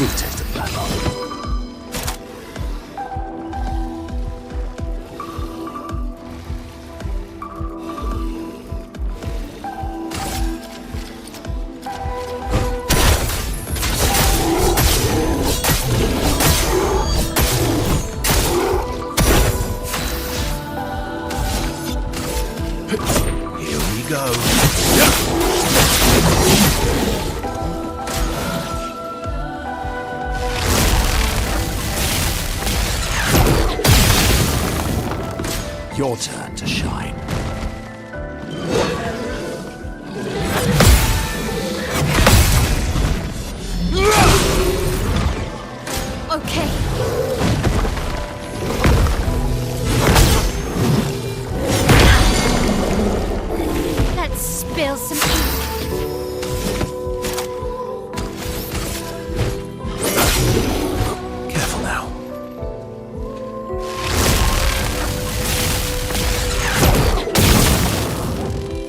sweetest of battle. Your turn to shine. Okay. Let's spill some ink. Careful now.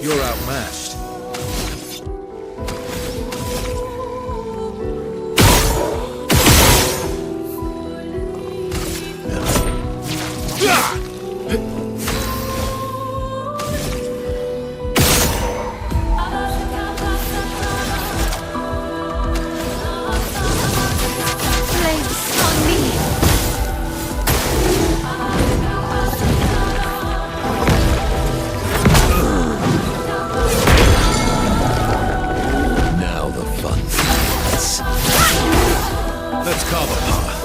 You're outmatched. Flames on me. Now the fun begins. Let's carve a path.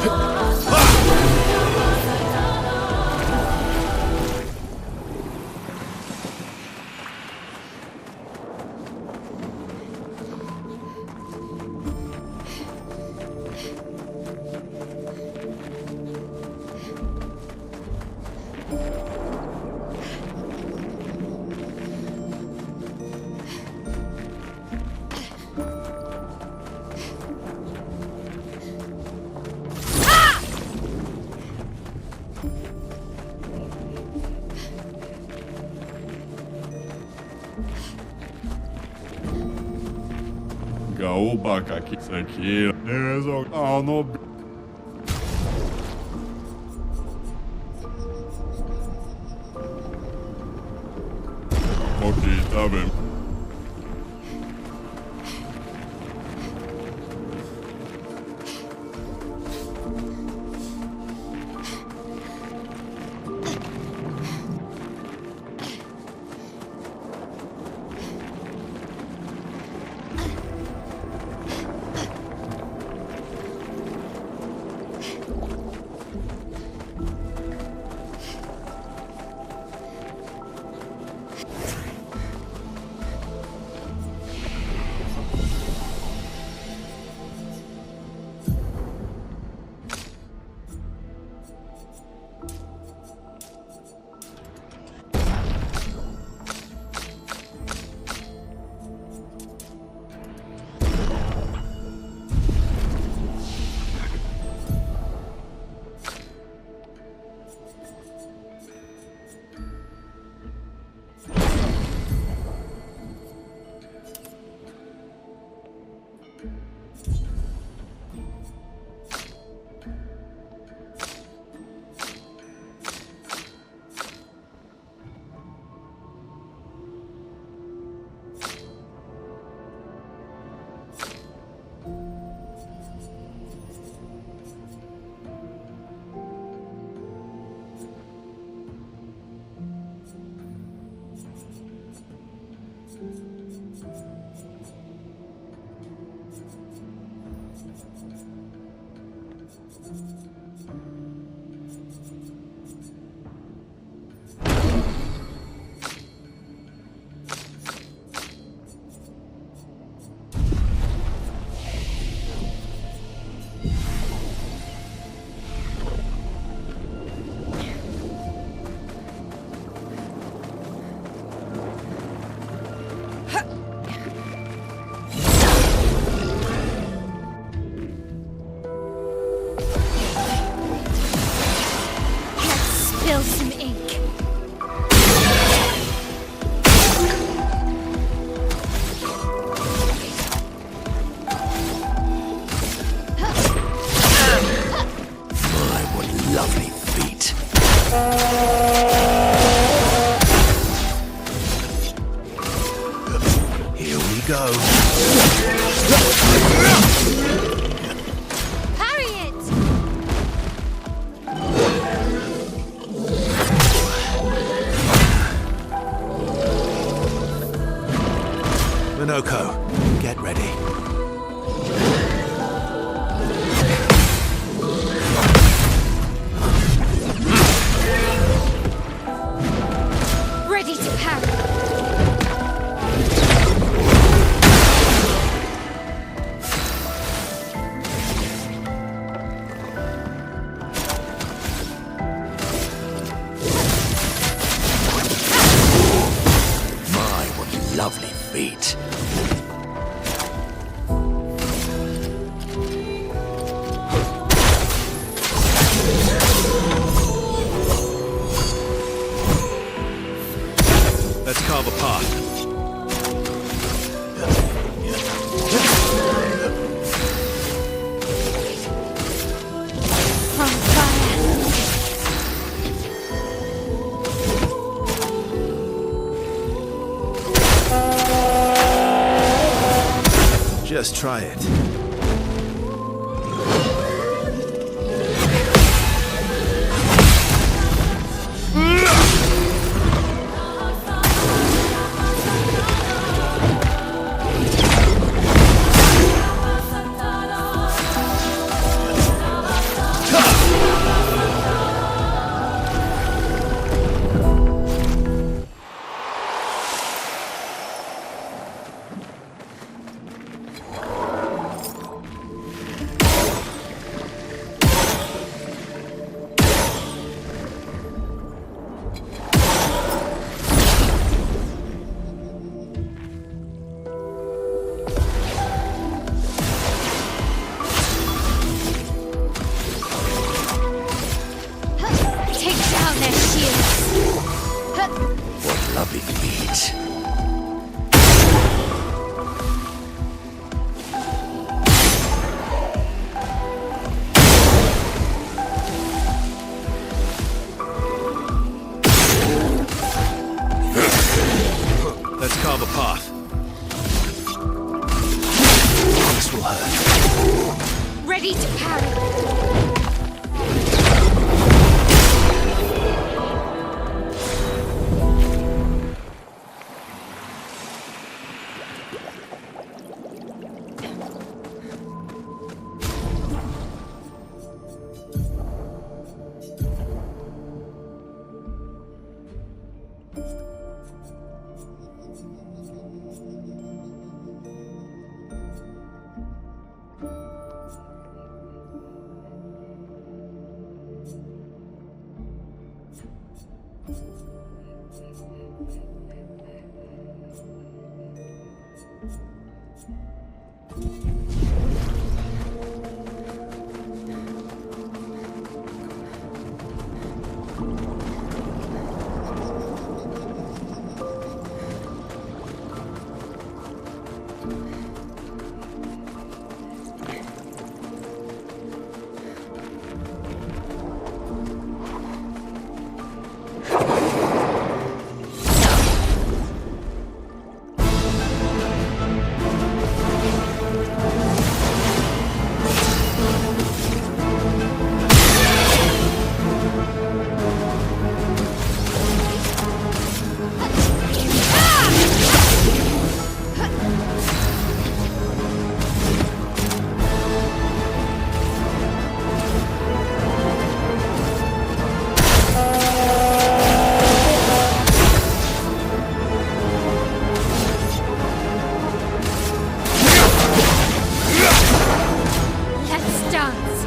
Gaúba, que isso aqui. Ah, no. Ok, tá bem. Just try it. Take down their shields. What loving meat. Let's carve a path. This will hurt. Ready to parry. Let's dance.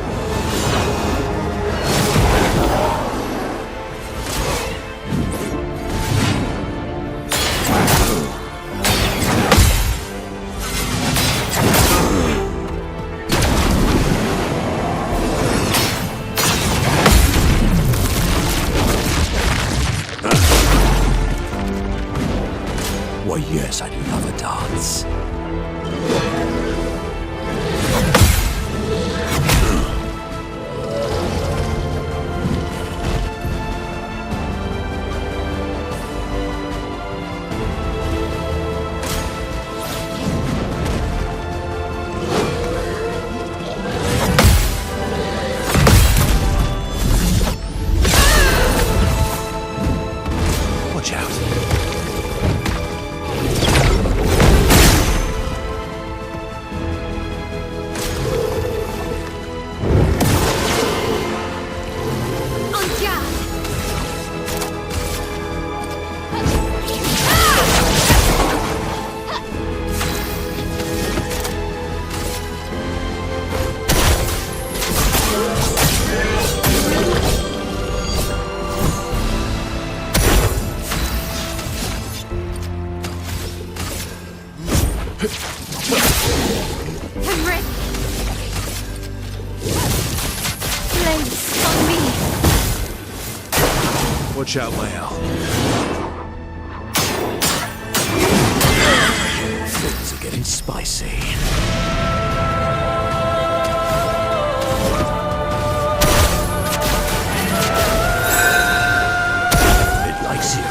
Why, yes, I'd love a dance. Watch out. En garde. I'm ready. Flames on me. Watch out, Mayal. Things are getting spicy. It likes you.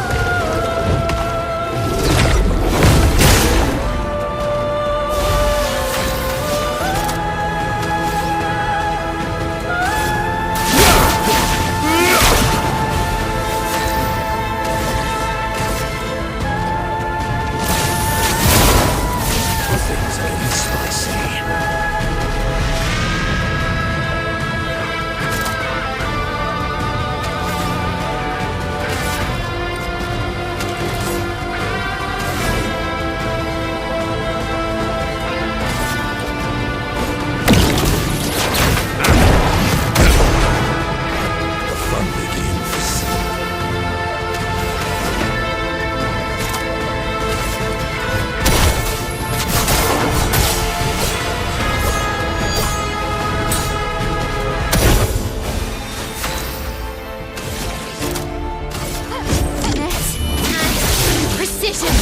spicy. The fun begins. Finesse and precision.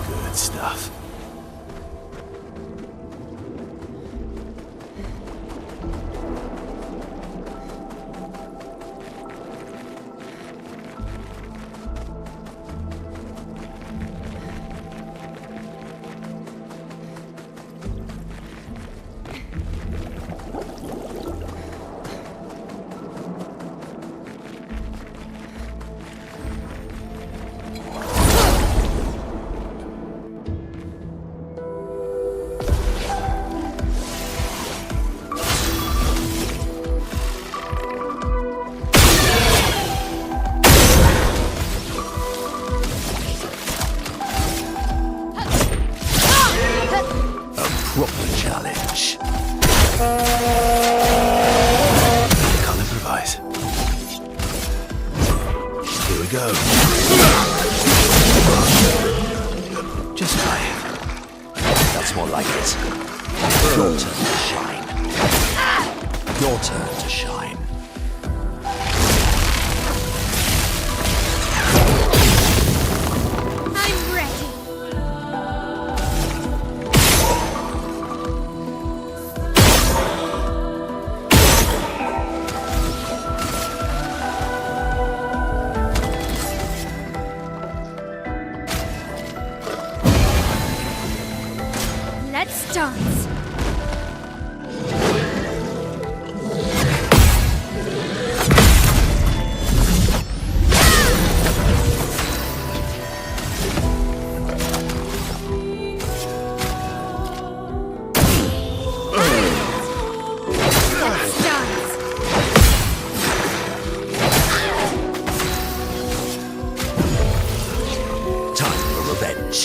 Good stuff. Proper challenge. Can't improvise. Here we go. Just try it. That's more like it. Your turn to shine. Your turn to shine. I'm ready. Let's dance. Let's dance. Time for revenge.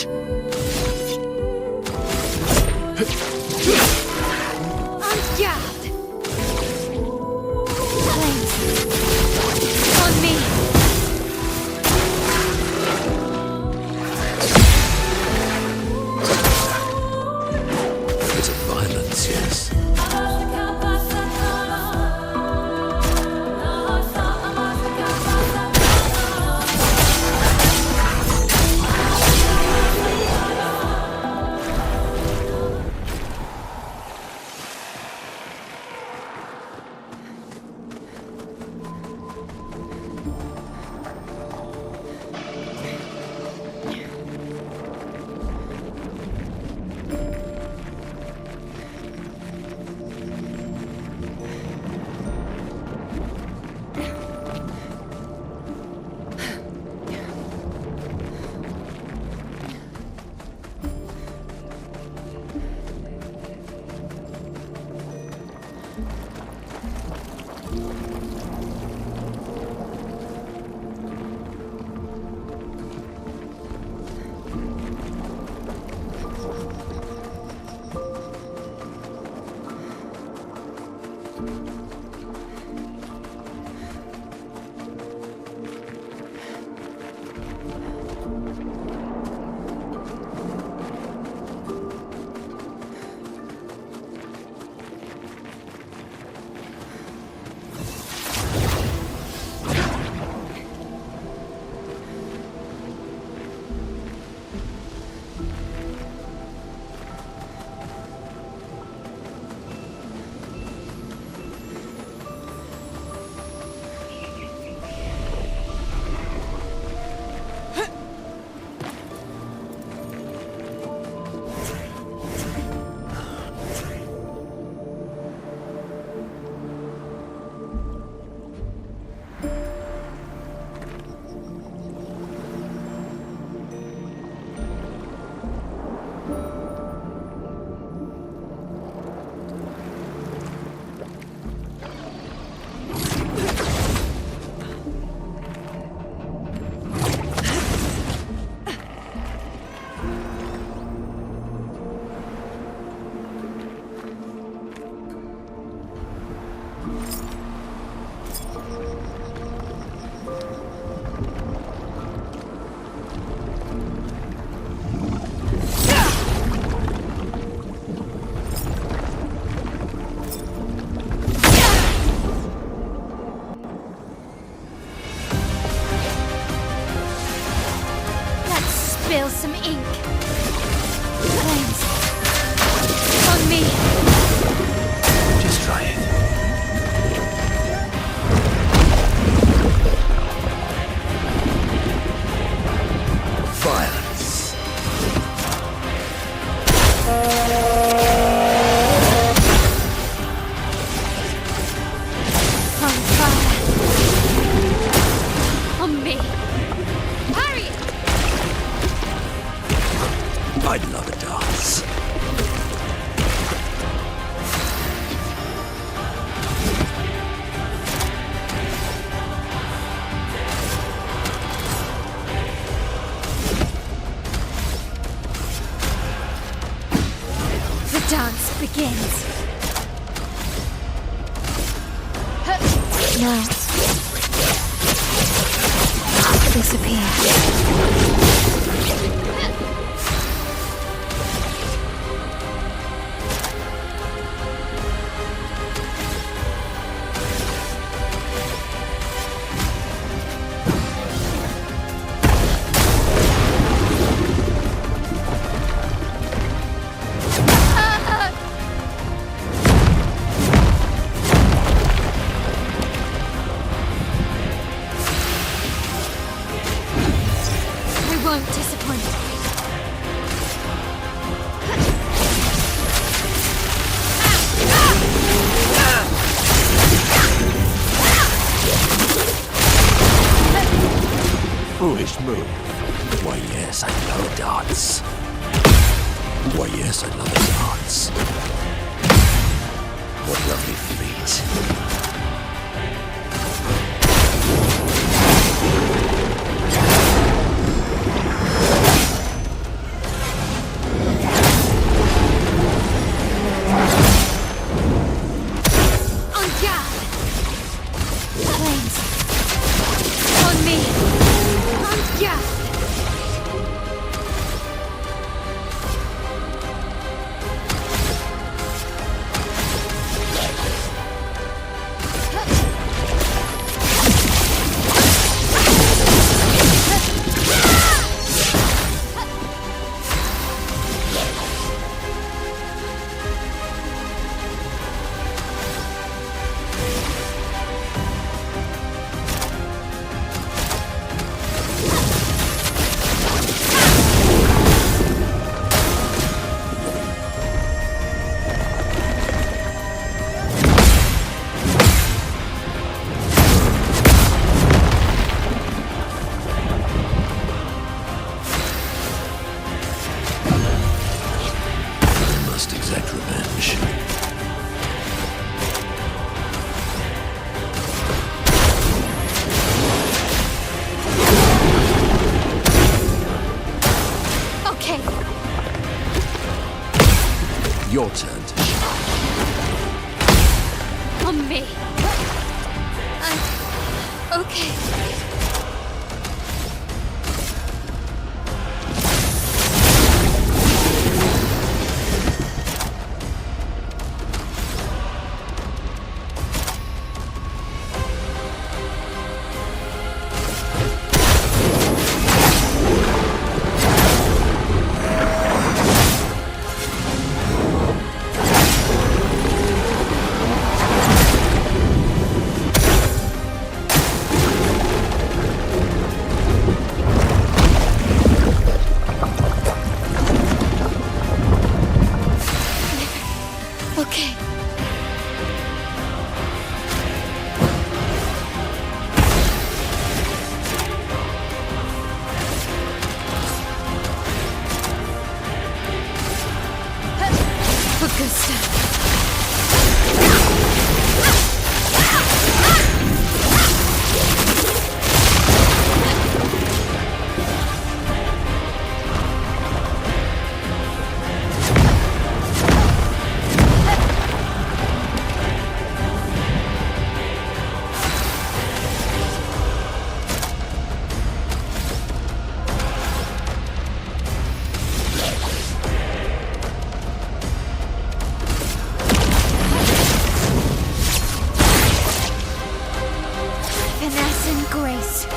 spill some ink. Flames. On me. Just try it. Violence. On fire. On me. Hurry! I'd love a dance. The dance begins. Now. Disappear. I won't disappoint. Foolish move. Why yes, I'd love a dance. Why yes, I'd love a dance. What lovely feet. On guard! Flames! On me! On guard! I must exact revenge. Okay, Your turn to shine. on me. Okay. Okay. Augusta. Finesse and grace.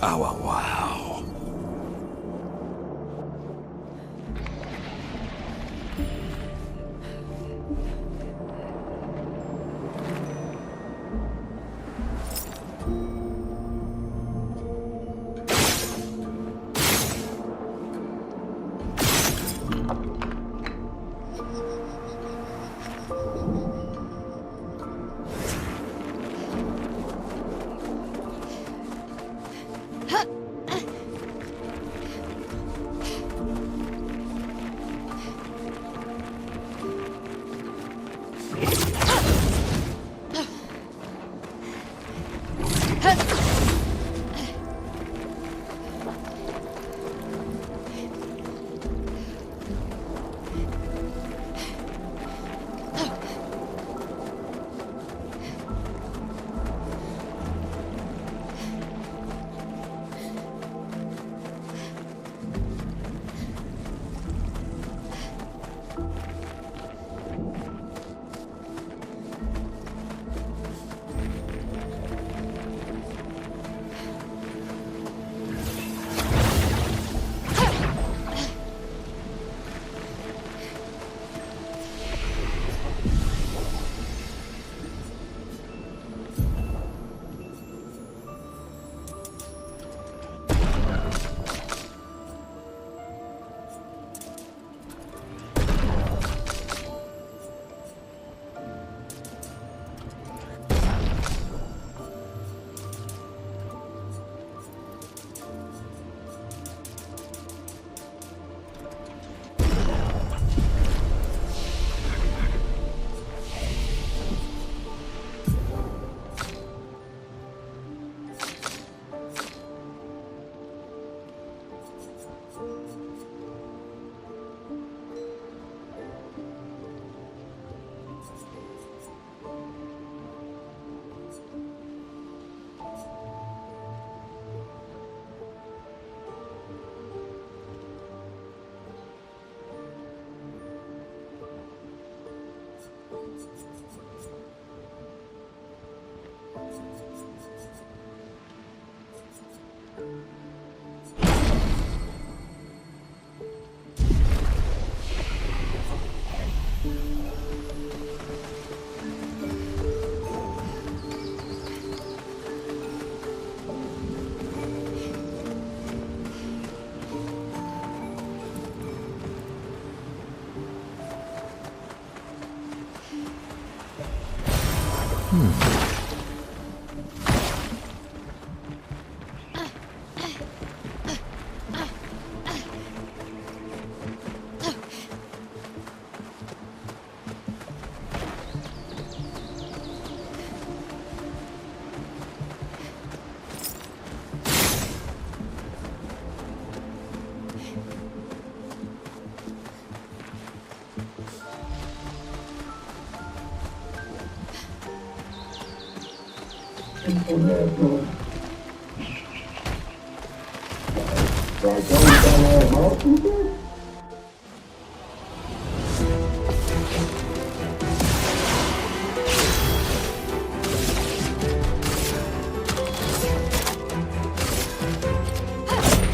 Oh, wow.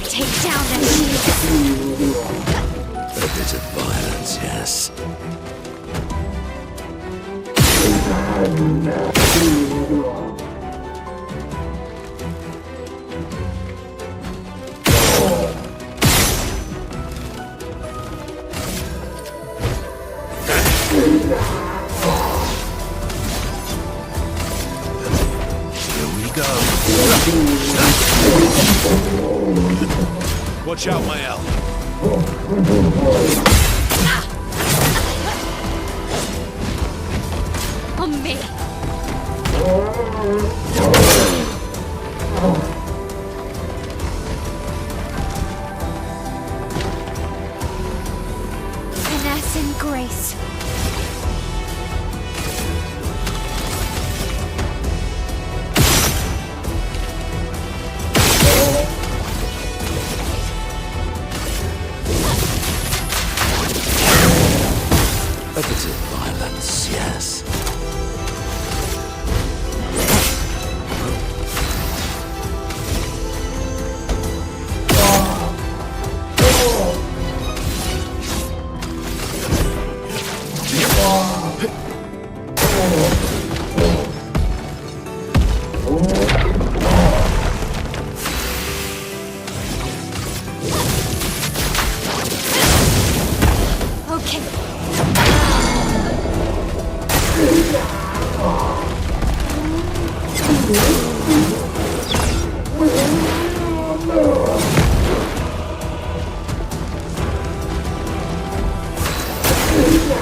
Take down that shield. A bit of violence, yes. Here we go. Watch out, my L. On me. Finesse and grace. A bit of violence, yes.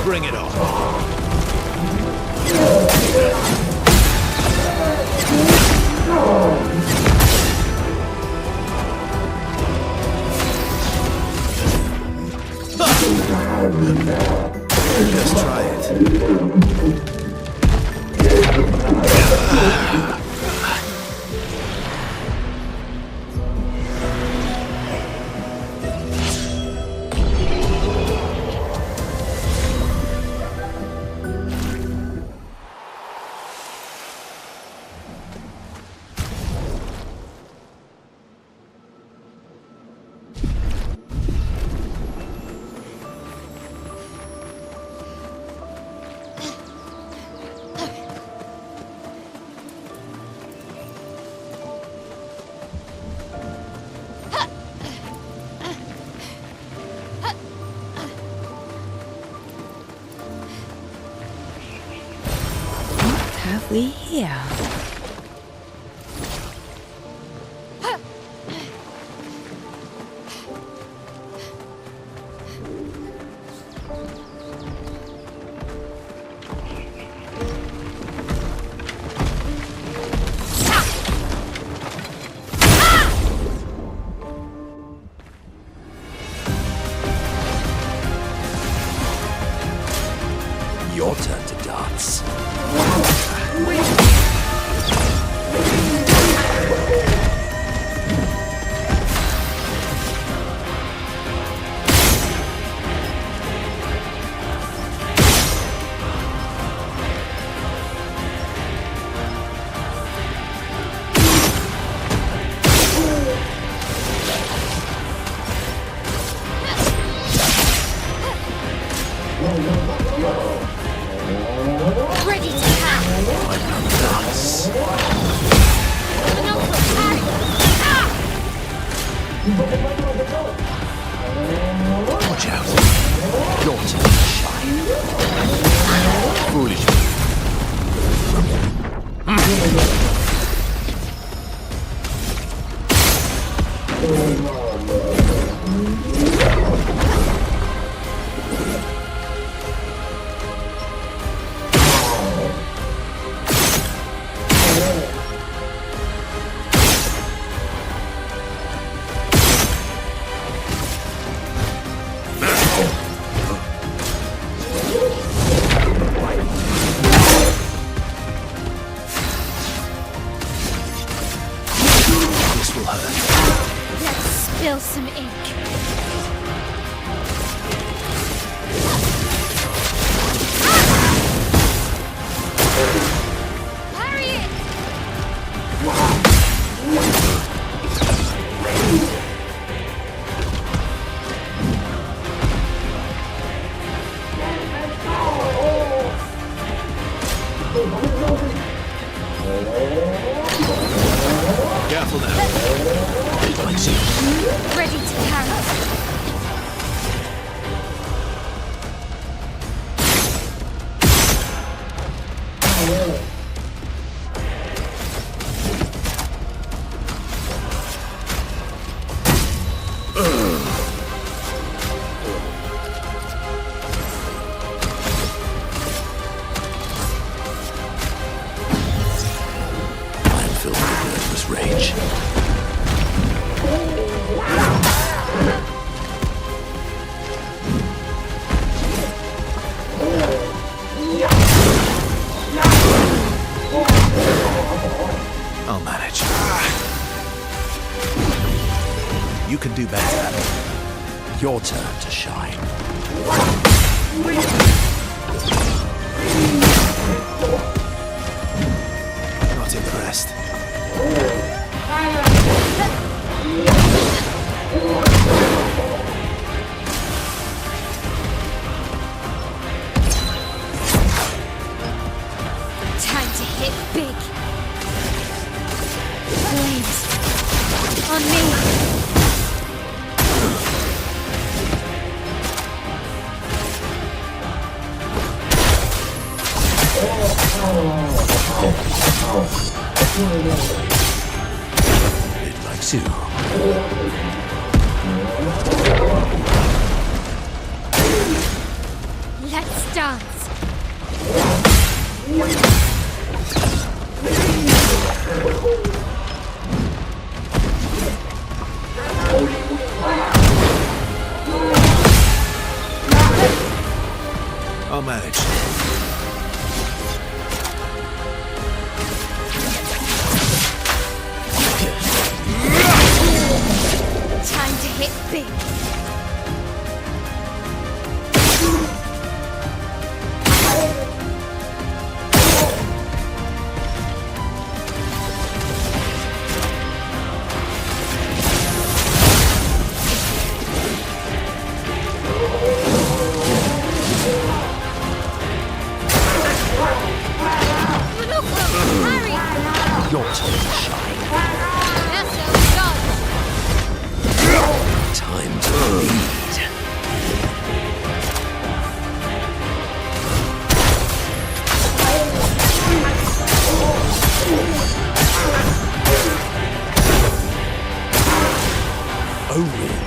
Bring it on. Just try it. Have we here? Your turn to dance. Ready to pound. Dance. Enough for pound. Watch out. Your turn to shine. Foolish. This will hurt. Let's spill some ink. Parry it! Careful now. It likes you. Ready to pound. I am filled with relentless rage. I'll manage. You can do better. Your turn to shine. Not impressed. Time to hit big. Flames. On me. Oh. strikes you. Let's dance. I'll manage. Time to hit big. Harry! Your turn to shine. That's so Time to lead. Oh, really?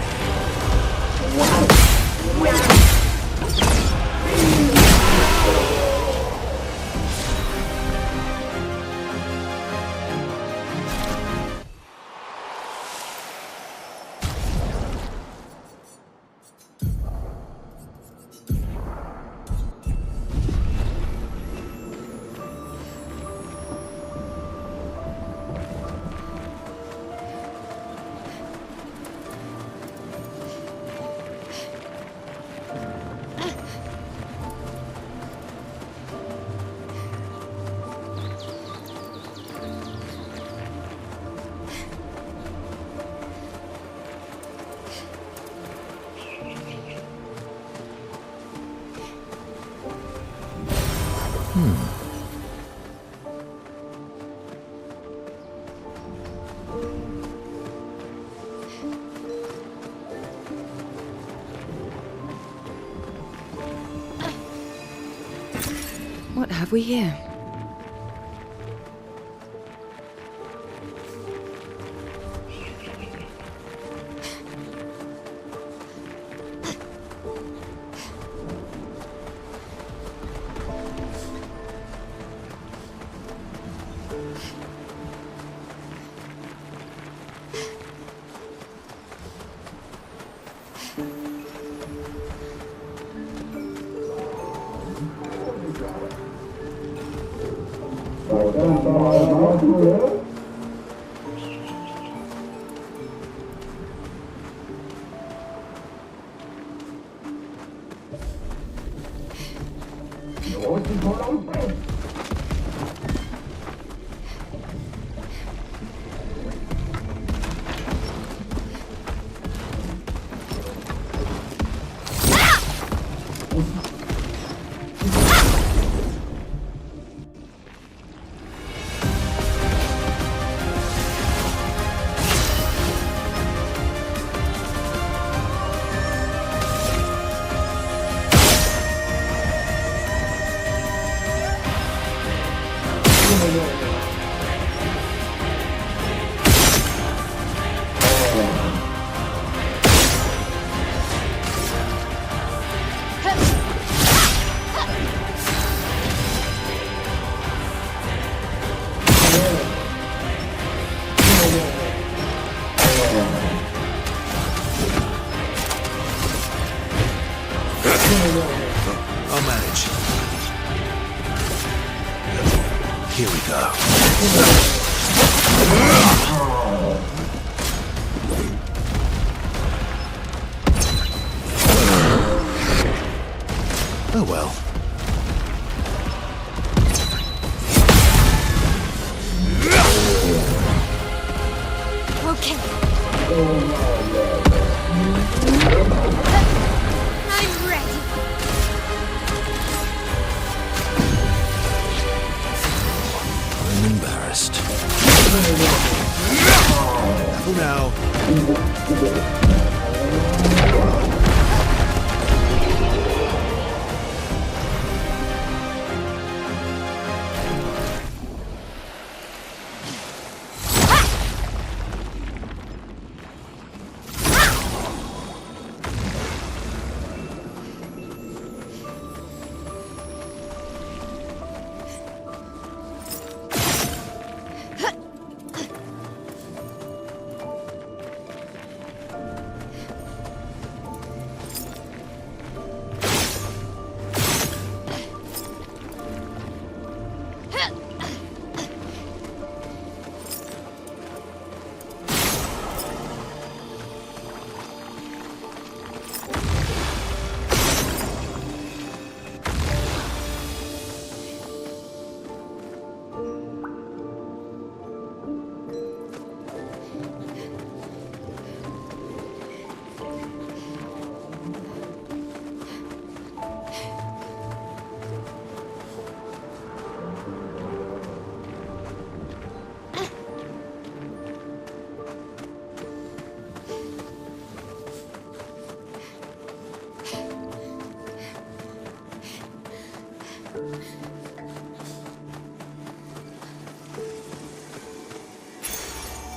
What have we here? I'll manage. Here we go. Oh well. Okay. I'm ready. I'm embarrassed. Careful now.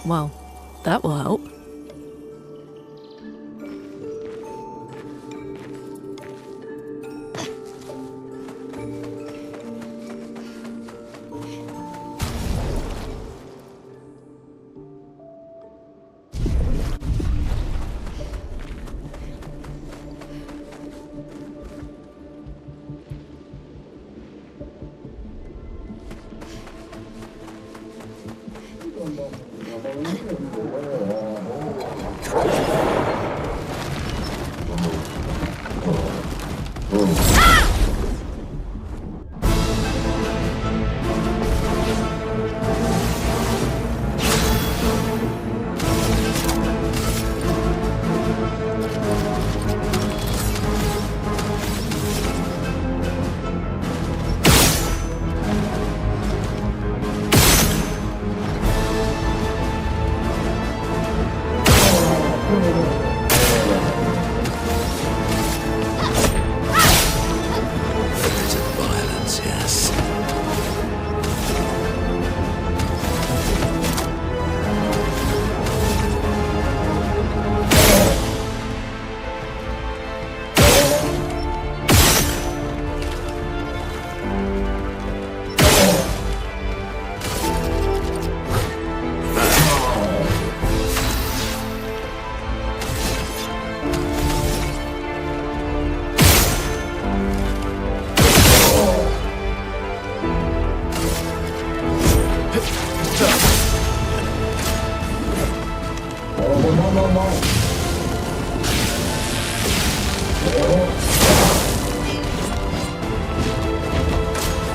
Well, that will help. Violence, yes.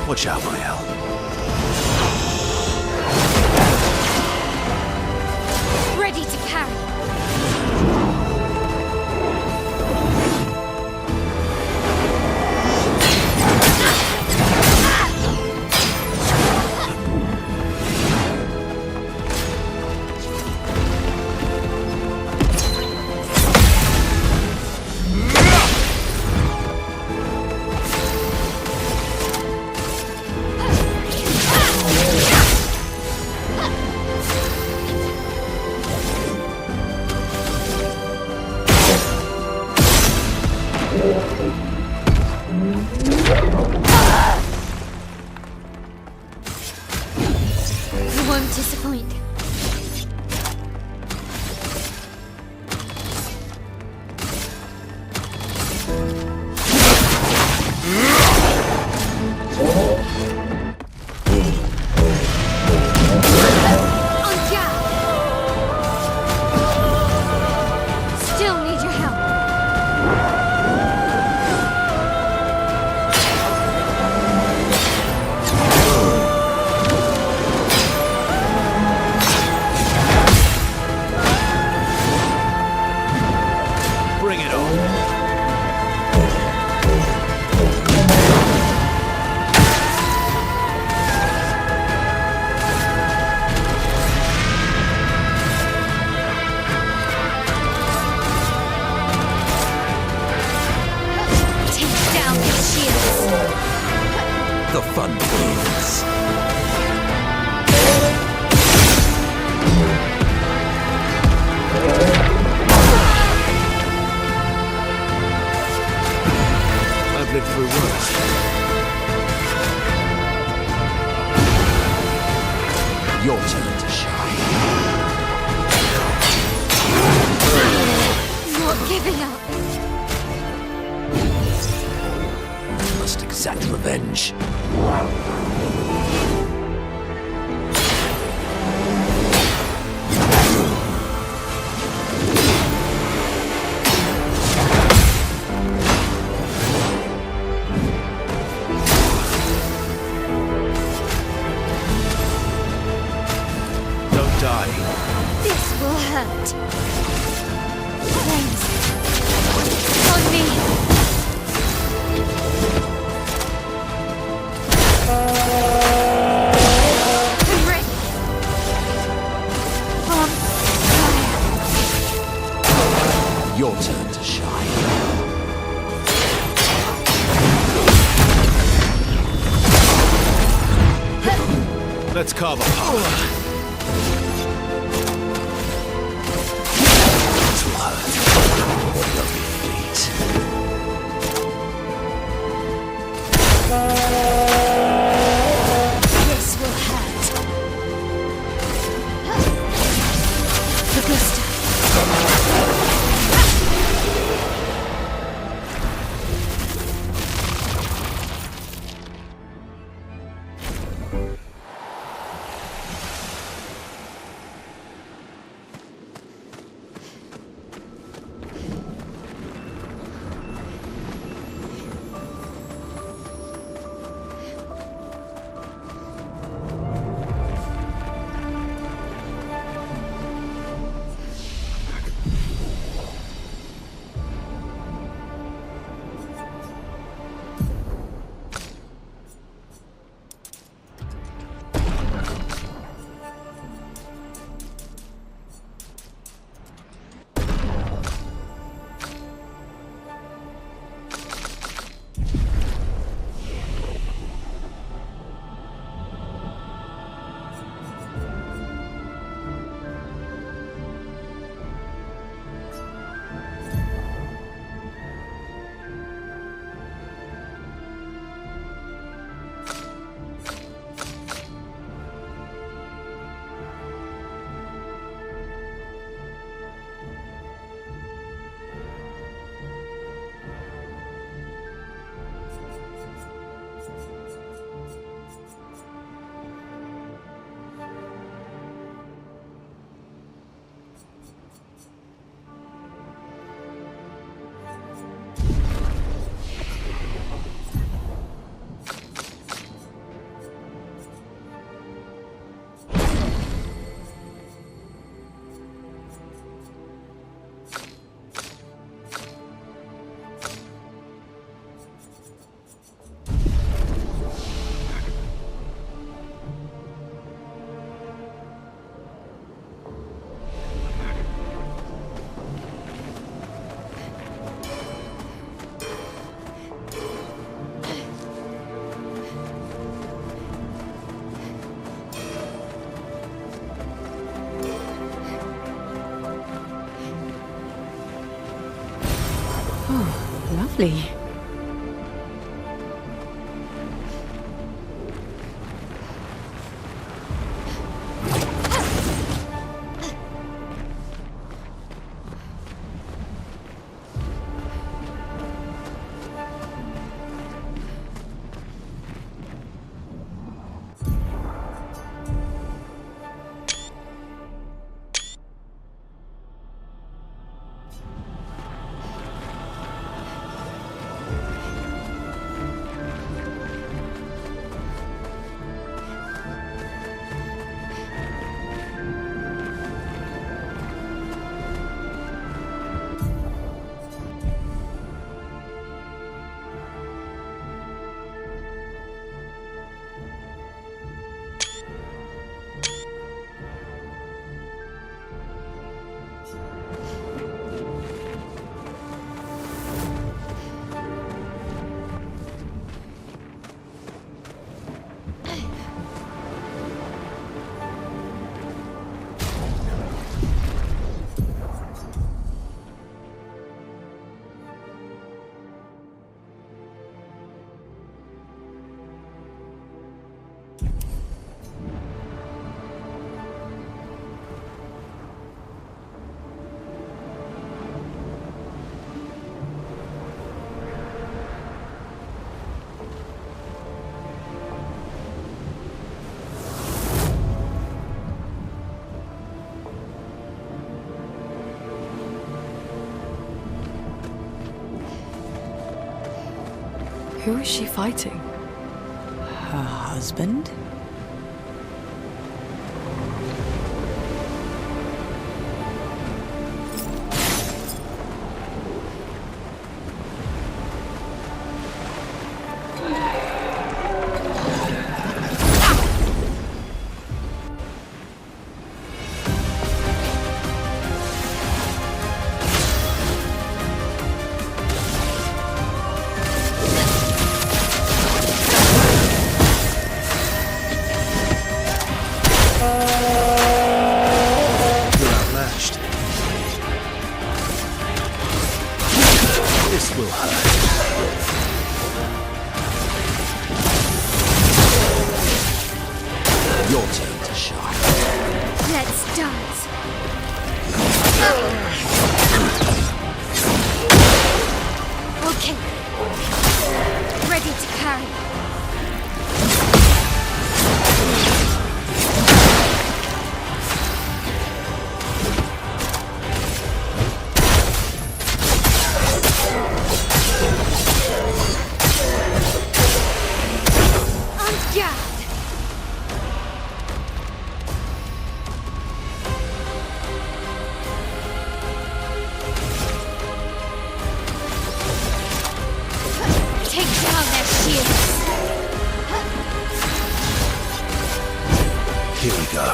Watch out, Rael. Ready to carry. You won't disappoint. On guard. Still need your help. Bring it on. Take down the shields. The fun begins. I've lived through worse. Your turn to shine. Not giving up. Must exact revenge. Don't die. This will hurt. Flames. On me. I'm ready. On fire. Your turn to shine. Let's carve a path. lovely. Who is she fighting? Her husband? You're outmatched. This will hurt. Your turn to shine. Let's dance. Okay. Ready to carry. On guard. Take down their shields. Here we go.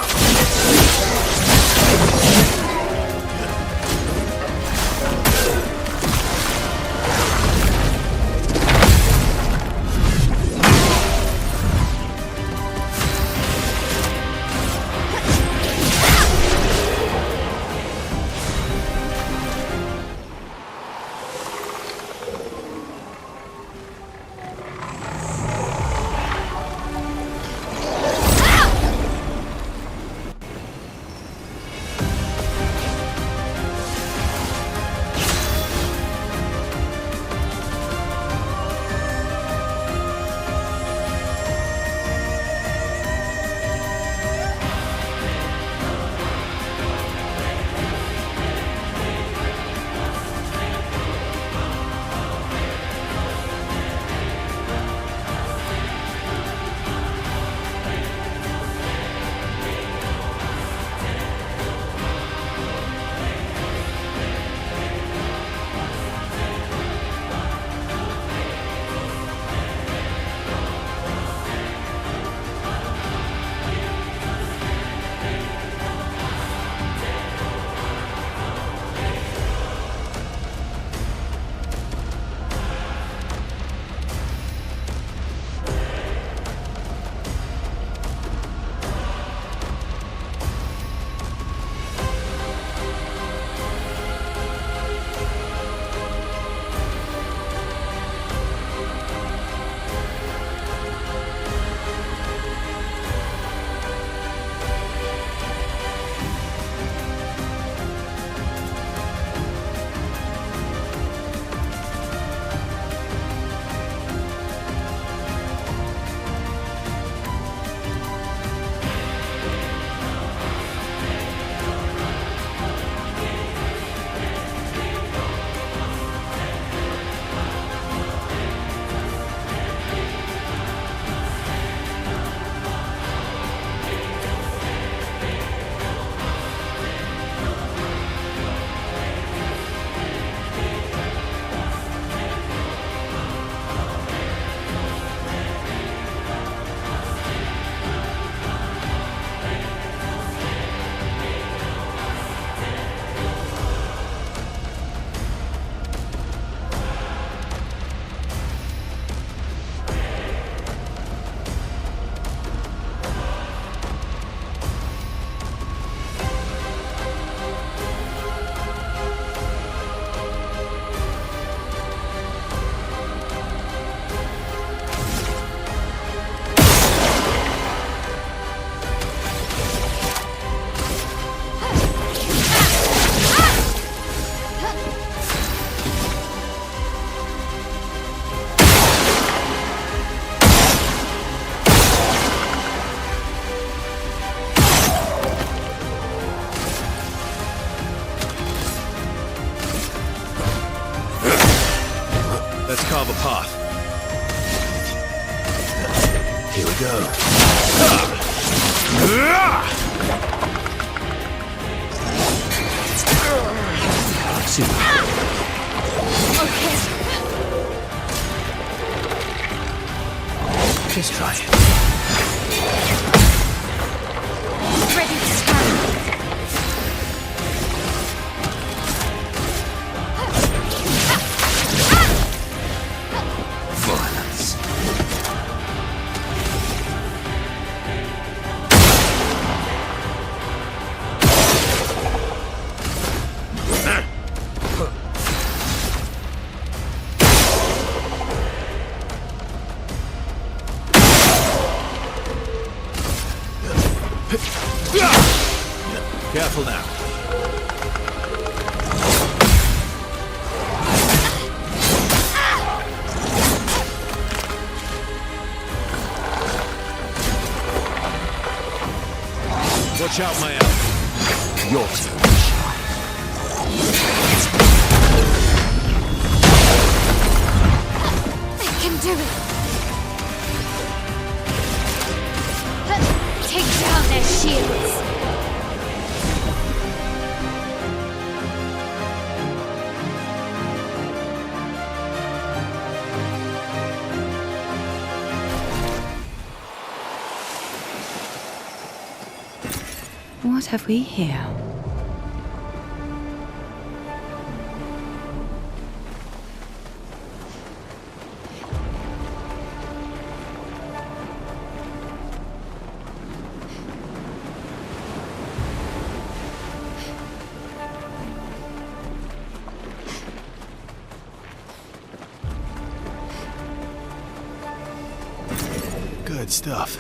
carve a path. Here we go. Super. Okay. Just try it. Ready to carry. Violence. Careful now. Watch out, my elf. Your turn to shine. I can do it. Take down their shields. What have we here? Good stuff.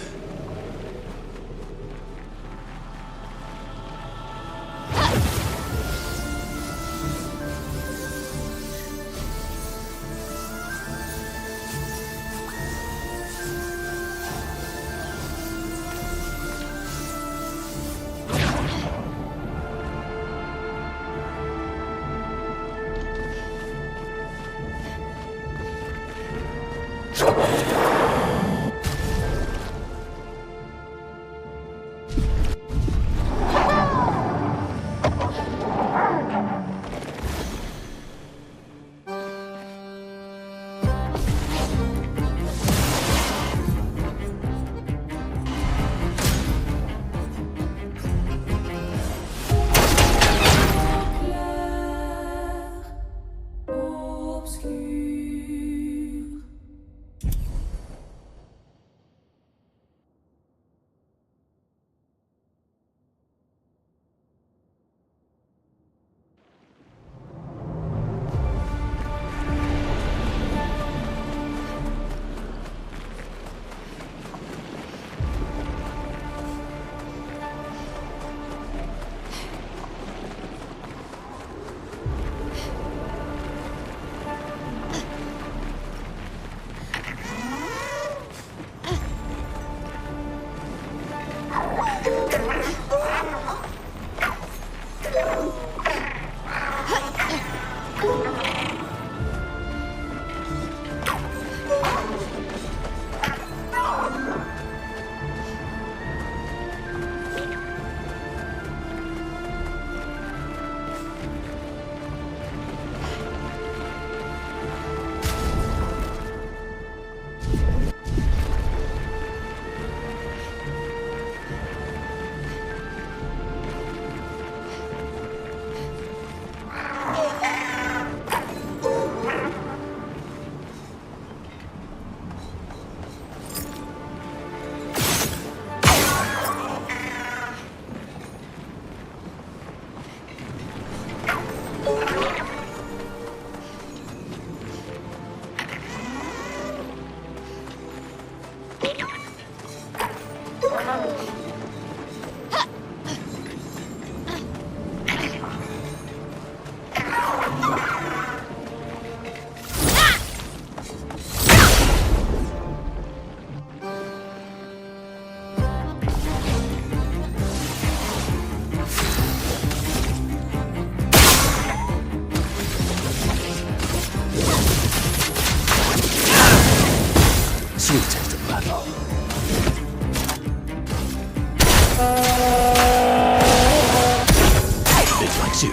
to.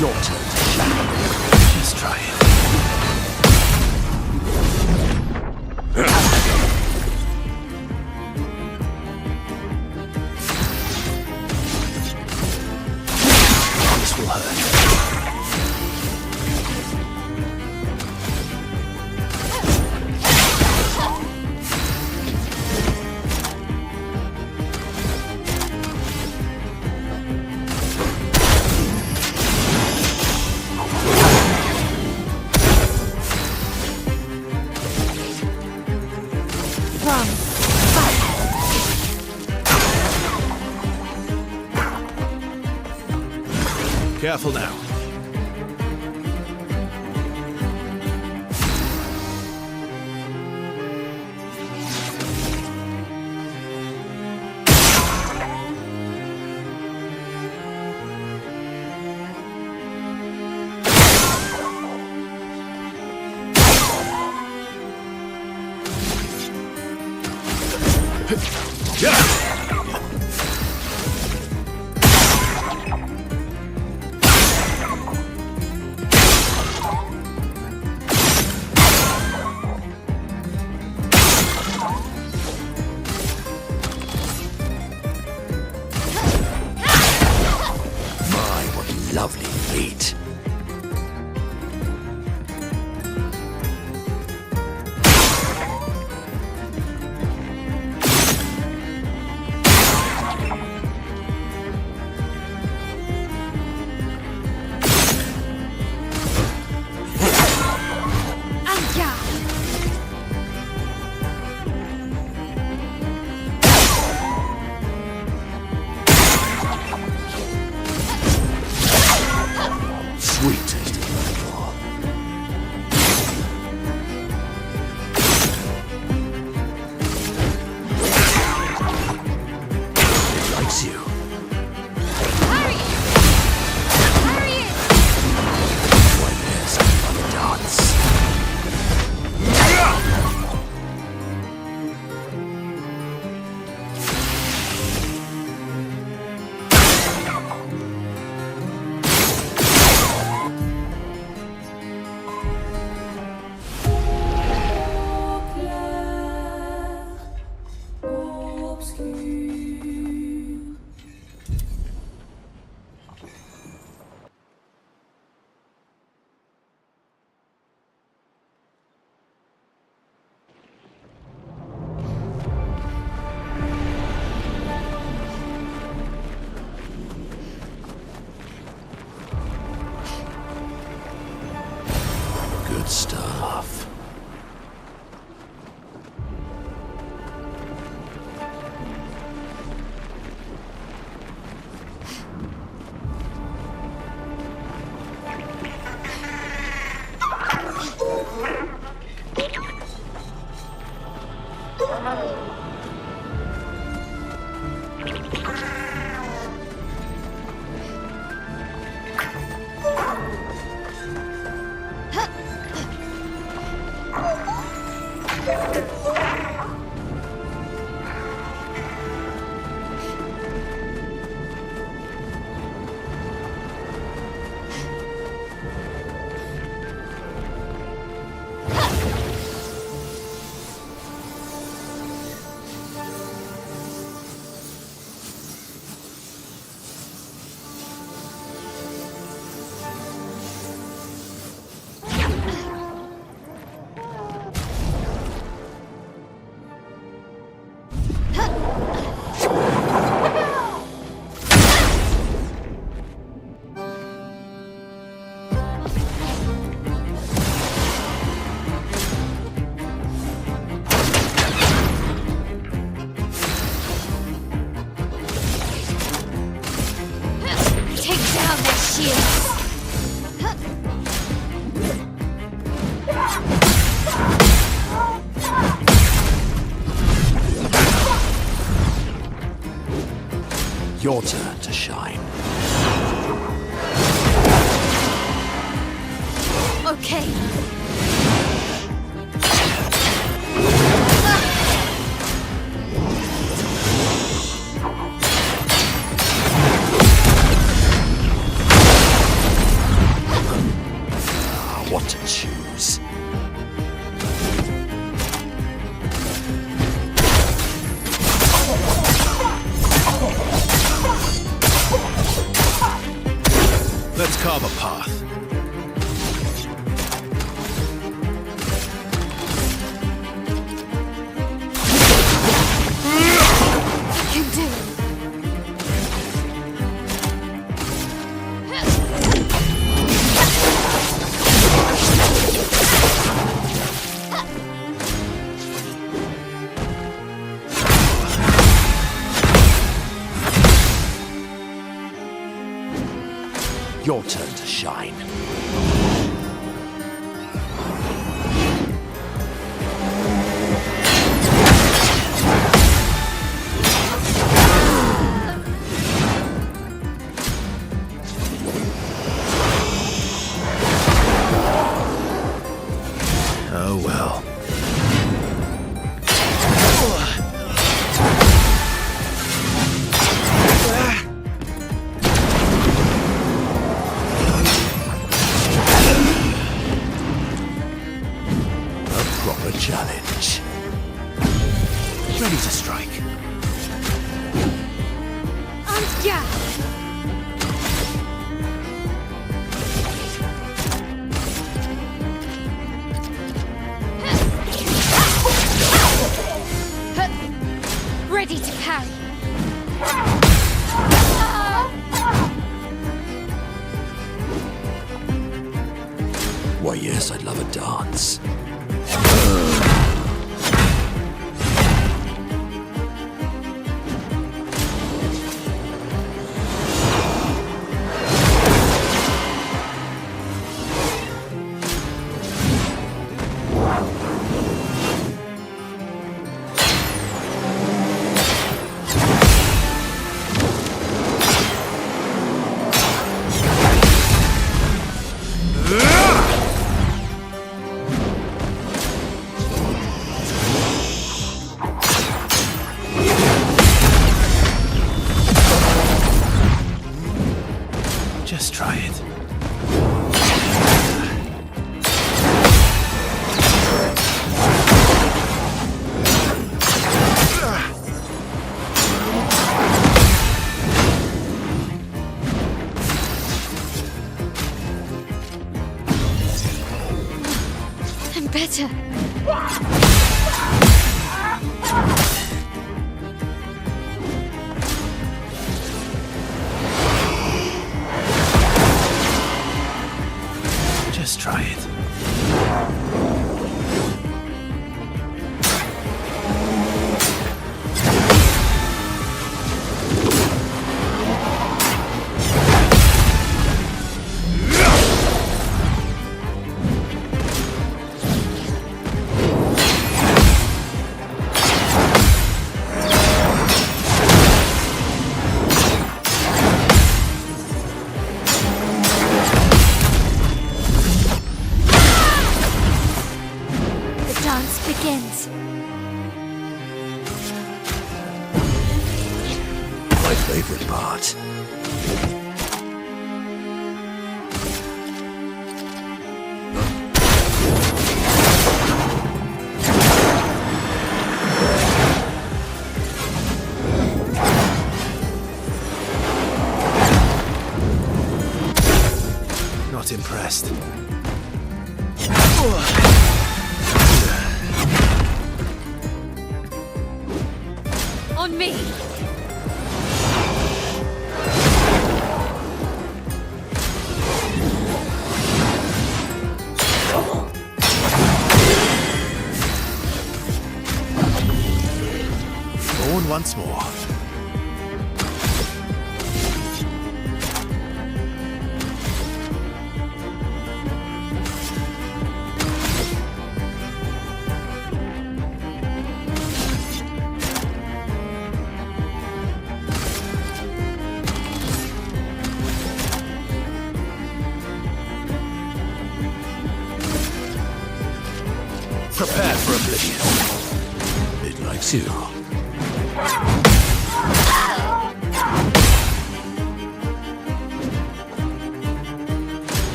Your turn to shine. Just try it. This will hurt. From Careful now. Yeah. My, what lovely feet. Anya. Sweet tasting metaphor. It likes you. Hurry! Hurry! Why, there's another dance. Good stuff. Take down their shields. Your turn to shine. Okay. carve a path. I can do it. Your turn to shine. Oh well. A proper challenge. Ready to strike. Anja! Ready to carry. Why, yes, I'd love a dance. Just try it. I'm better. Just try it. The dance begins. My favorite part. Not impressed. On me. Born once more. Prepare for oblivion. It likes you.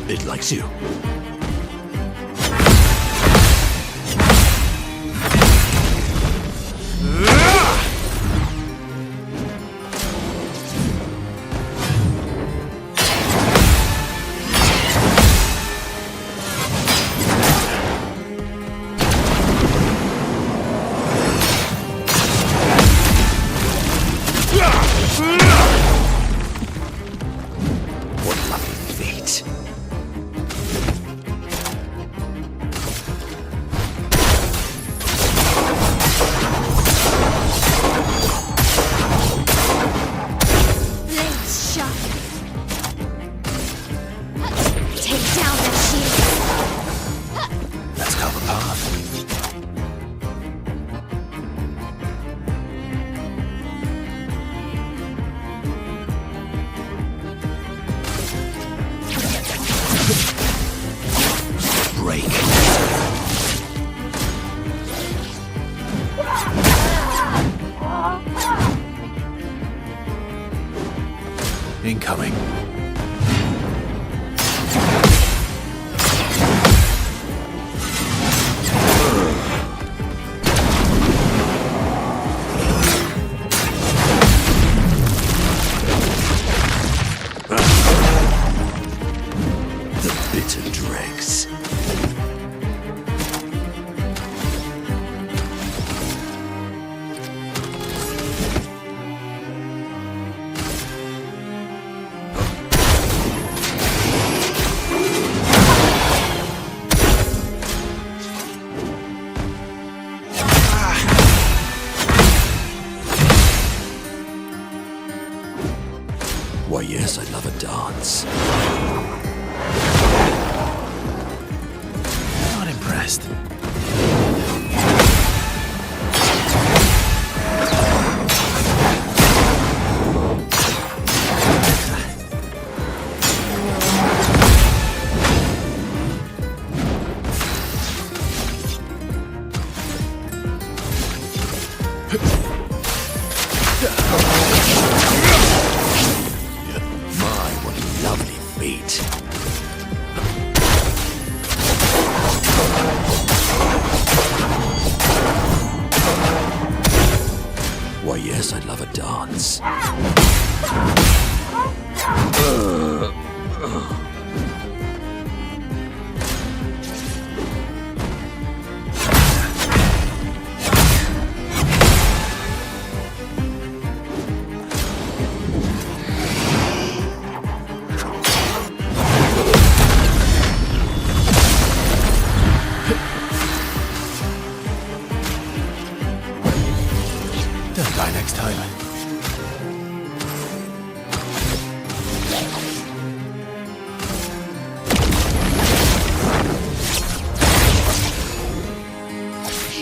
It likes you. Incoming. The bitter dregs. Why, yes, I love a dance. Not impressed. My, what lovely feet. Why, yes, I love a dance. Don't die next time.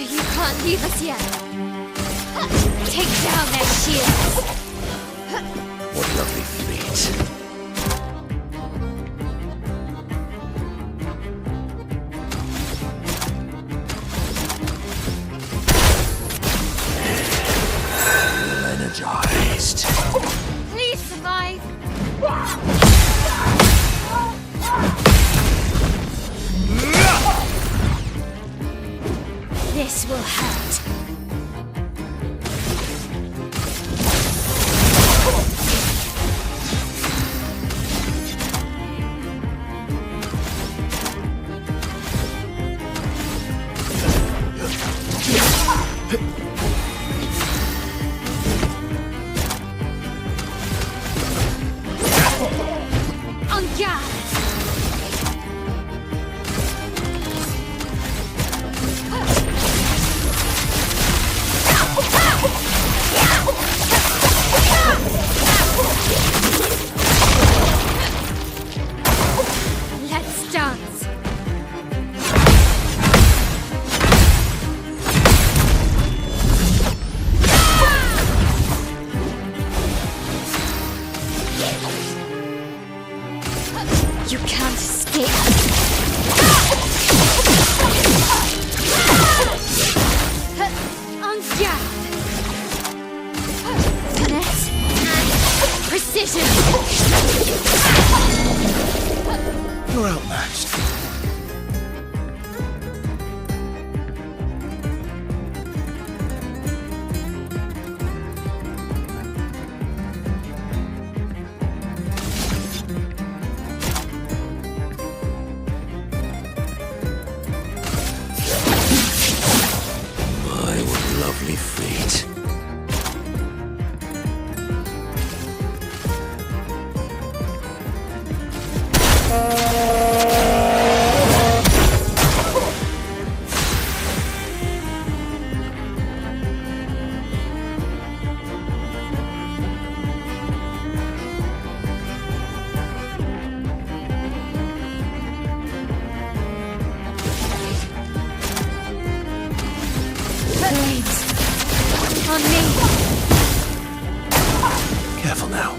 You can't leave us yet. Take down their shields. What lovely feet. Energized. Please survive. This will hurt. En garde! Let's dance. You can't escape. En garde. Finesse and precision. You're outmatched. My, what lovely feet. Blades. On me. Careful now.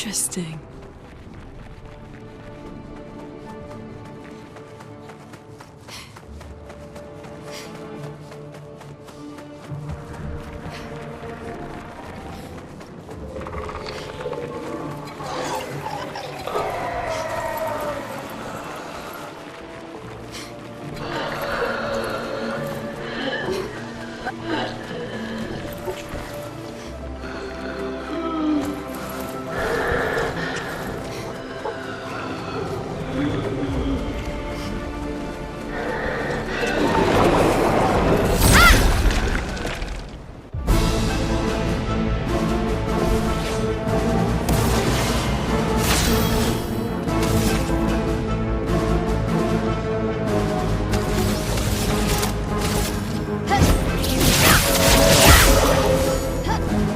Interesting.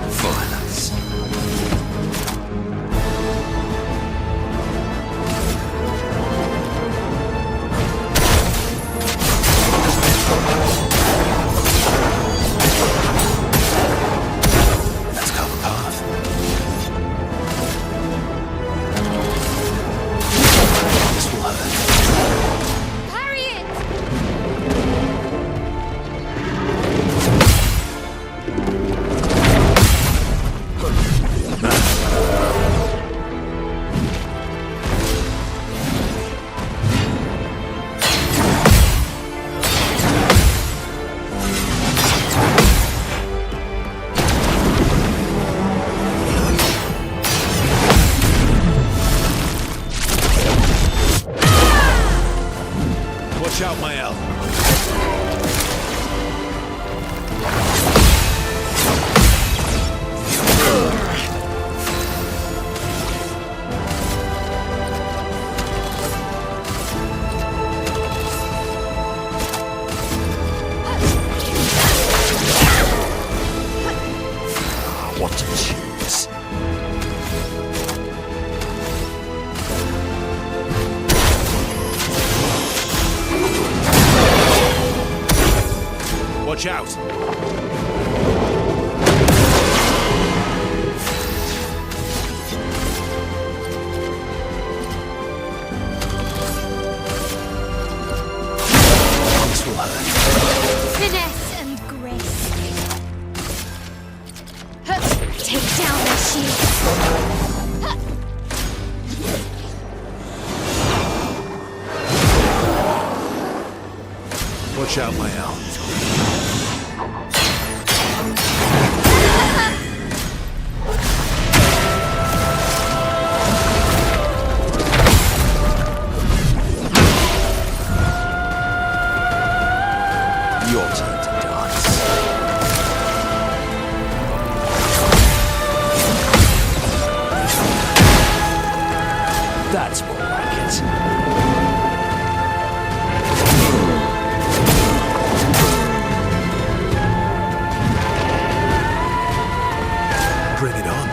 Violence. Let's carve a path. This will hurt. Harriet! Watch out, Mael. What to choose? Watch out. This will hurt. Finesse and grace. Take down their shields. Watch out, Mael. Your turn to dance. That's more like it. Bring it on.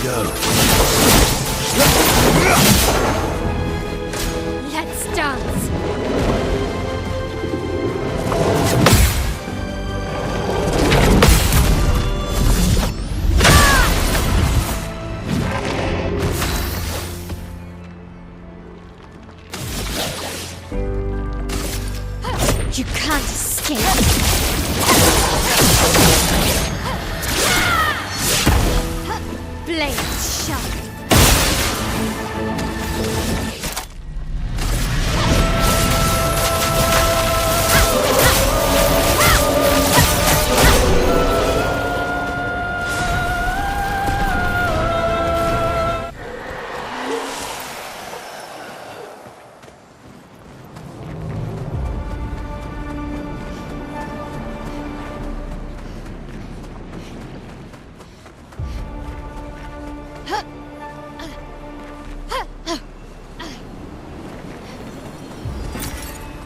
go. Let's dance. You can't escape. Blades sharp.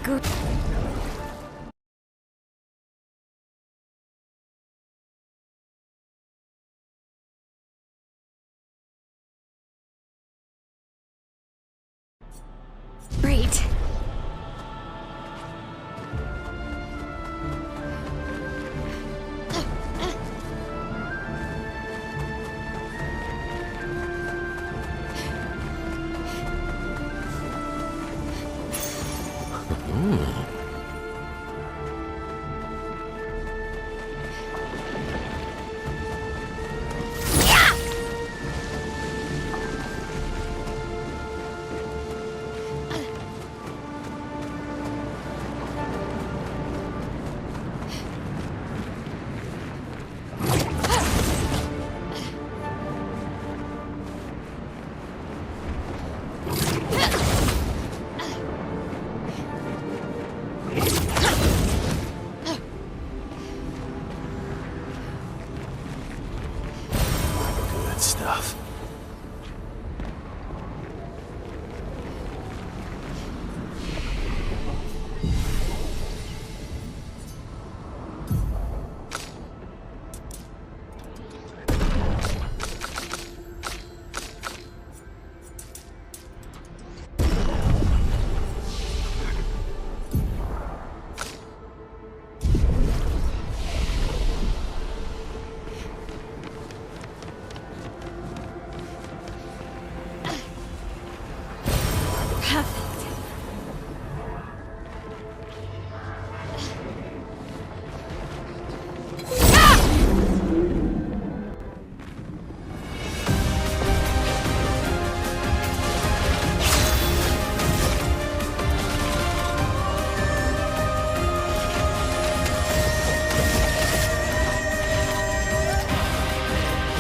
Good. Great. Good stuff. Perfect.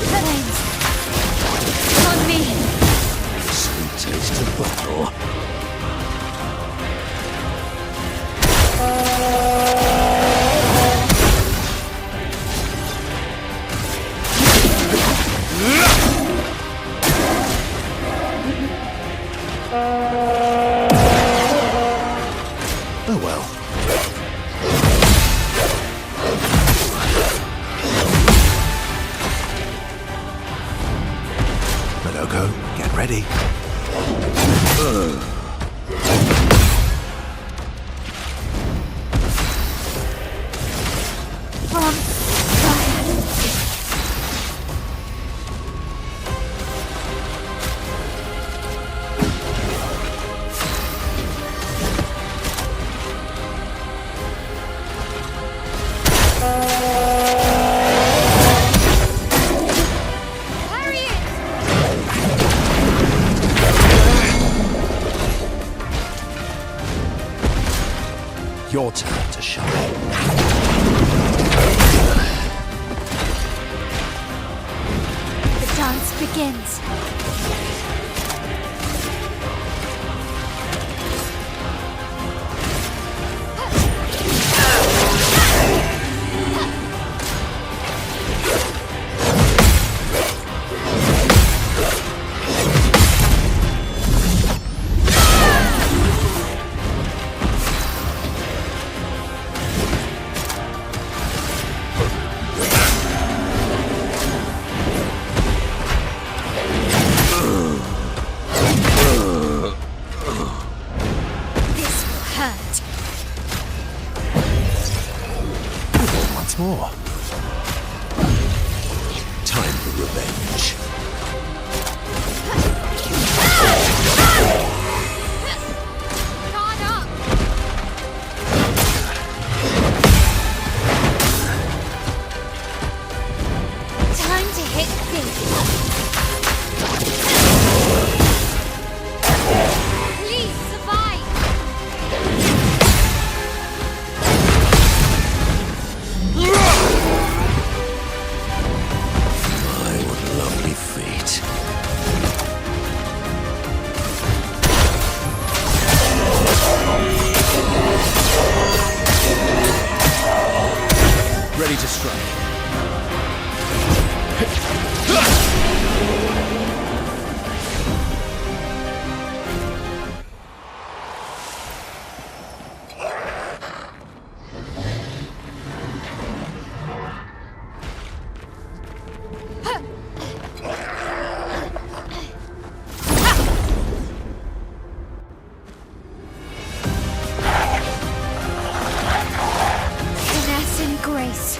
Flames. On me. Sweet taste of battle. Oh well. Madoko, get ready. On fire. Hurry it! Your turn to shine. The dance begins. once more. Time for revenge. Guard up! Time to hit big. Please survive! My, what lovely fate. Ready to strike. Finesse and grace.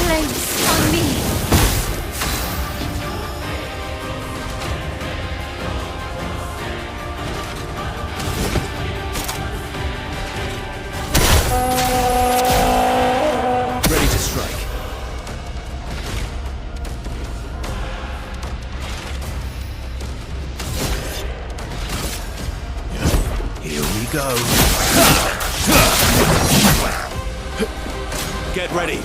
Flames on me. Ready to strike. Here we go. Get ready.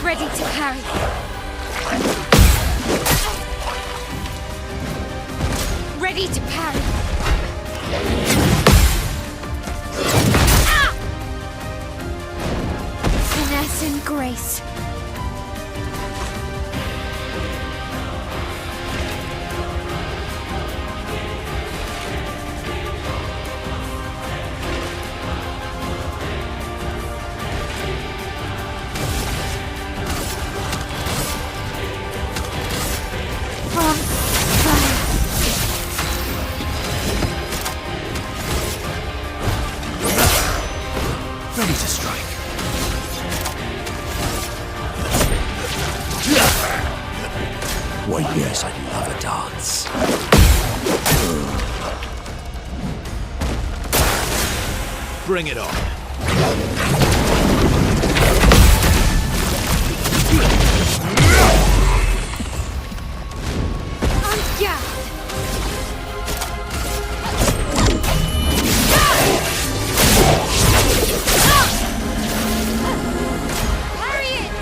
Ready to parry. Ready to parry. Ah! Finesse and grace. From fire. Ready to strike. Why, yes, I love a dance. Bring it on. On guard. Parry it!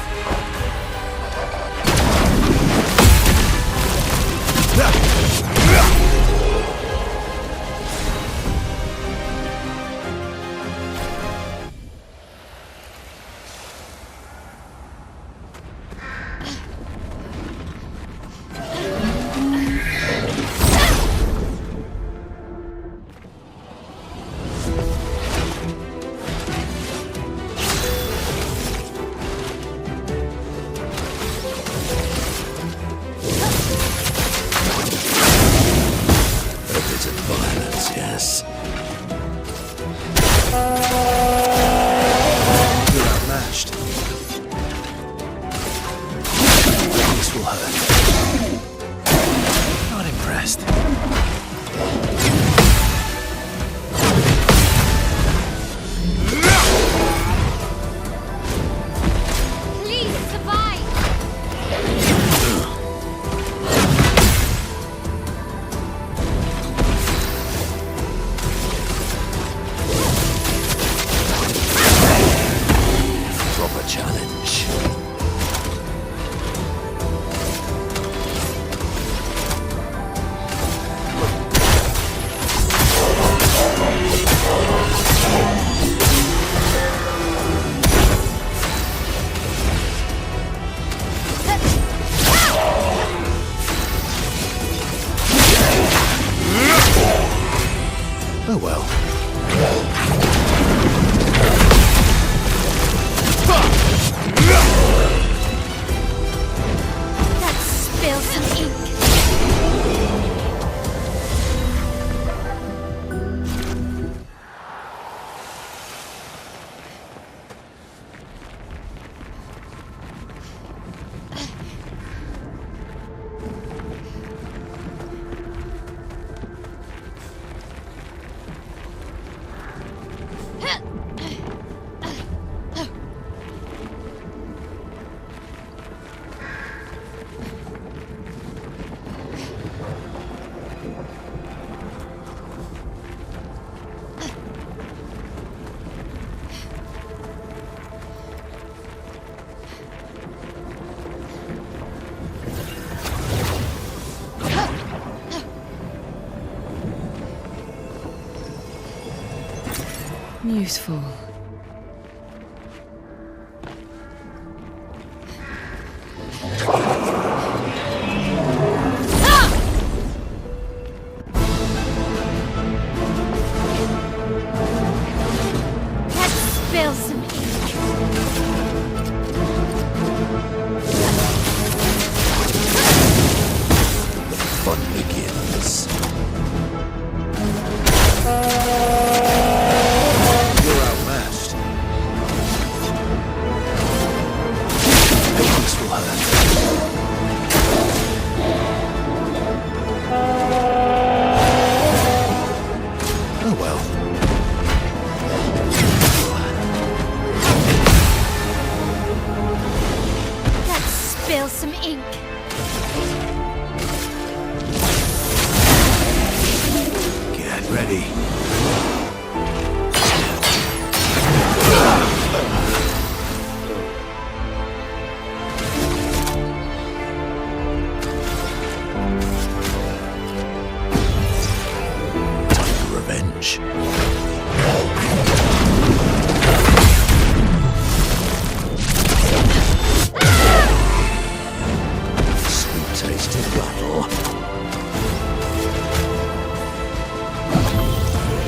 A bit of violence, yes. You're outmatched. This will hurt. Not impressed. Please survive! Oh well. Let's spill some ink. Useful. Let's spill some ink. Fun begins. You're outmatched. This will hurt. Oh well. Let's spill some ink. Get ready. Time for revenge. Sweet taste of battle.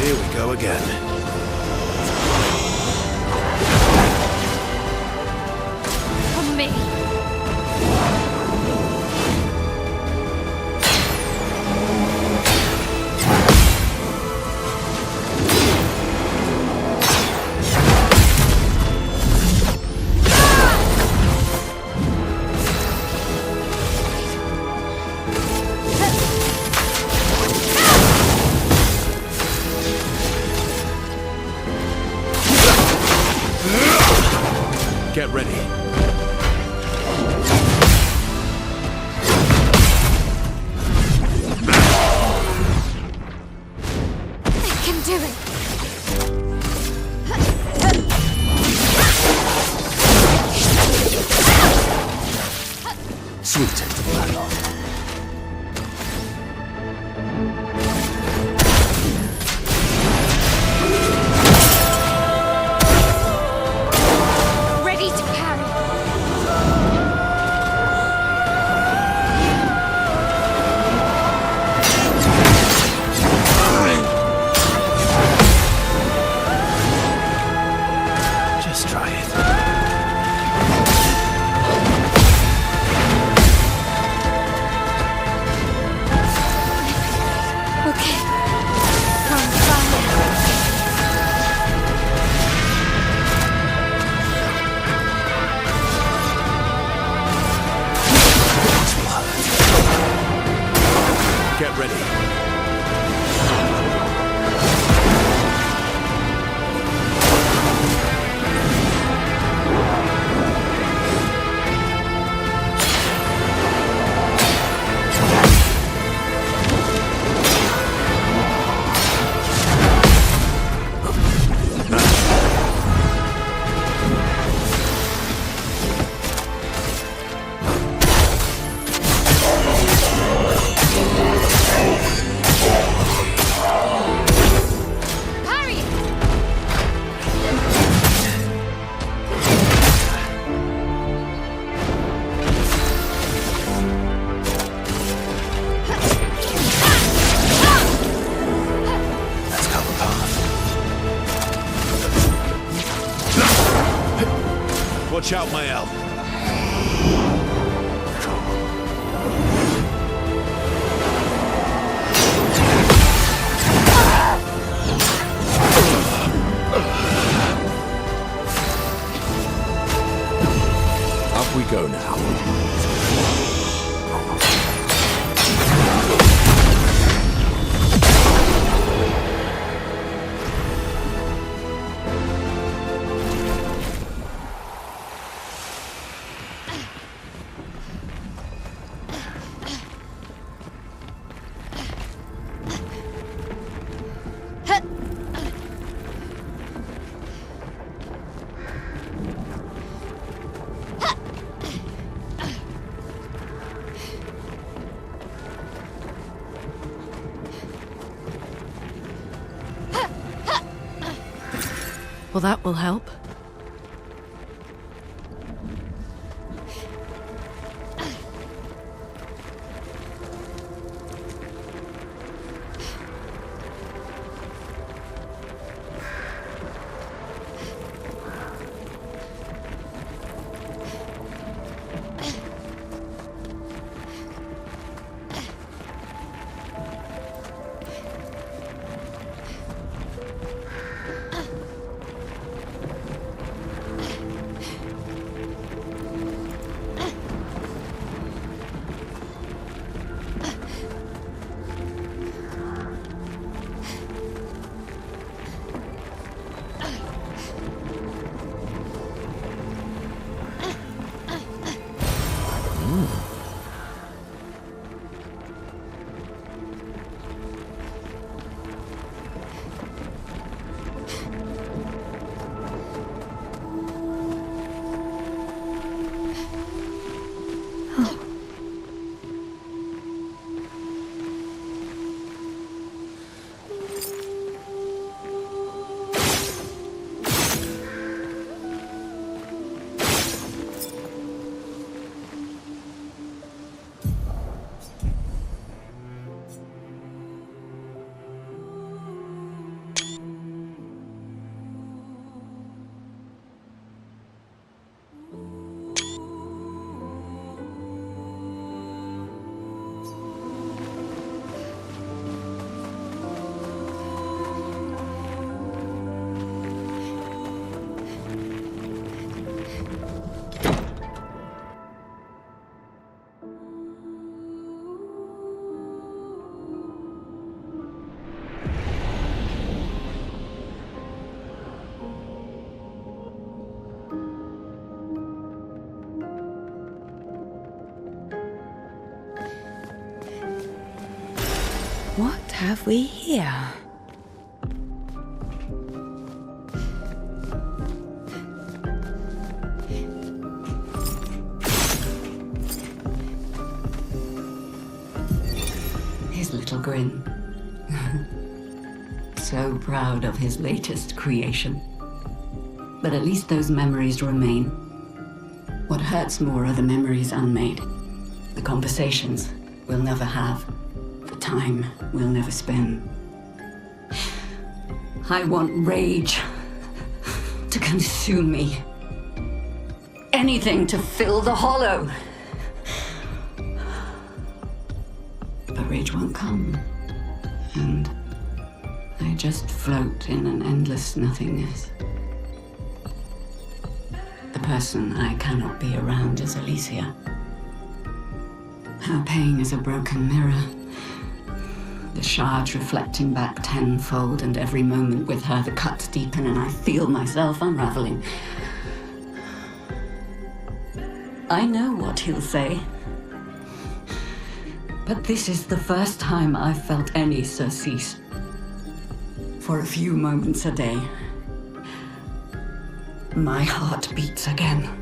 Here we go again. For me. Get ready. I can do it. Sweet taste of battle. Ready to carry. Just try it. Watch out, Mael. Up we go now. Well, that will help. What have we here? His little grin. So proud of his latest creation. But at least those memories remain. What hurts more are the memories unmade. The conversations we'll never have. The time we'll never spend. I want rage to consume me. Anything to fill the hollow. But rage won't come. And I just float in an endless nothingness. The person I cannot be around is Alicia. Her pain is a broken mirror. The shards reflecting back tenfold, and every moment with her the cuts deepen and I feel myself unraveling. I know what he'll say. But this is the first time I've felt any surcease. For a few moments a day, my heart beats again.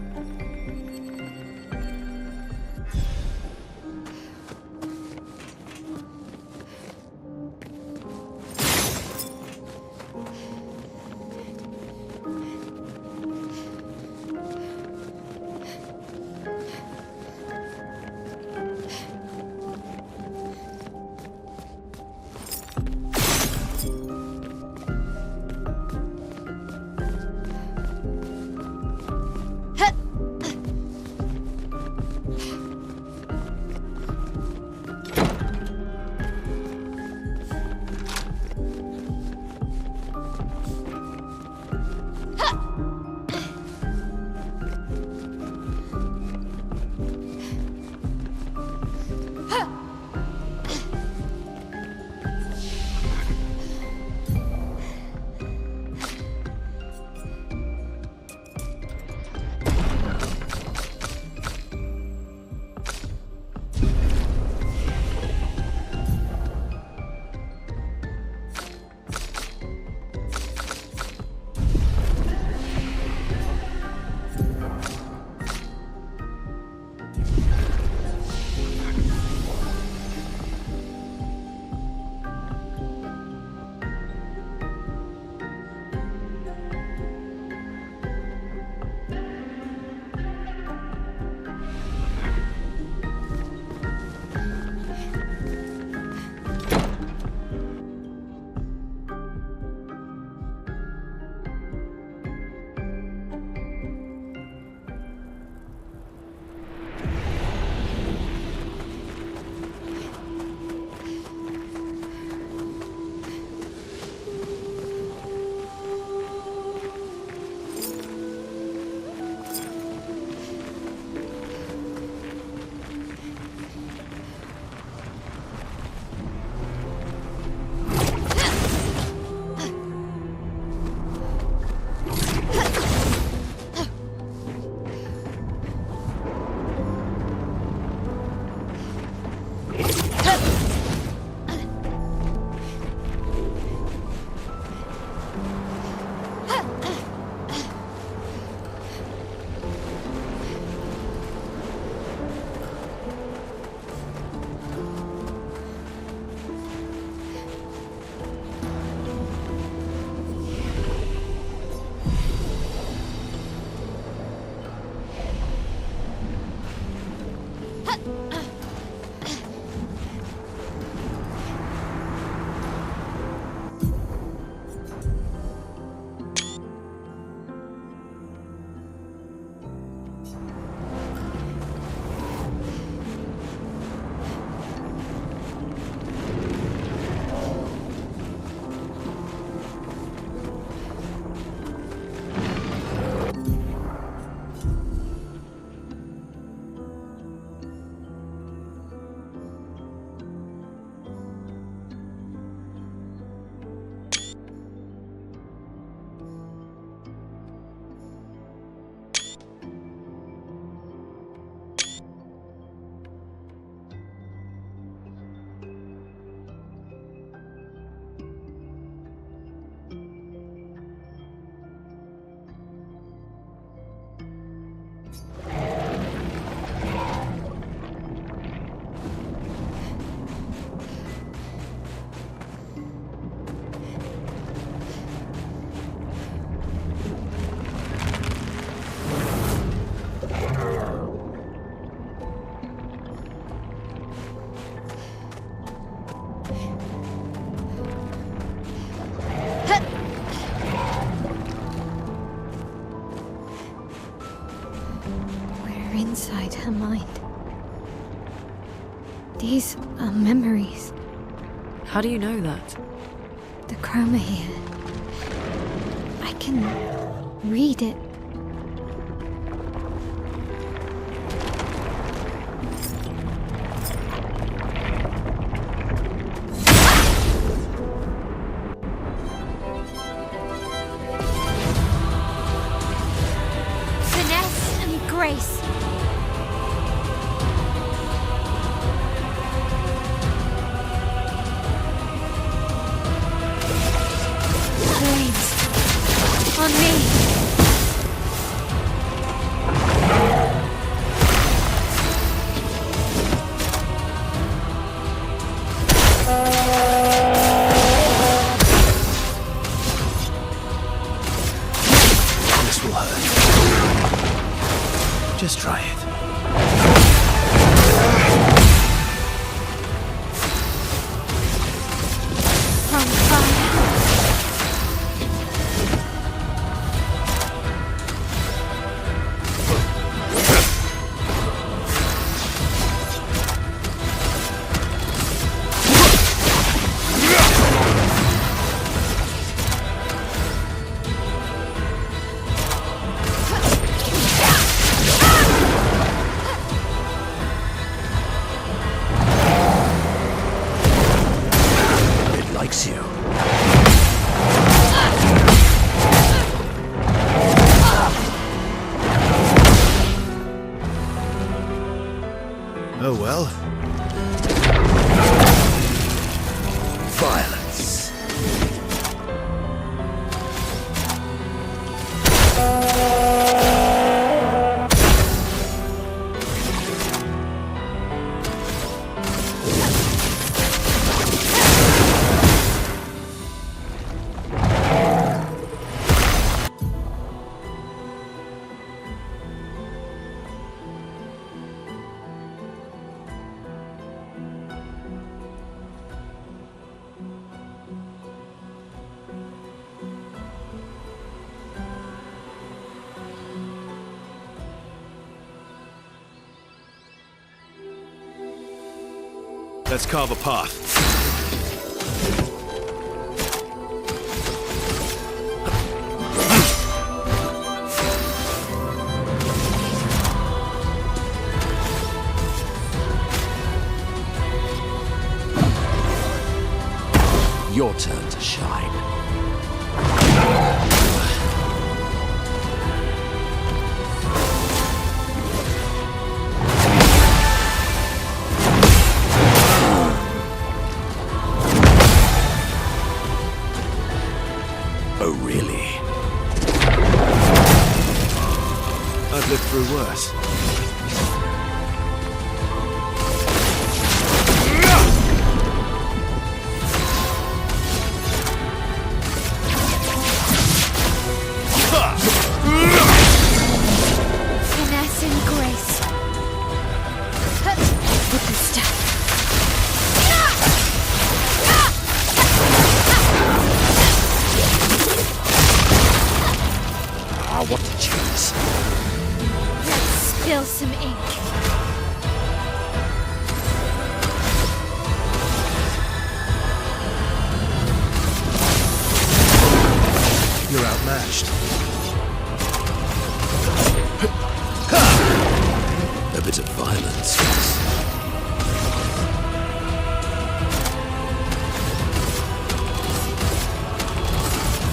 These are memories. How do you know that? The chroma here. I can read it. Finesse and grace. Flames. On me. This will hurt. Just try it. From fire. It likes you. Oh well. Violence. Let's carve a path. Your turn to shine. Oh, really? I've lived through worse. Finesse and grace. With the stuff. Ah, what to choose? Let's spill some ink. You're outmatched. A bit of violence, yes.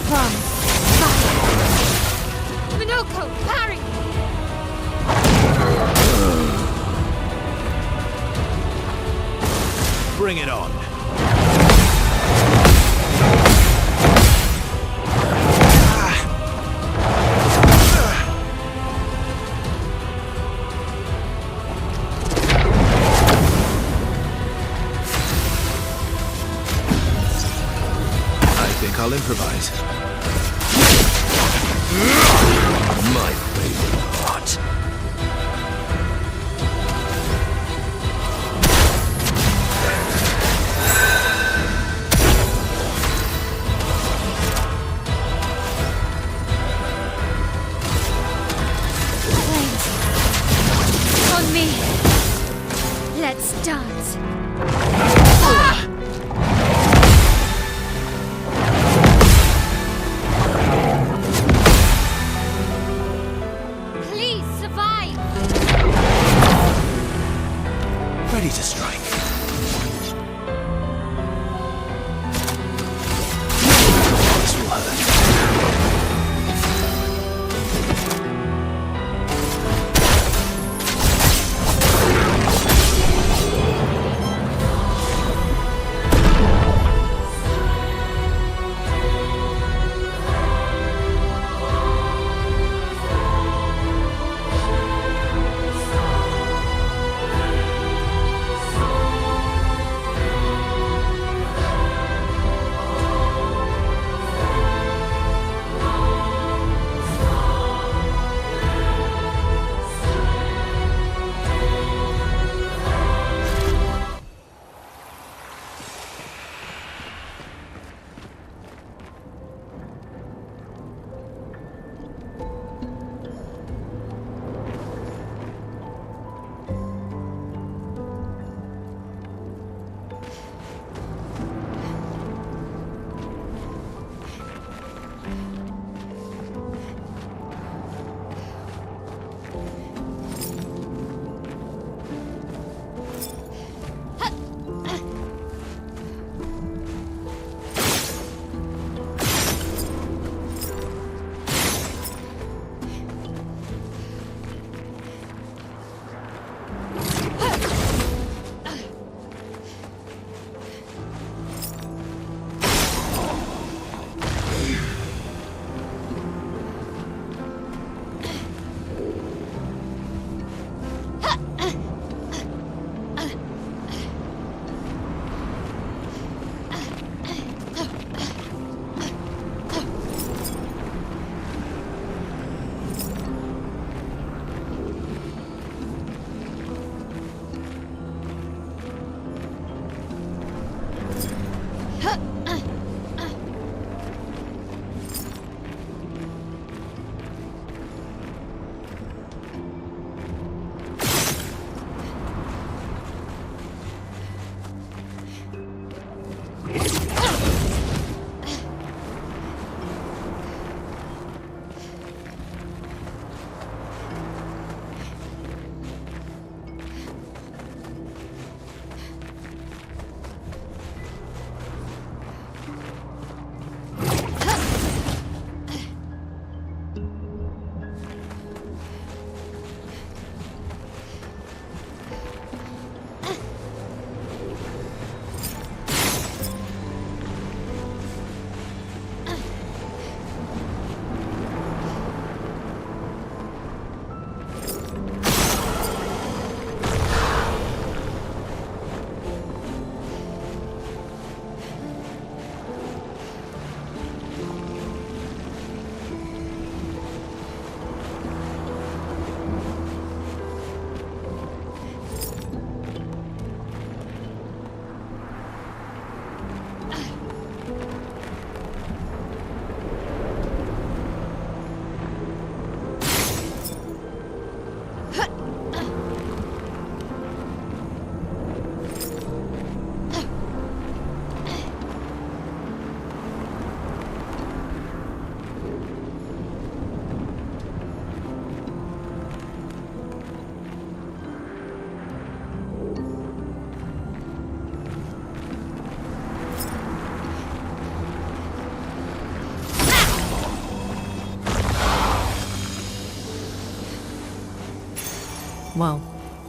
From fire. Minoko, parry! Bring it on. I think I'll improvise. My favorite part. Flames. On me. Let's dance. Well,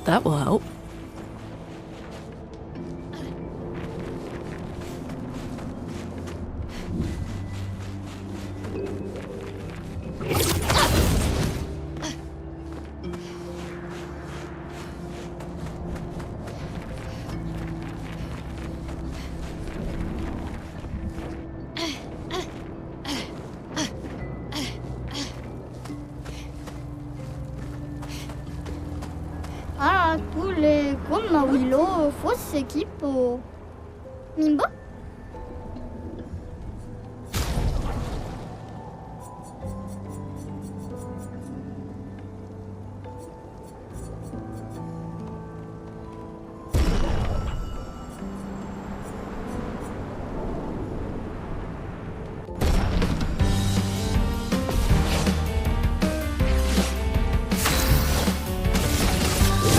that will help. Ah, kule kuna Willow fosse equipo. Mimba?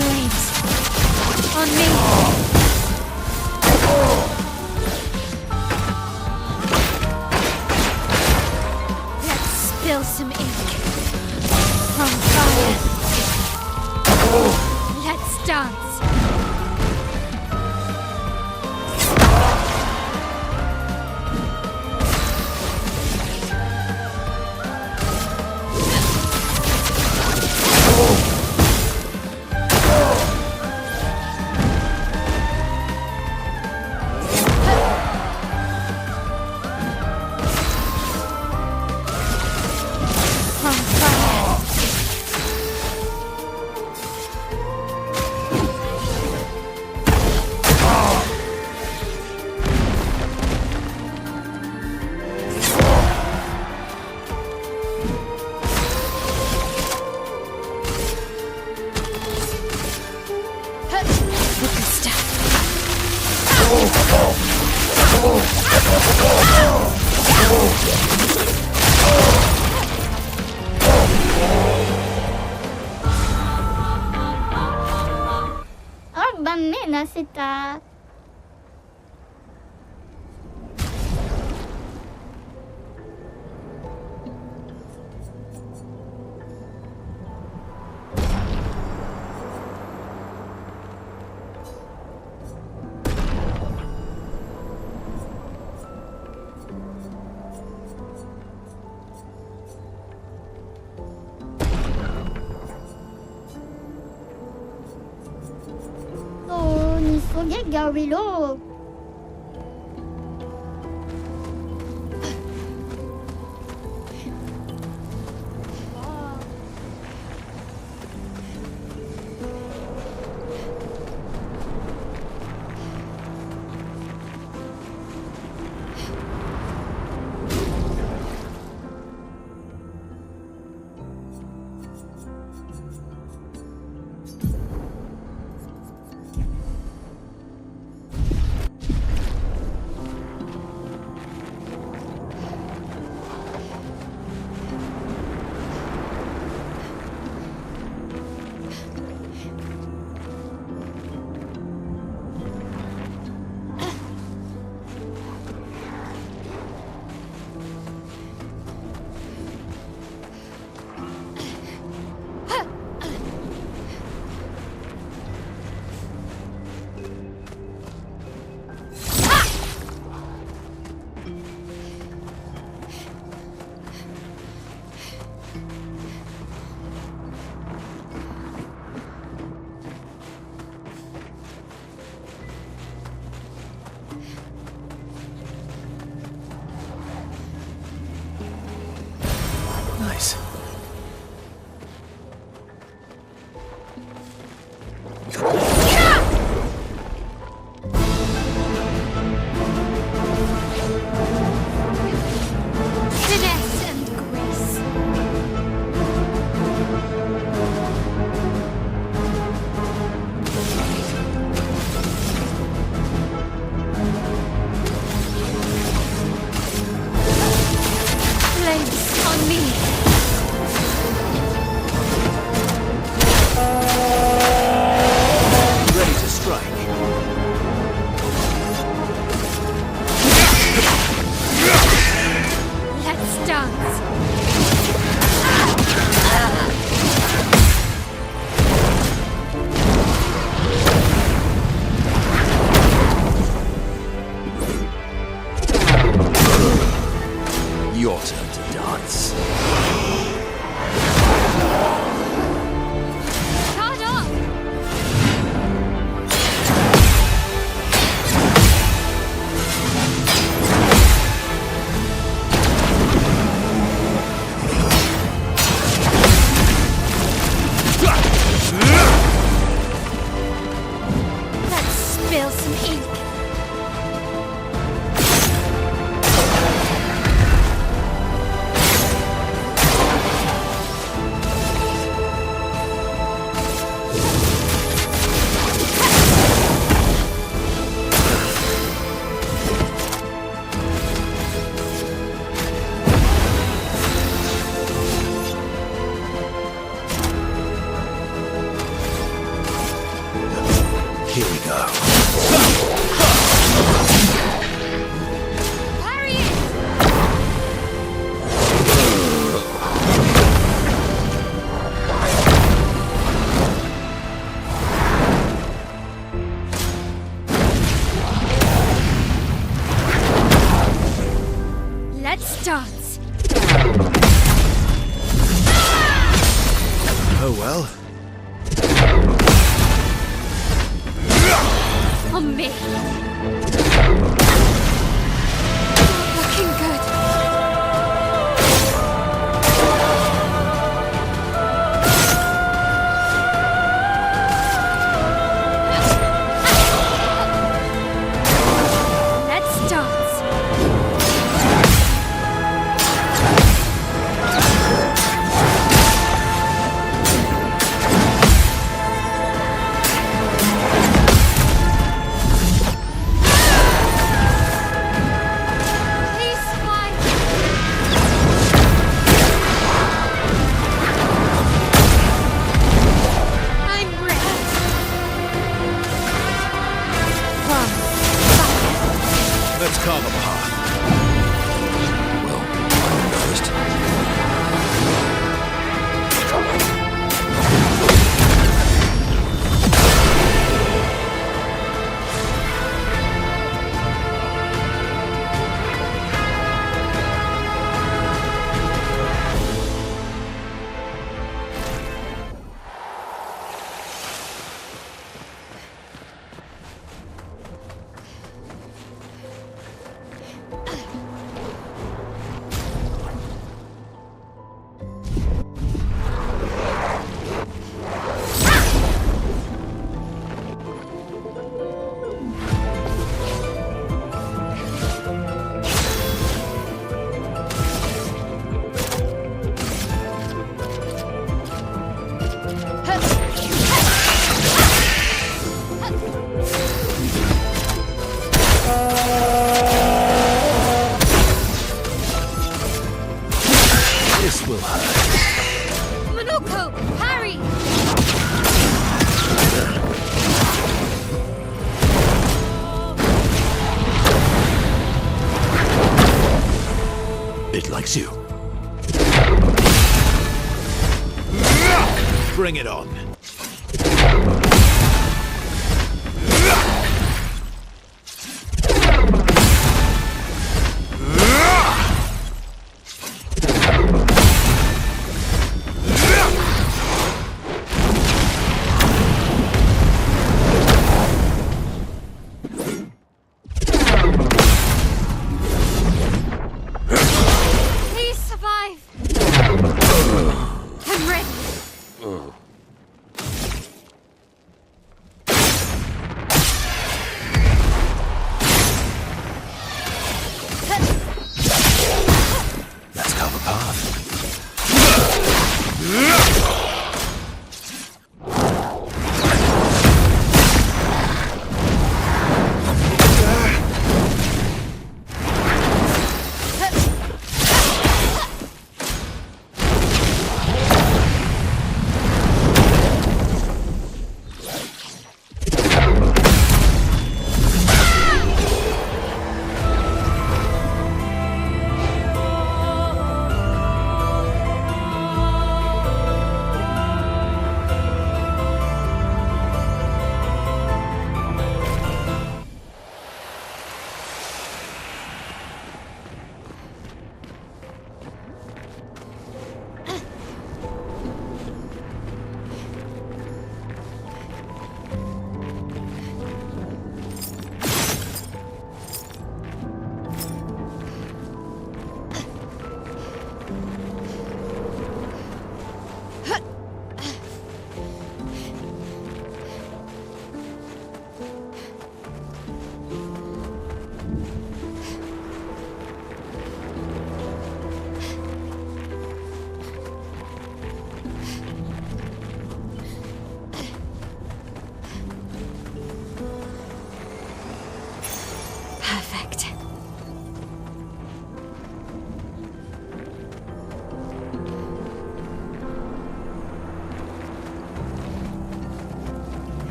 Flames. On me. Let's spill some ink. On fire. Let's dance. On fire. With the stuff. Ah, banana, c'est à... Oh, ni sogega Willow. Nice. Finesse and grace. Flames on me. Ready to strike. Let's dance. Your turn to dance. Shut up! Let's spill some ink. Here we go. Parry it! Let's dance. Oh well. On me. Looking good. Let's dance. Please survive. I'm ready. From fire. Let's carve a path. Well, I'm first. This will hurt. Monoko, parry. It likes you. Bring it on. Please survive. I'm ready. Let's carve a path.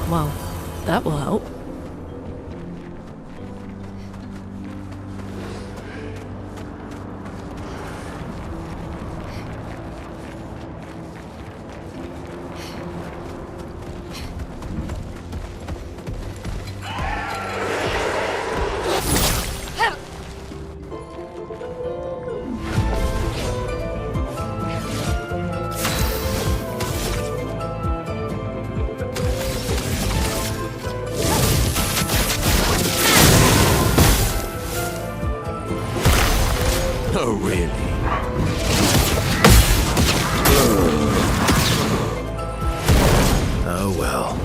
Well, that will help. Oh, really? Oh, well.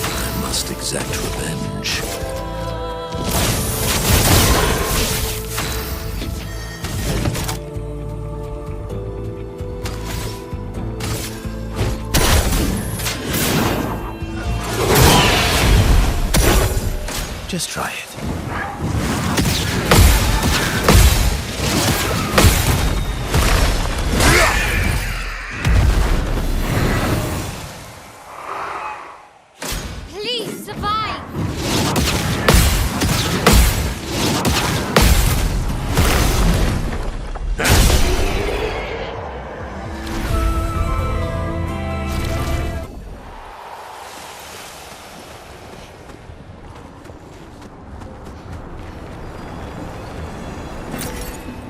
I must exact revenge. Just try it. Please survive!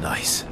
Nice.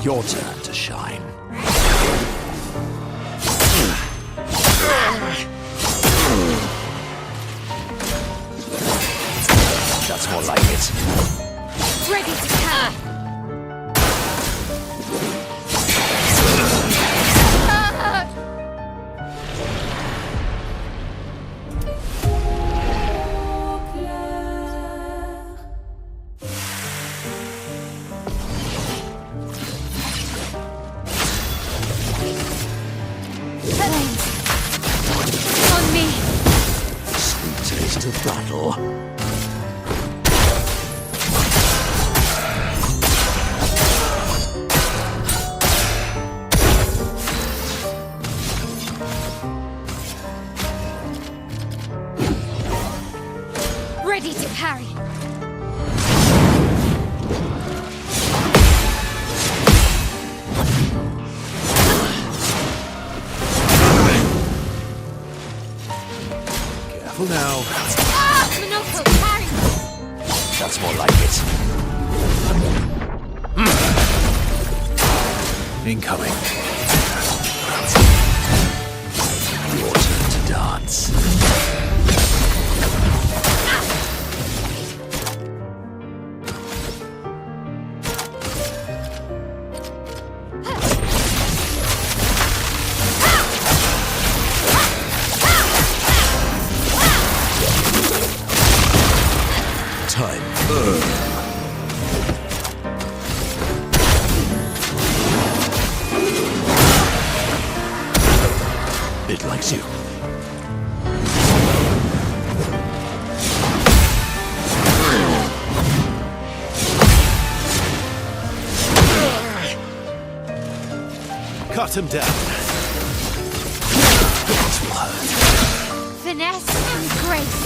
Your turn to shine. That's more like it. Ready to carry. On me. Sweet taste of battle. Ready to parry. Careful now. Monoko, parry. That's more like it. Incoming. Your turn to dance. Time. It likes you. Cut him down. This will hurt. Finesse and grace.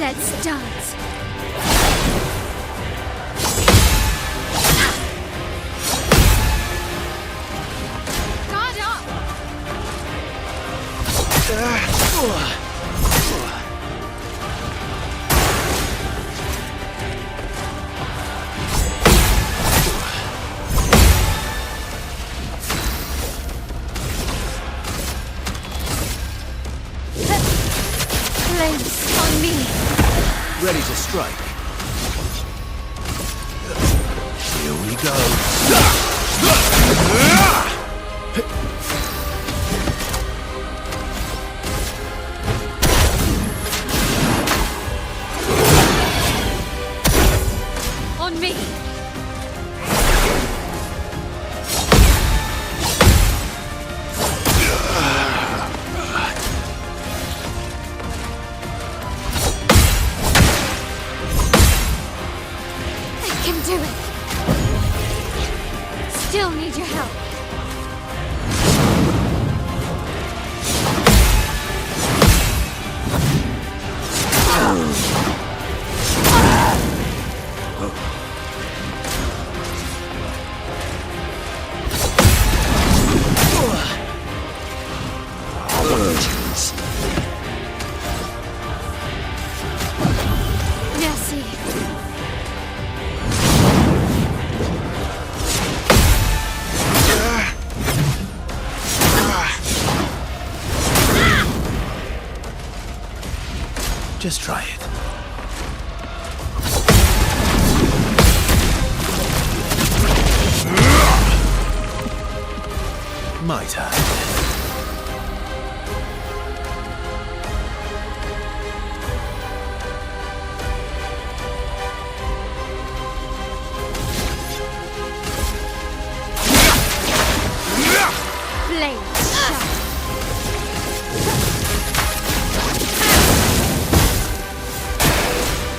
Let's dance. Guard up! Flames on me. Ready to strike. Here we go. On me. I can do it. Still need your help. Origins. Merci. Just try it. My turn. Flames shot.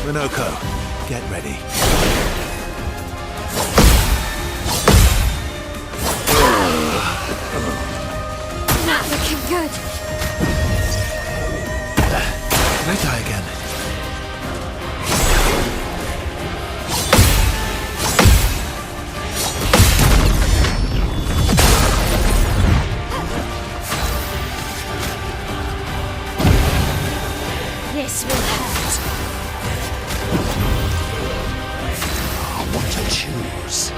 Minoko, get ready. Not looking good. Can I die again? This will hurt. What to choose?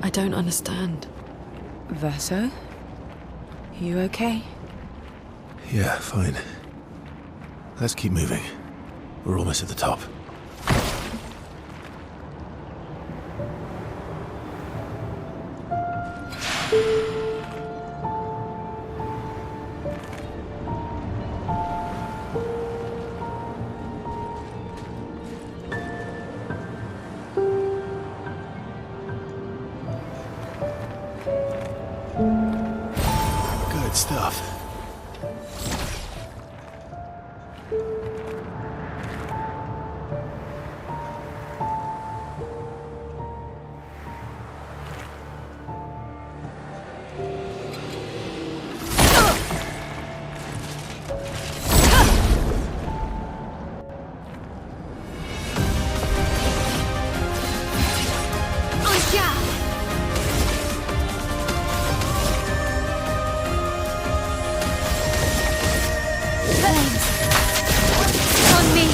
I don't understand. Verso? You okay? Yeah, fine. Let's keep moving. We're almost at the top. Good stuff. On me.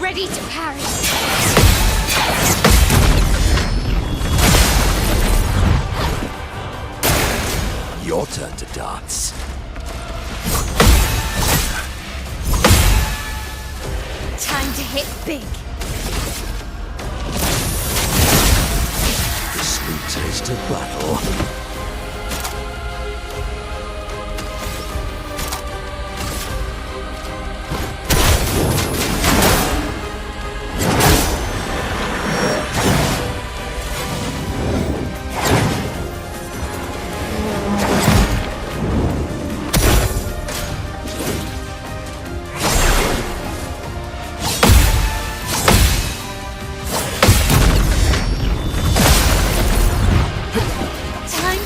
Ready to parry. Your turn to dance. Time to hit big. Sweet taste of battle. Time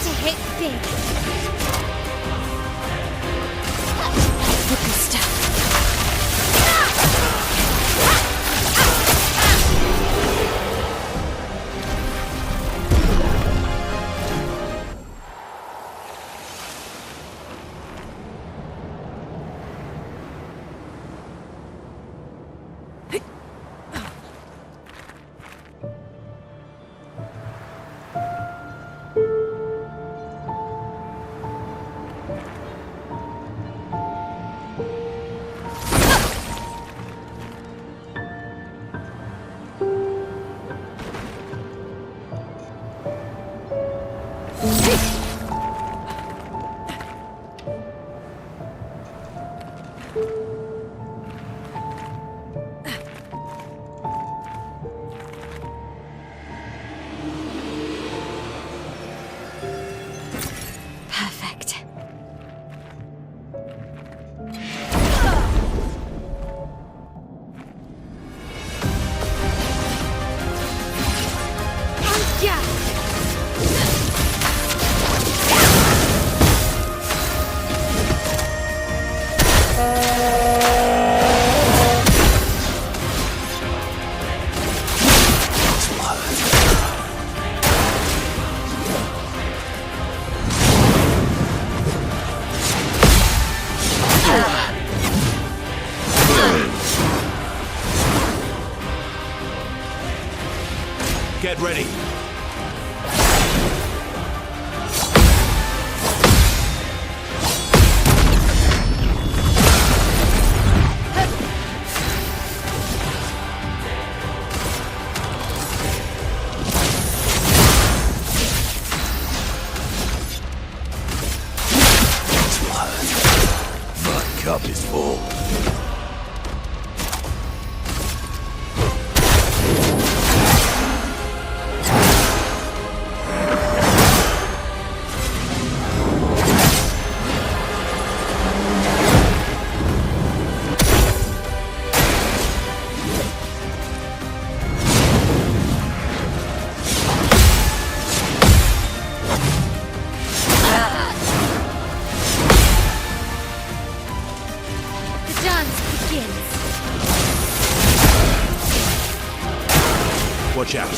Get ready. This will hurt. My cup is full. The dance begins. Watch out.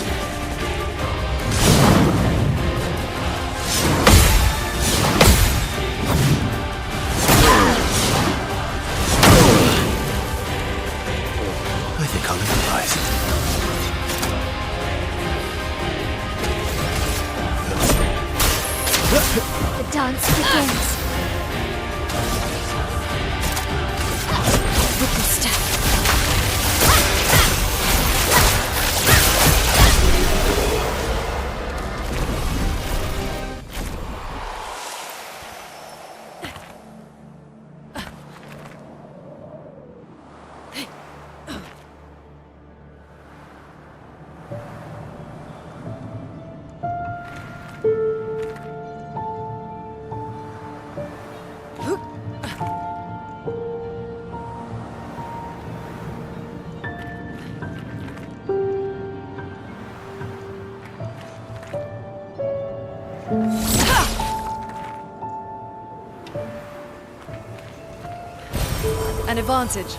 I think I'll improvise. The dance begins. With the step. An advantage.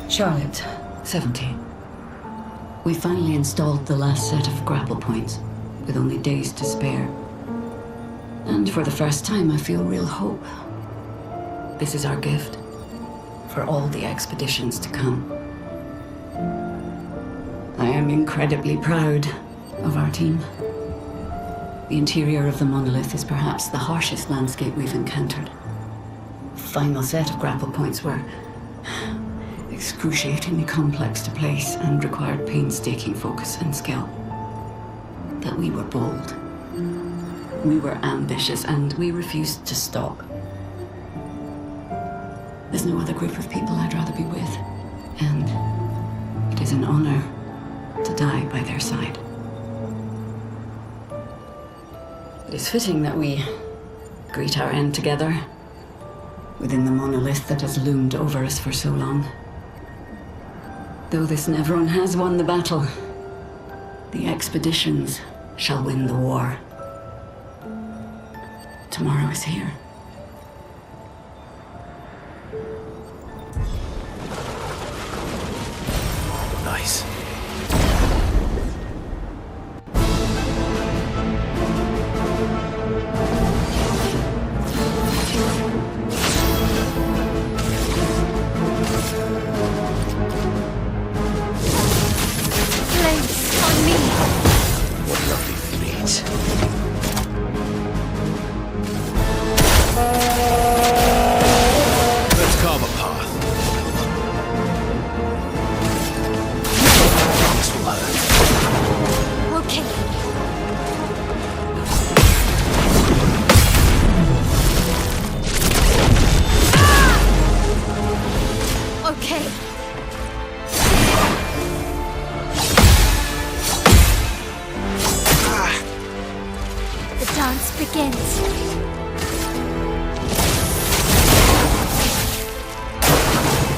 Charlotte, 17. We finally installed the last set of grapple points, with only days to spare. And for the first time, I feel real hope. This is our gift for all the expeditions to come. I am incredibly proud of our team. The interior of the monolith is perhaps the harshest landscape we've encountered. The final set of grapple points were excruciatingly complex to place and required painstaking focus and skill. But we were bold. We were ambitious, and we refused to stop. There's no other group of people I'd rather be with, and it is an honor to die by their side. It is fitting that we greet our end together within the monolith that has loomed over us for so long. Though this Nevron has won the battle, the expeditions shall win the war. Tomorrow is here. Nice. Place on me. What lovely fleet. Let's carve a path.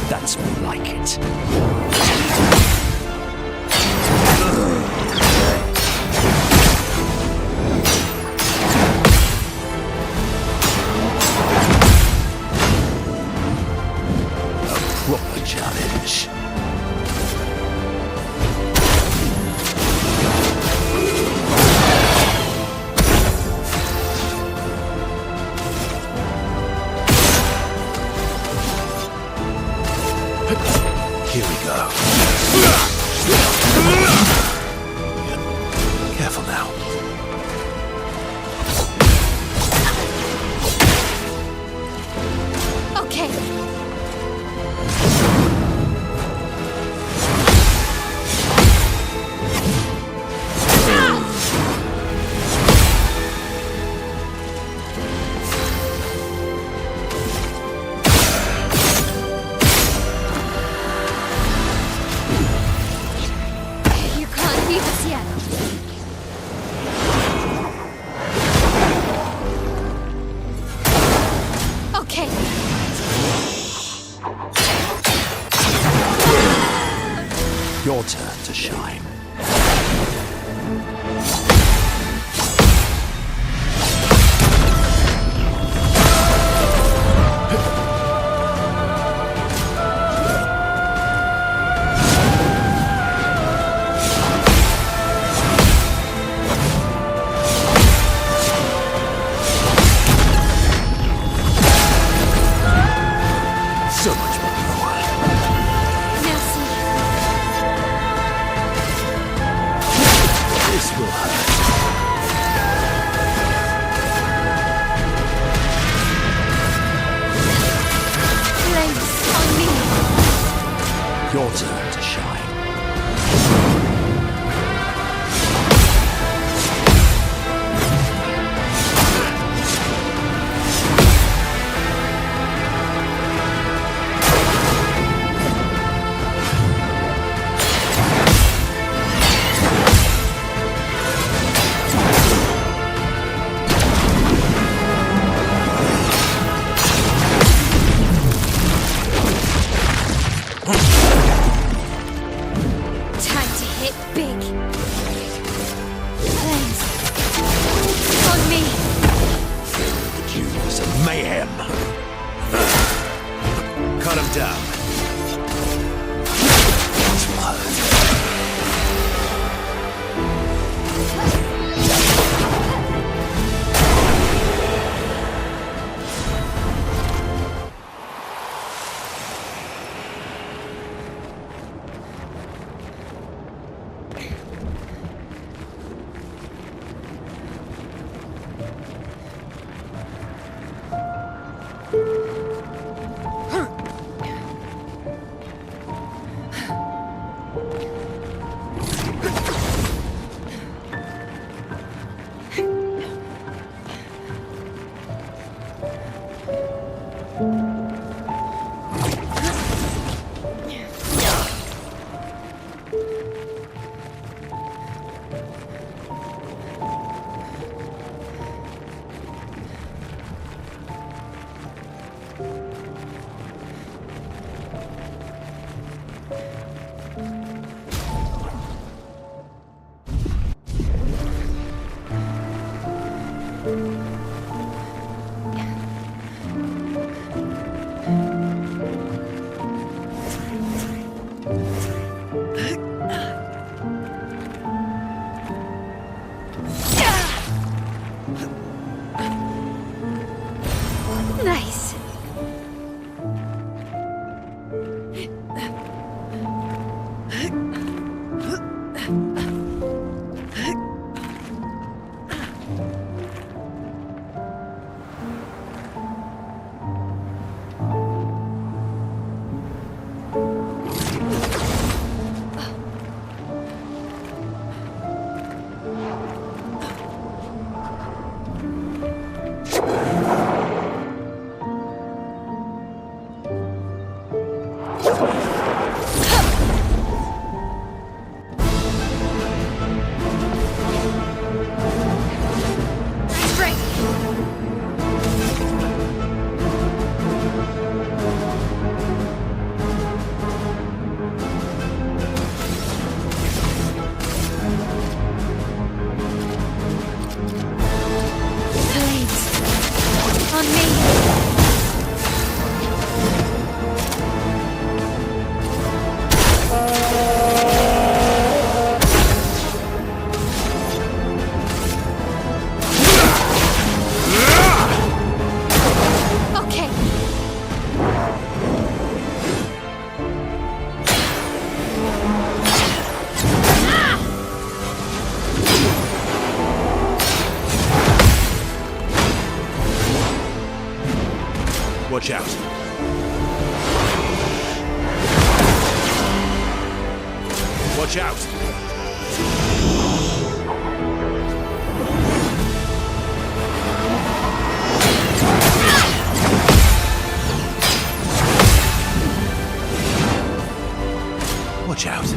That's more like it. A proper challenge. Here we go. Careful now. Okay. You can't leave us yet. Okay. Your turn to shine. So much more power. Merci. This will hurt. Flames on me. Your turn to shine. Time to hit big. Flames on me. Accused of mayhem. Cut him down. This will hurt. Nice. Watch out. Watch out. Watch out.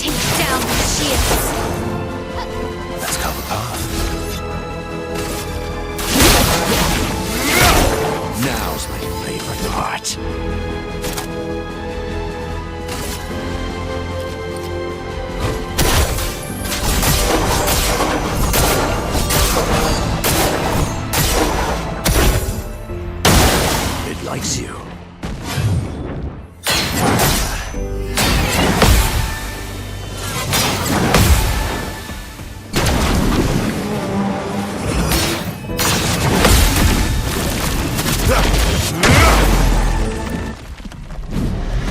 Take down the shields. Let's cover path. Now's my favorite part. It likes you.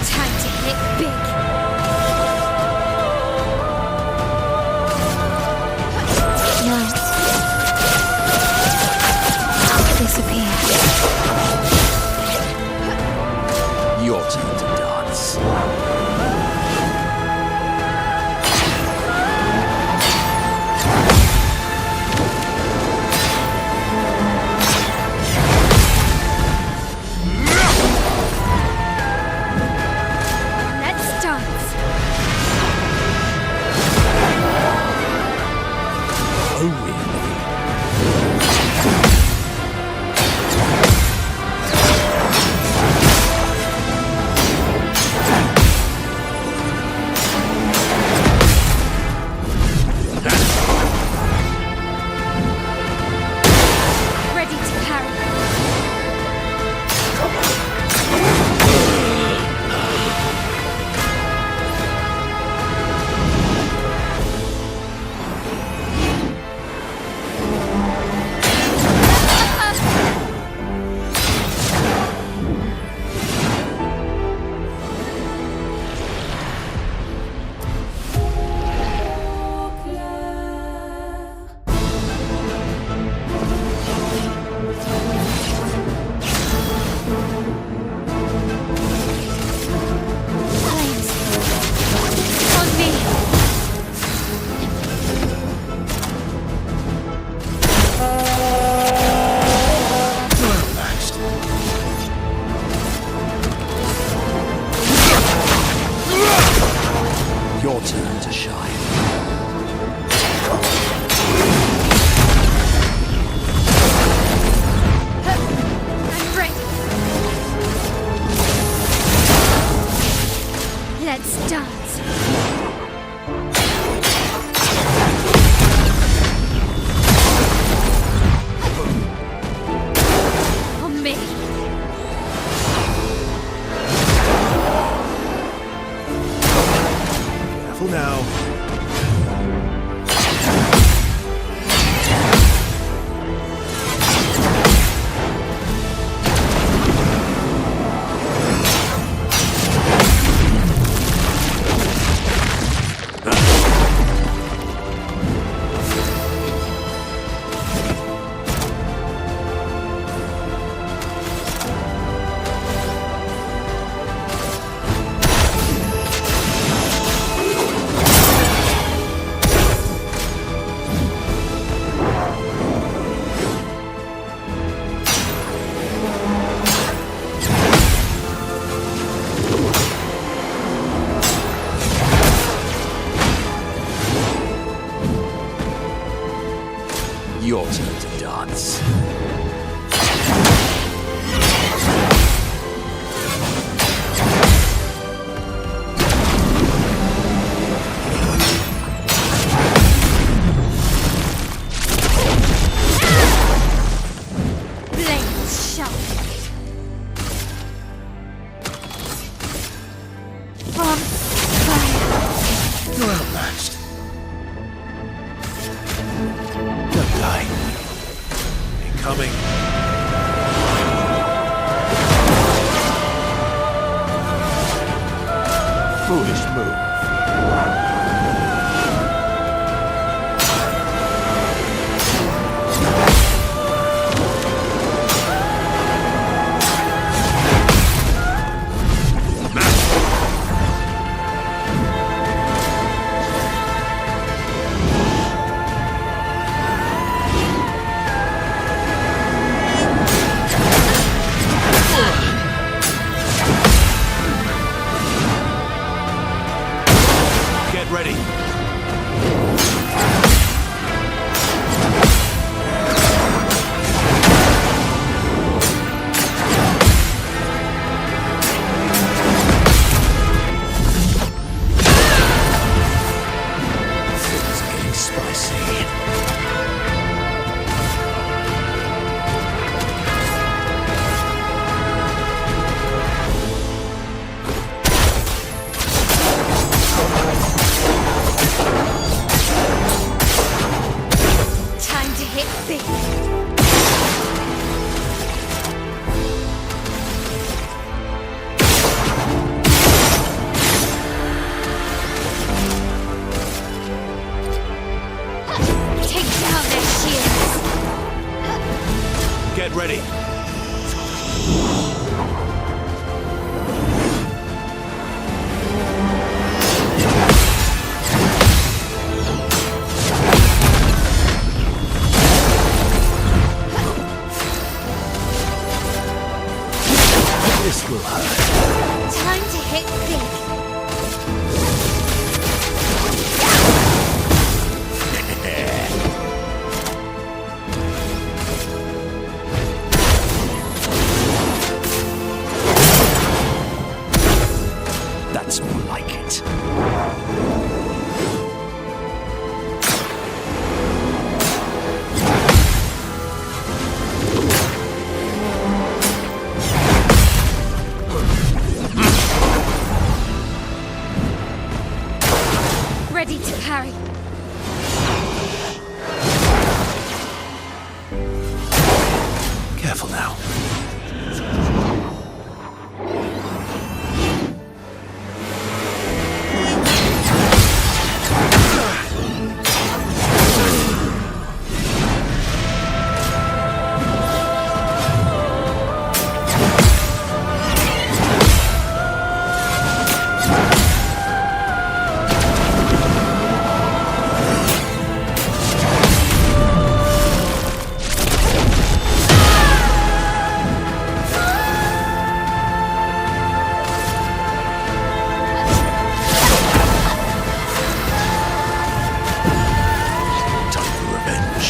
Time to hit big. Light. Disappear. Your turn to dance. Let's dance. Oh, really? Ready to parry. Flames. On me. Well matched. Your turn to shine. I'm ready. Let's dance. On me. Careful now. Your turn to dance. Flames sharp. On fire. Well matched. coming. Foolish move. Get ready. Things are getting spicy. Time to hit big. Take down their shields. Get ready. This will hurt. Time to hit big. That's more like it. Ready to parry. Careful now. Time for revenge.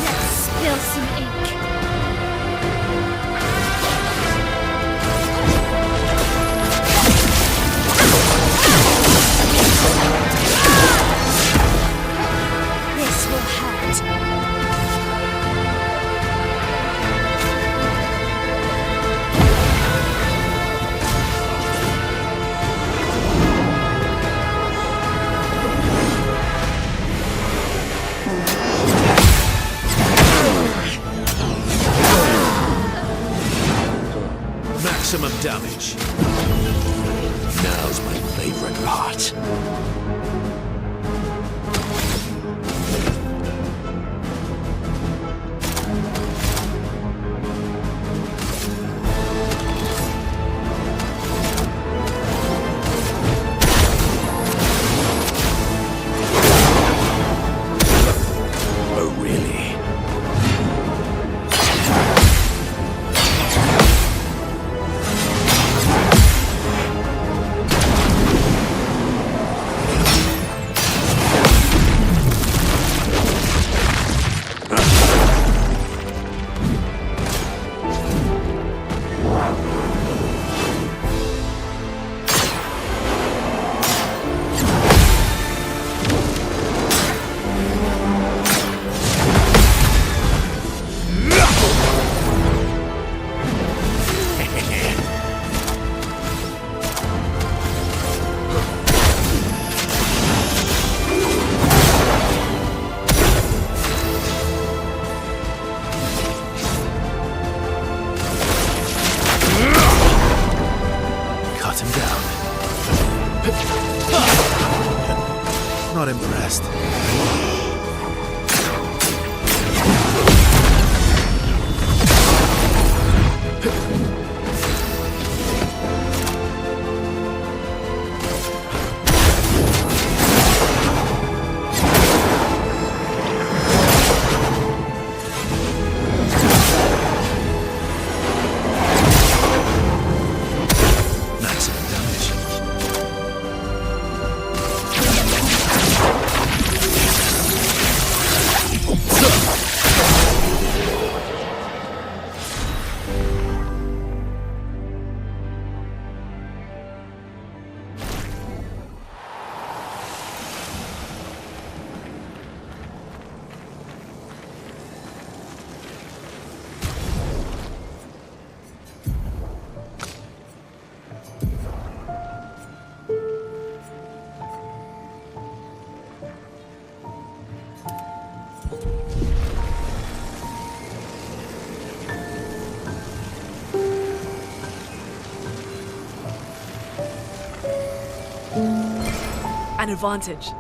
Let's spill some ink. This will hurt. Maximum damage. Now's my favorite part. Oh, really? Not impressed. Maximum damage. An advantage.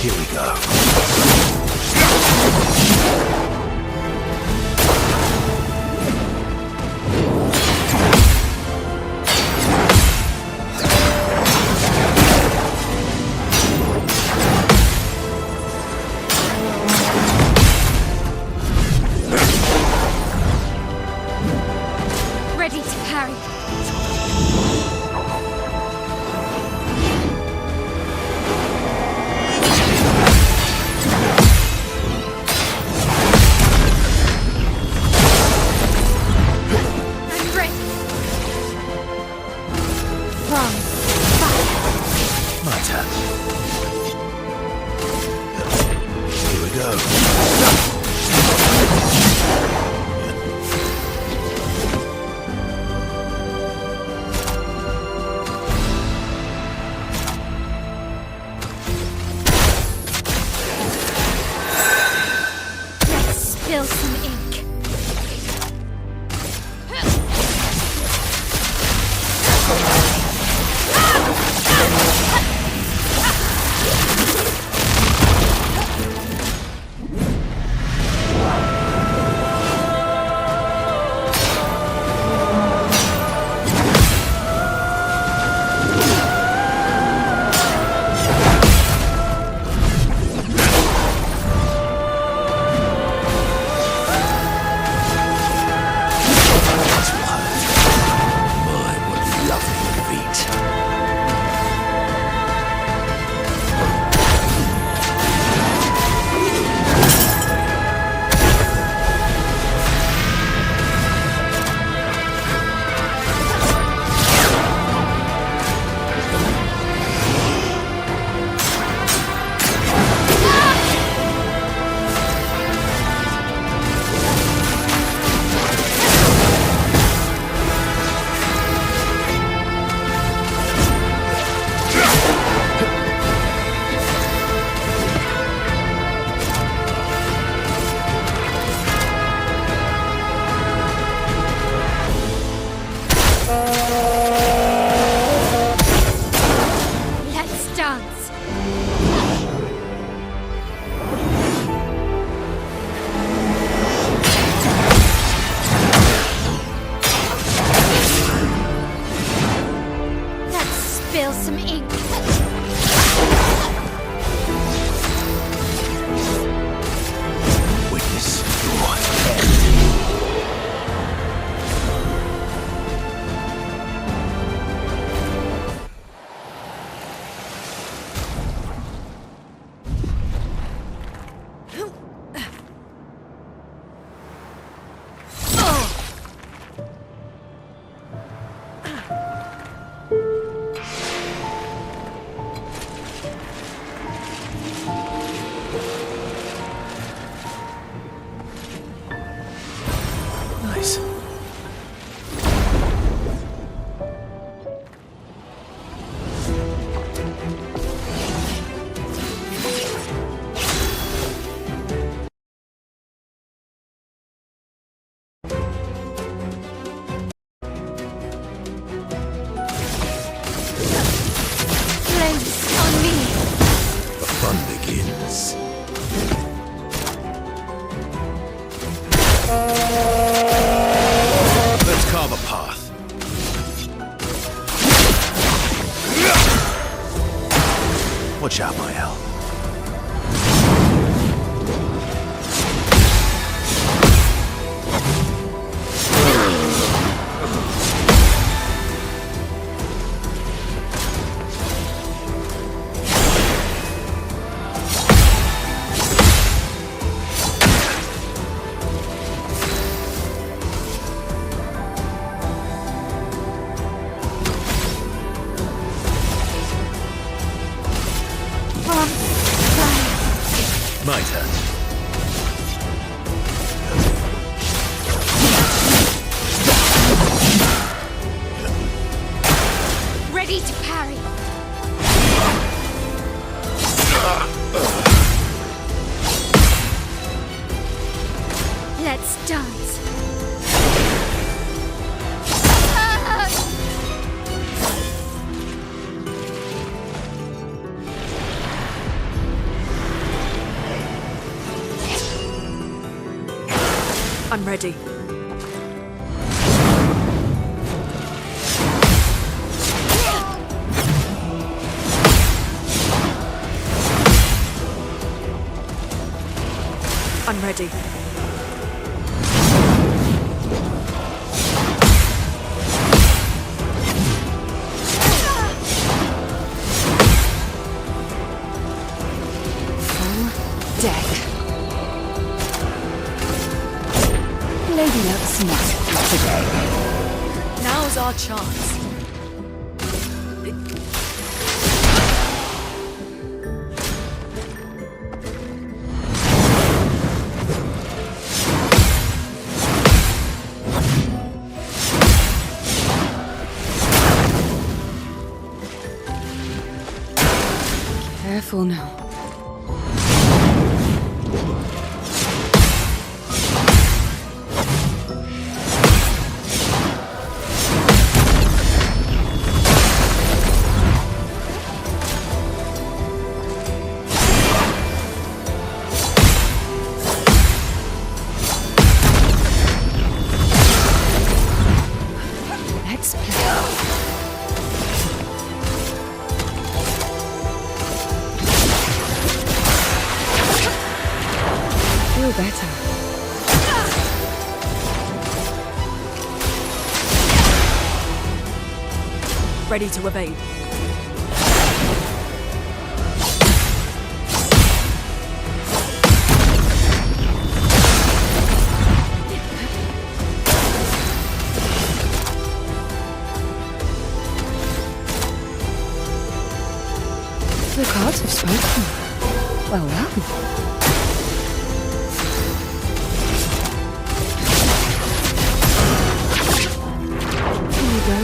Here we go. Ready to parry. I'm ready. From fire. My turn. Here we go. Let's spill some ink. chance. Let's spill some ink. Witness your end. Nice. Flames on me. The fun begins. Let's carve a path. Watch out, Mael. My turn. Ready to parry. Let's dance. I'm ready. I'm ready. Full deck. Lady Luck's not today. Now's our chance. Careful now. Let's play. Feel better. Ready to evade. The cards have spoken. Well, well. Here you go.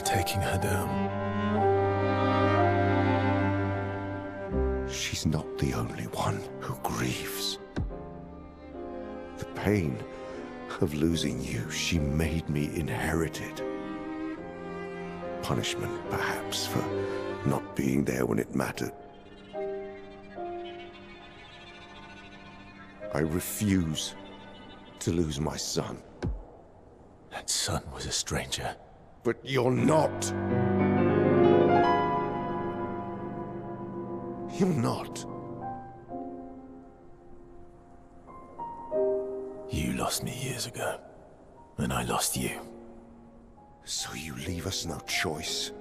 taking her down. She's not the only one who grieves. The pain of losing you, she made me inherit it. Punishment, perhaps, for not being there when it mattered. I refuse to lose my son. That son was a stranger. But you're not. You're not. You lost me years ago, and I lost you. So you leave us no choice.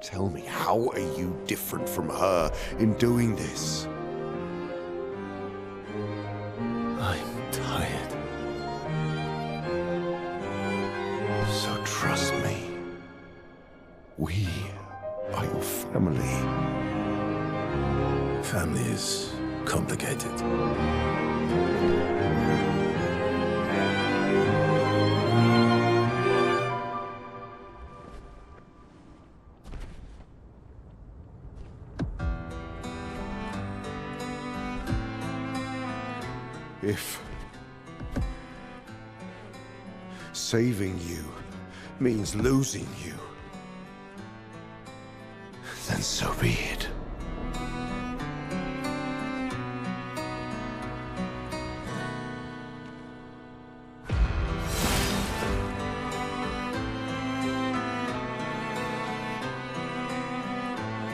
Tell me, how are you different from her in doing this? I'm tired. So trust me. We are your family. Family is complicated. If saving you means losing you, then so be it.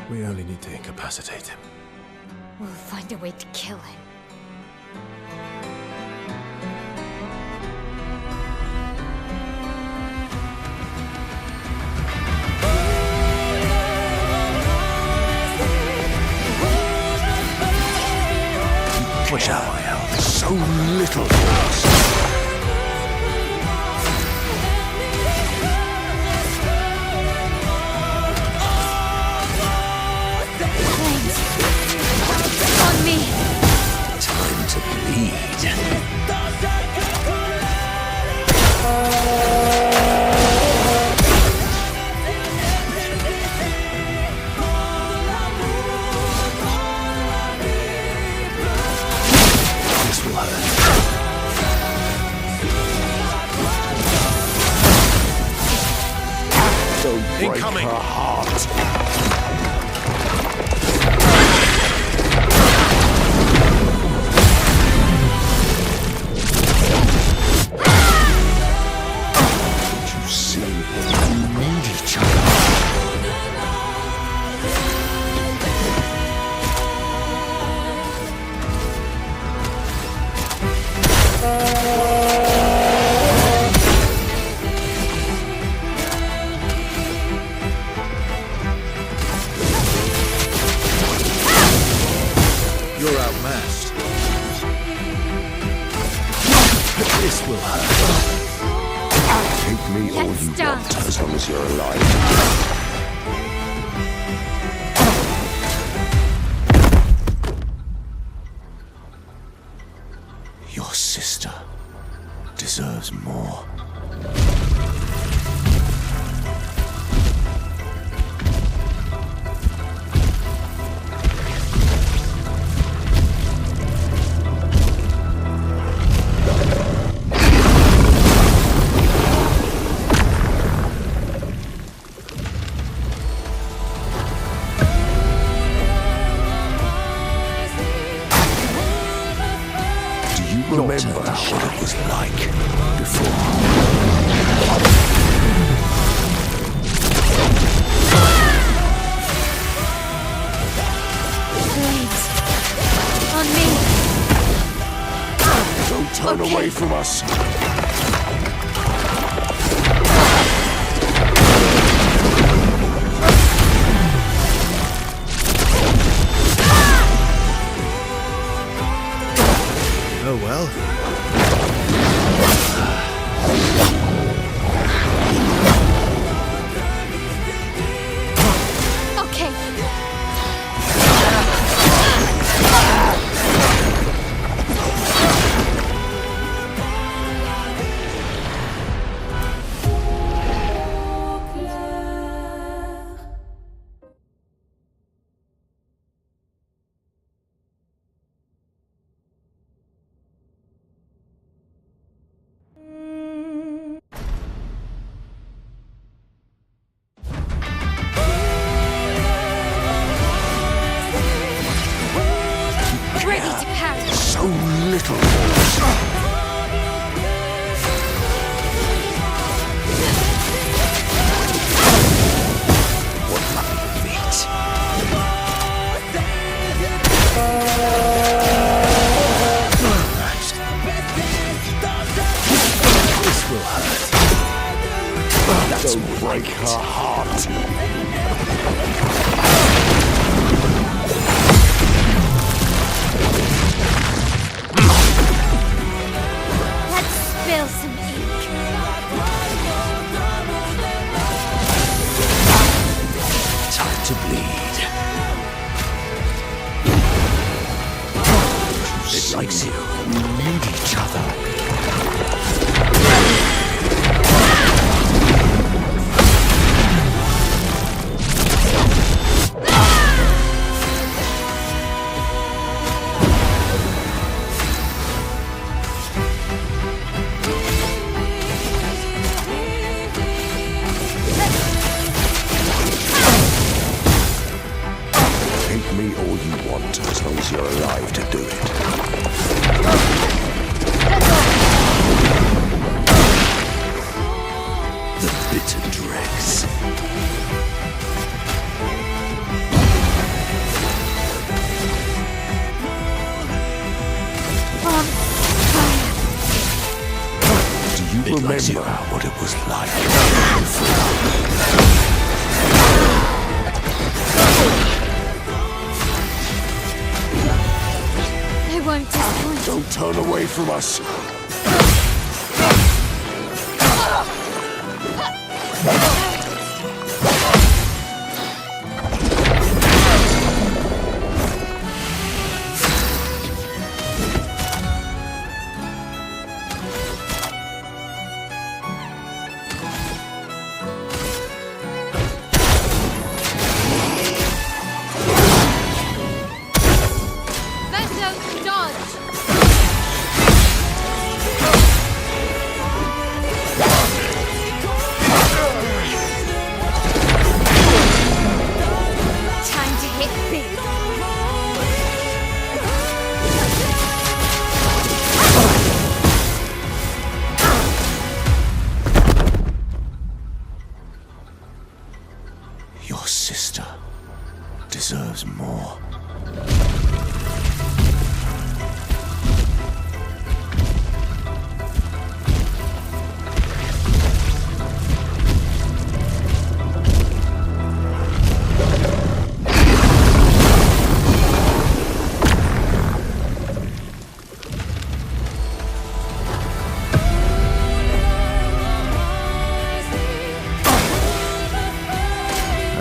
We only need to incapacitate him. We'll find a way to kill him. Watch out, my elf. So little force. Flames! On me! Time to bleed. This will hurt. Don't break Incoming. her heart. Don't you see? You need each other. You're outmatched. This will hurt. Take me all Let's you dance. want as long as you're alive. Your sister deserves more. Do you remember what it was like before? Flames! On me! Don't turn Okay. away from us. Oh well. Okay. Ready to pounce! So little force. What lucky feet. Outmatched. This will hurt. Don't break her heart. Let's spill some ink. Time to bleed. It likes you. We need each other. as you're alive to do it. The bitter dregs. Do you It likes you. remember what it was like? I won't disappoint. Don't turn away from us. Vento, dodge! Time to hit big. Your sister deserves more.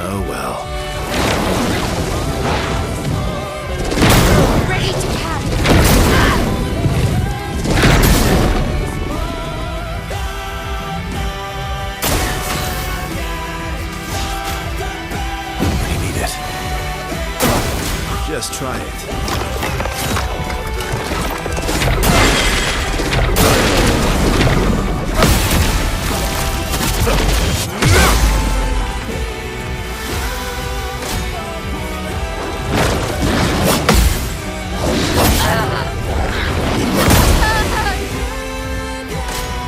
Oh well. Ready to carry. I need it. Just try it.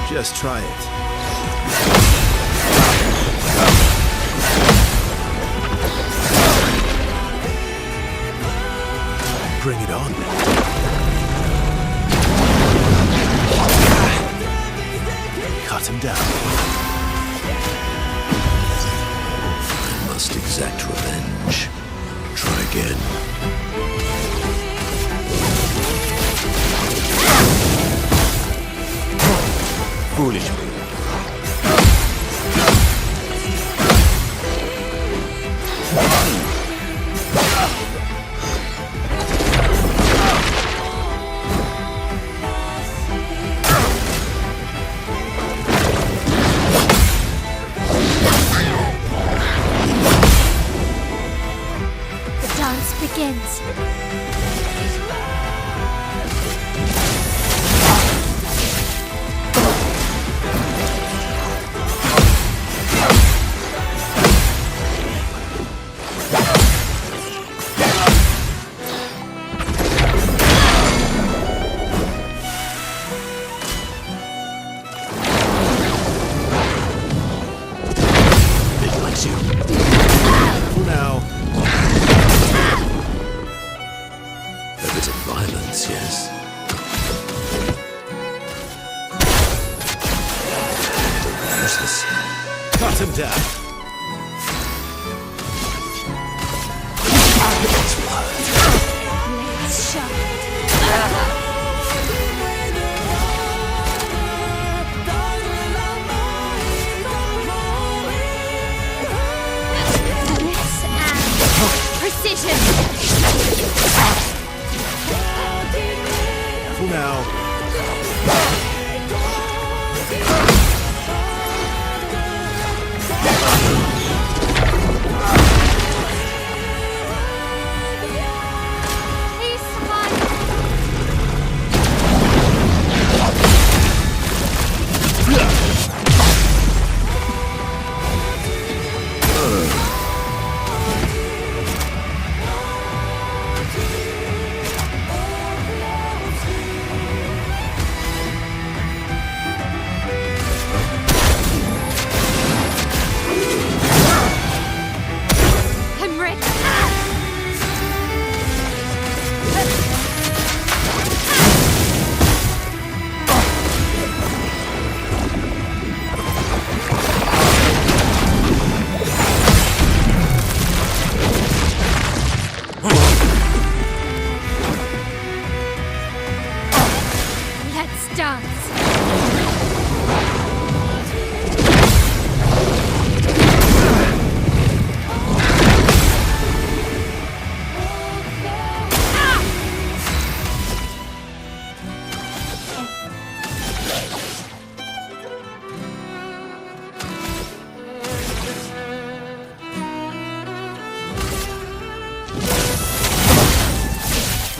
Just try it. Bring it on. Cut him down. I must exact revenge. Try again. Foolish me. The dance begins. It likes you. Now, A bit of violence, yes. Useless. cut him down. Blades sharpened. Bliss and precision. Careful now. Please survive.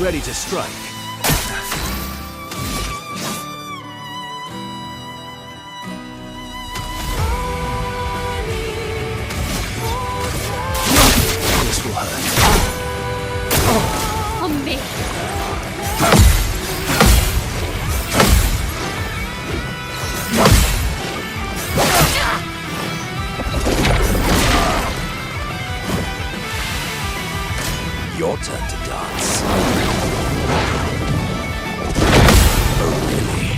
Ready to strike. This will hurt. On me. Your turn to dance. Oh, really?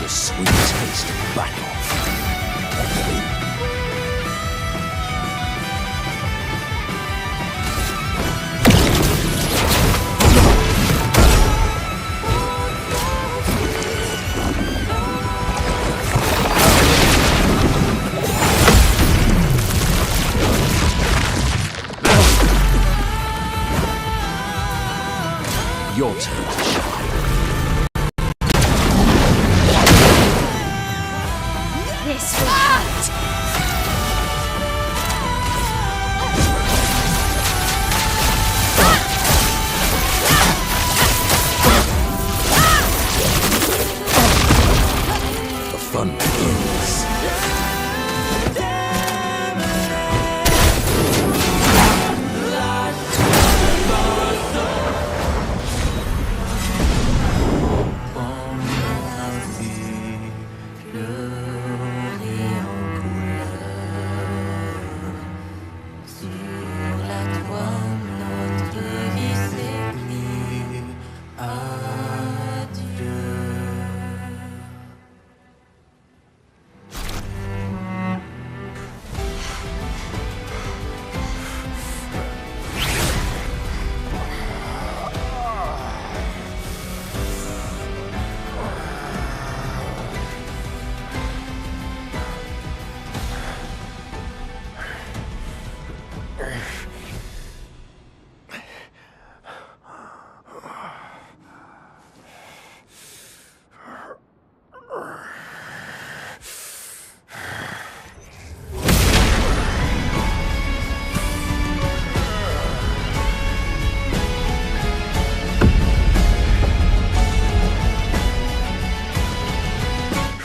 The sweet taste of battle. Your turn to shine. This will hurt. The fun begins.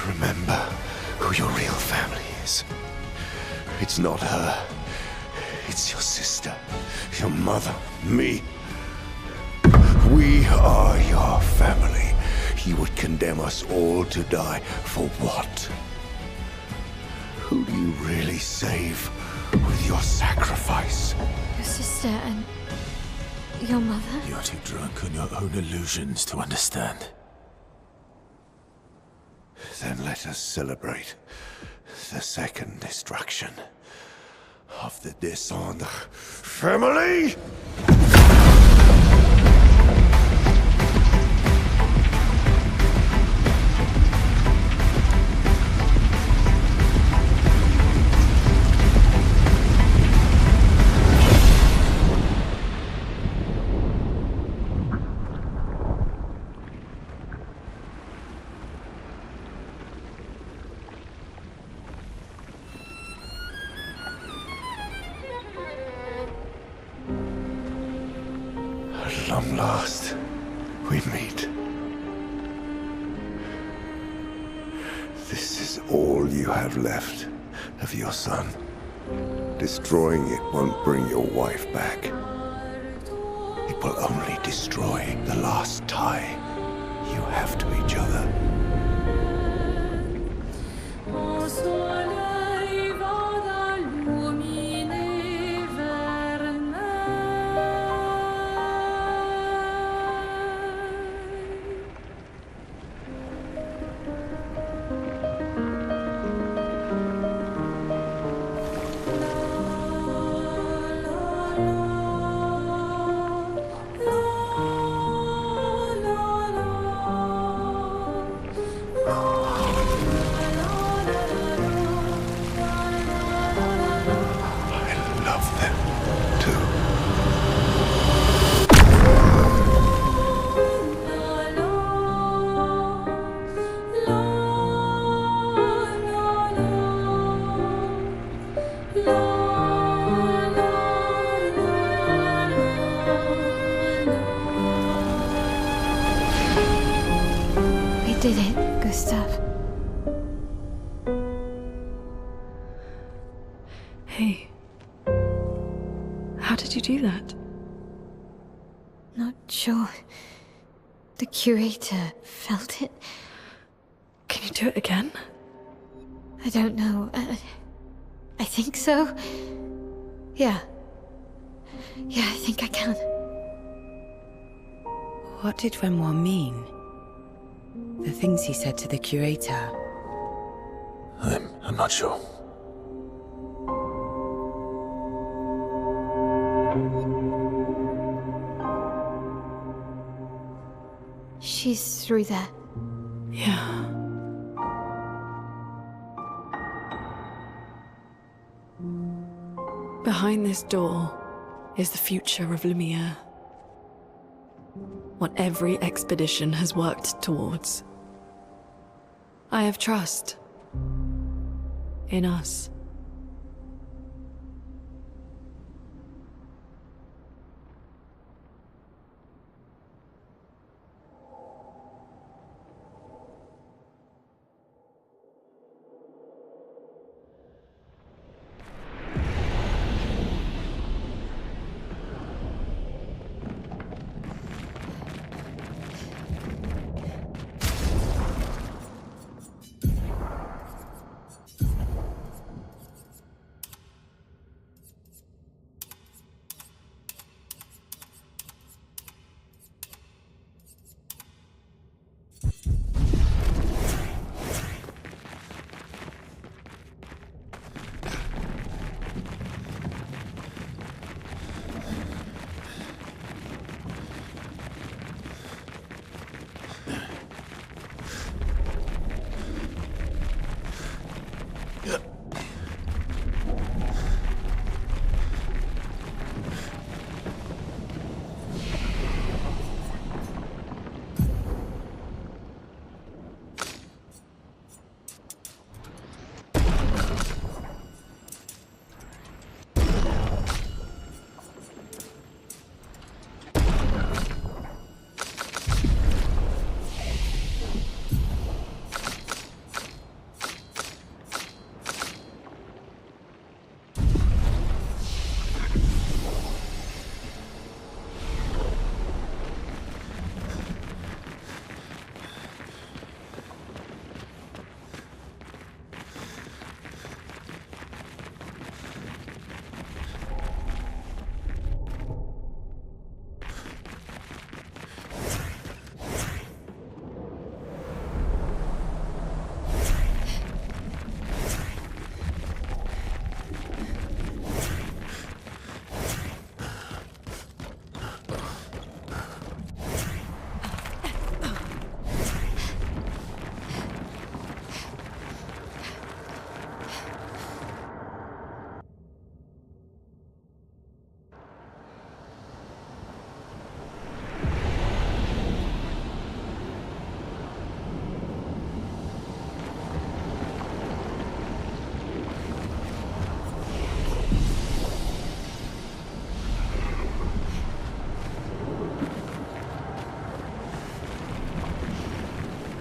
Remember who your real family is. It's not her. It's your sister, your mother, me. We are your family. You would condemn us all to die for what? Who do you really save with your sacrifice? Your sister and your mother? You're too drunk on your own illusions to understand. Then let us celebrate the second destruction of the Descendre family! At long last, we meet. This is all you have left of your son. Destroying it won't bring your wife back. It will only destroy the last tie you have to each other. Hey. How did you do that? Not sure. The curator felt it. Can you do it again? I don't know. I think so. Yeah. Yeah, I think I can. What did Renoir mean? The things he said to the curator. I'm not sure. She's through there. Yeah. Behind this door is the future of Lumiere. What every expedition has worked towards. I have trust in us.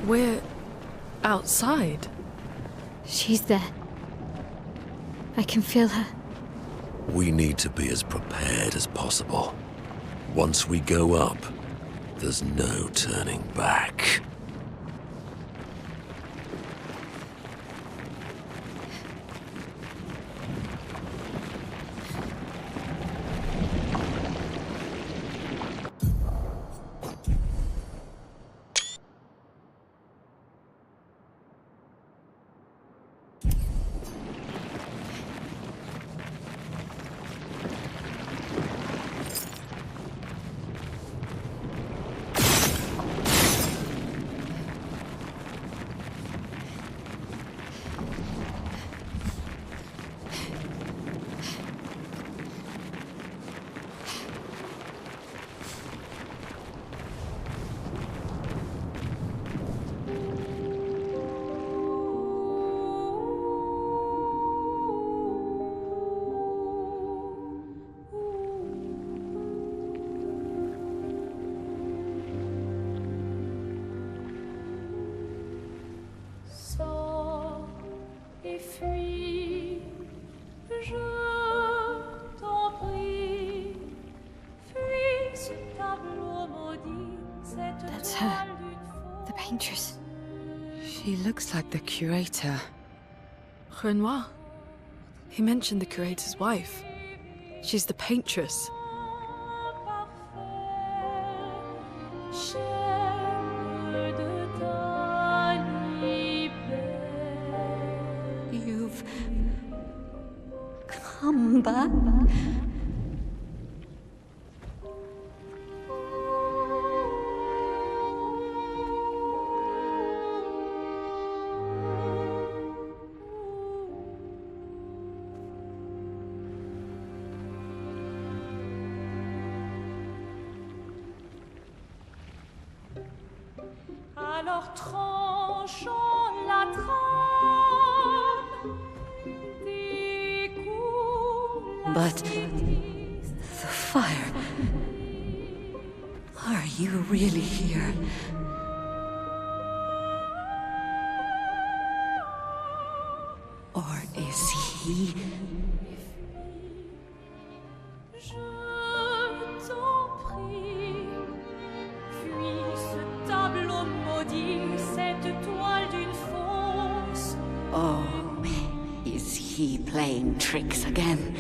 We're outside. She's there. I can feel her. We need to be as prepared as possible. Once we go up, there's no turning back. Et fuis, je She looks like the curator. Renoir. He mentioned the curator's wife. She's the paintress. You've come back. Alors tranchons la trame. But the fire. Are you really here? Or is he? Je t'en prie, fuis ce tableau maudit, cette toile d'une fausse. Oh, is he playing tricks again?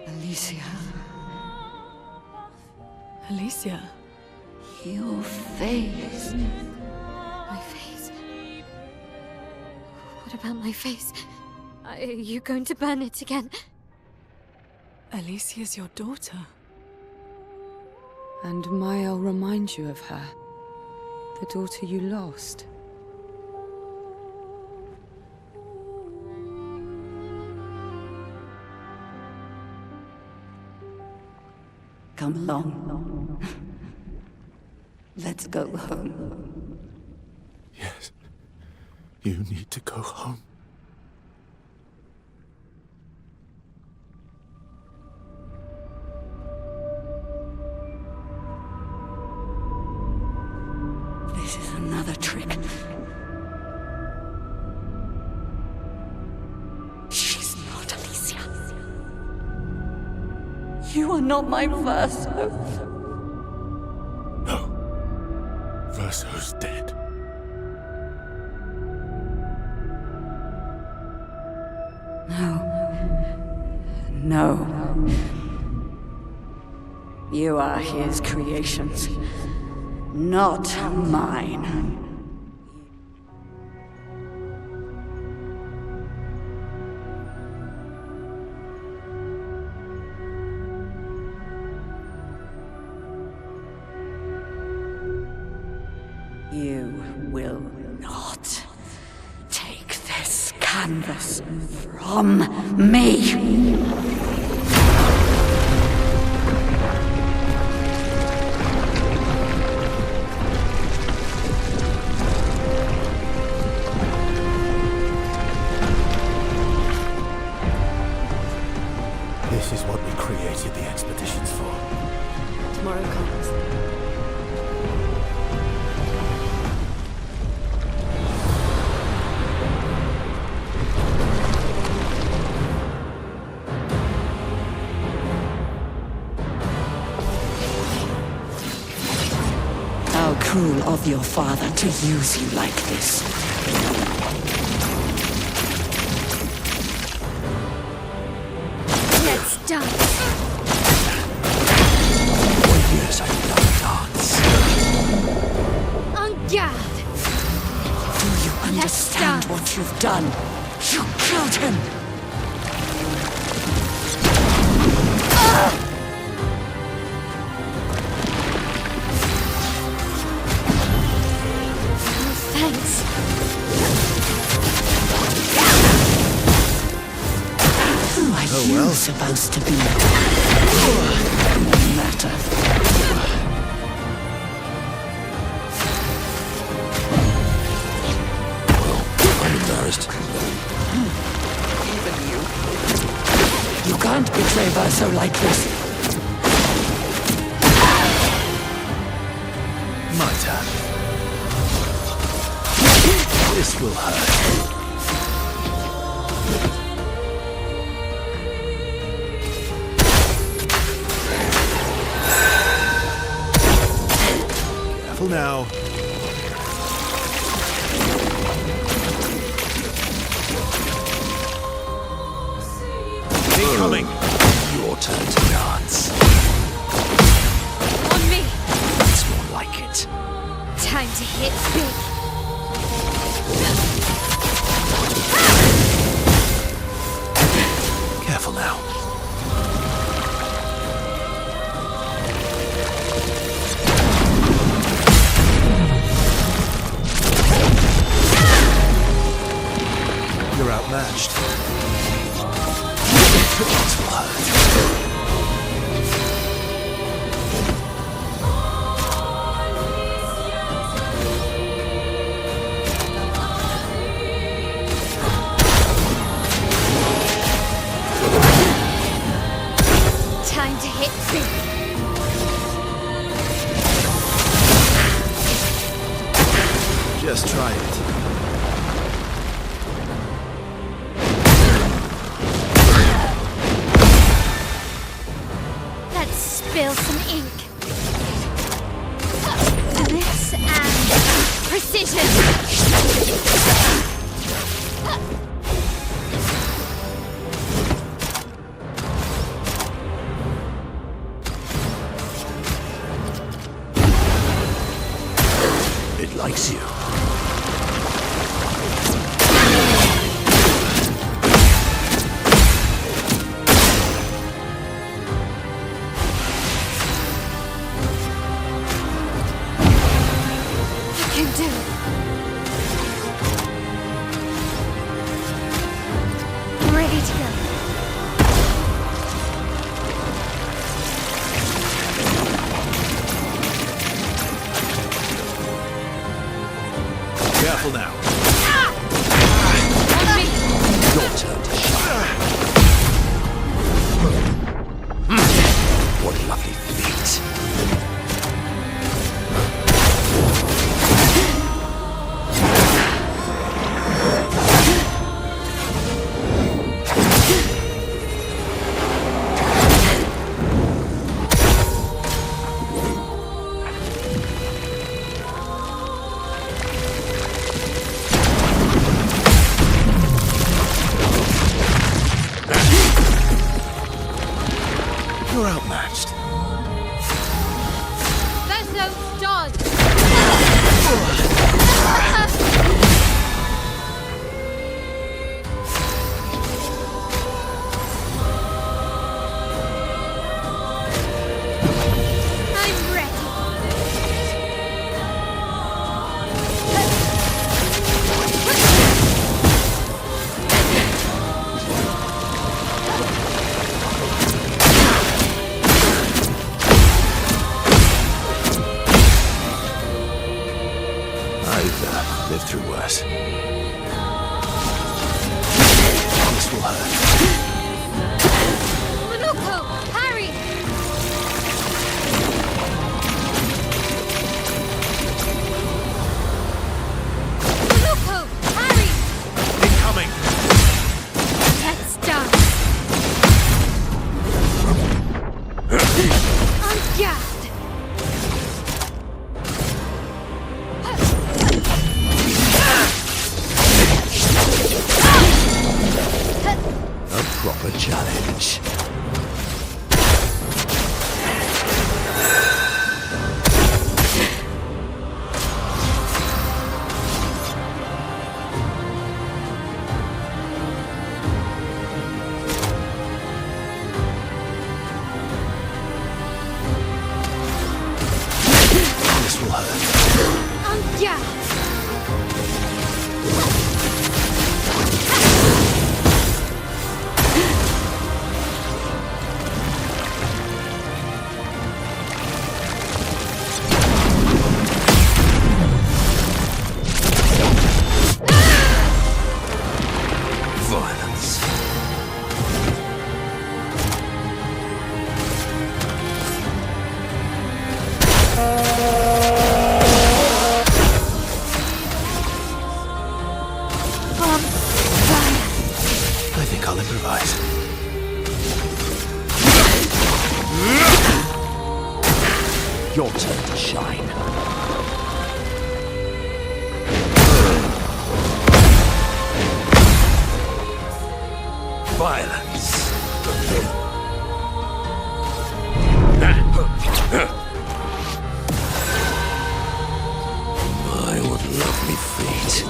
Alicia, Alicia. your face. My face? What about my face? Are you going to burn it again? Alicia's your daughter. And Mael reminds you of her. The daughter you lost. Come along. Let's go home. Yes. You need to go home. This is another trick. She's not Alicia. You are not my Verso. No. Verso's dead. No. You are his creations, not mine. You will not take this canvas from me. This is what we created the expeditions for. Tomorrow comes. How cruel of your father to use you like this. Let's dance. For years I've loved dance. En garde. Do you understand what you've done? You killed him! Thanks. Who are you supposed to be? No matter. I'm embarrassed. Even you. You can't betray Verso like this. My turn. This will hurt. Careful. Careful now. Incoming. Your turn to dance. On me! That's more like it. Time to hit big. Careful now. You're outmatched. This will hurt. Time to hit big. Just try it. Let's spill some ink. This and precision. It likes you. I can do it. Ready to go. Careful now. On me! Your turn to shine. What lovely feet. You're outmatched. Verso dodge! I'm ready. I've lived through worse. This will hurt. Manuko! Harry! Manuko! Harry! Incoming. Let's dance! On guard! A proper challenge. This will hurt. On guard! Violence. On fire! I think I'll improvise. Your turn to shine. violence. My what lovely fate.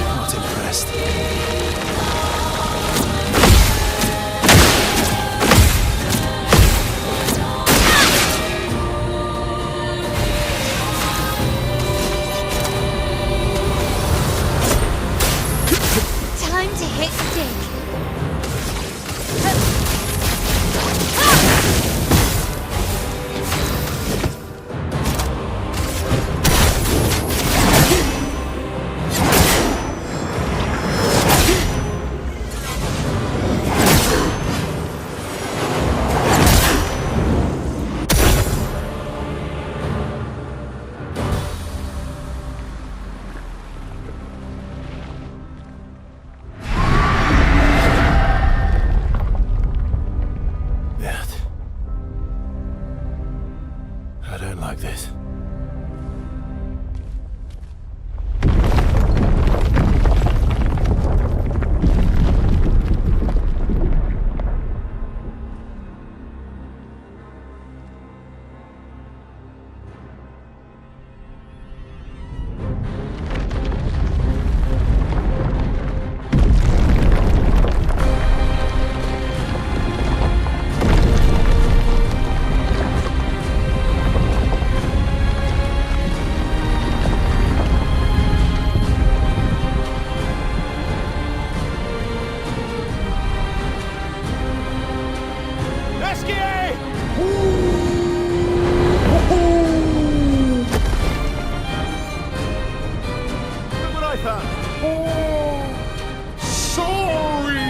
Not impressed. Time to hit dig. Bert. I don't like this. Look what I found. Oh, sorry.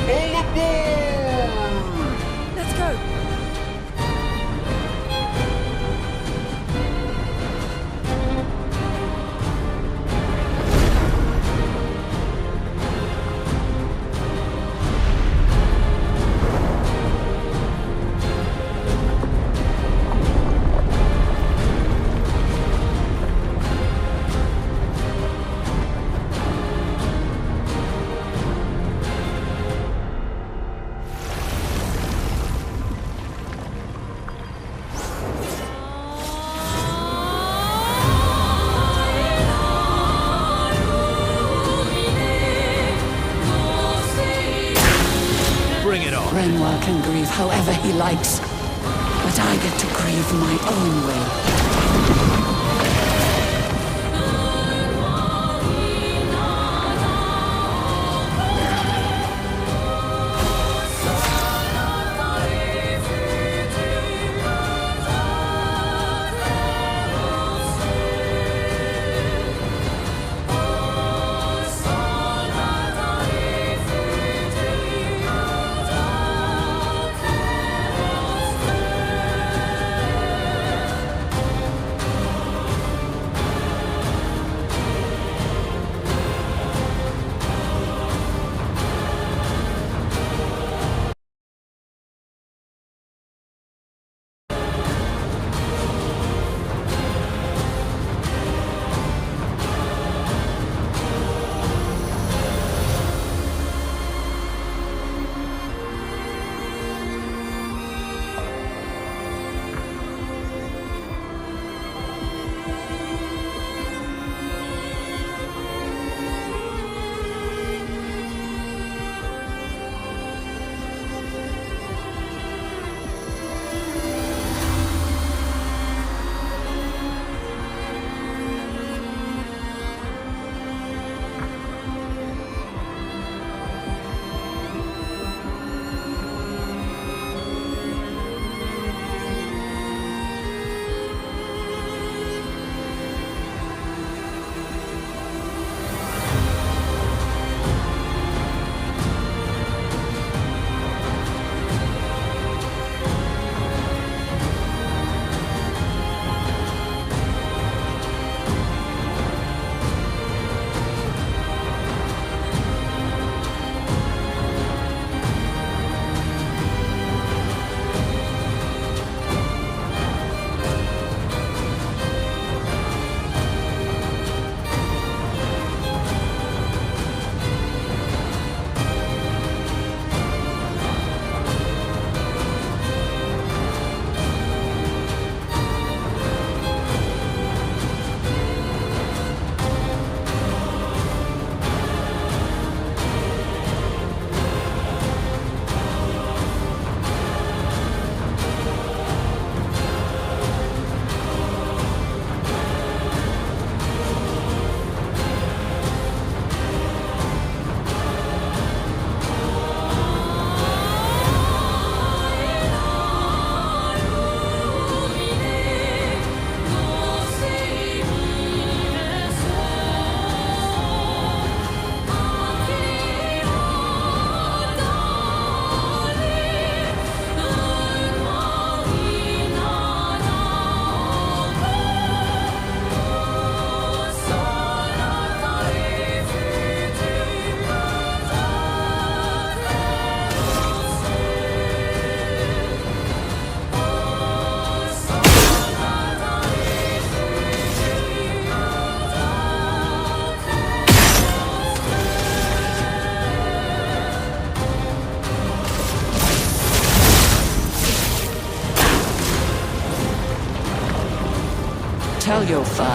All aboard! Let's go. Bring it on. Renoir can grieve however he likes, but I get to grieve my own way.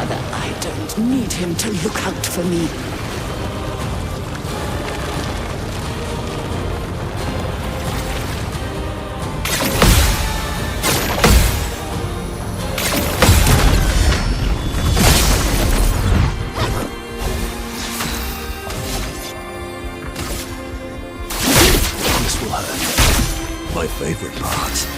father, I don't need him to look out for me. This will hurt. My favorite part.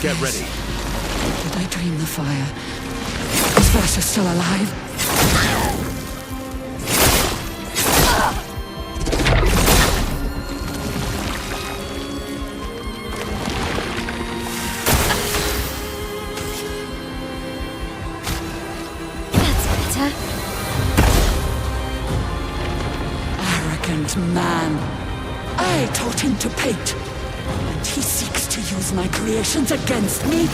Get ready. Did I dream the fire? Is Versa still alive? That's better. Arrogant man. I taught him to paint. And he seeks to use my creations against me?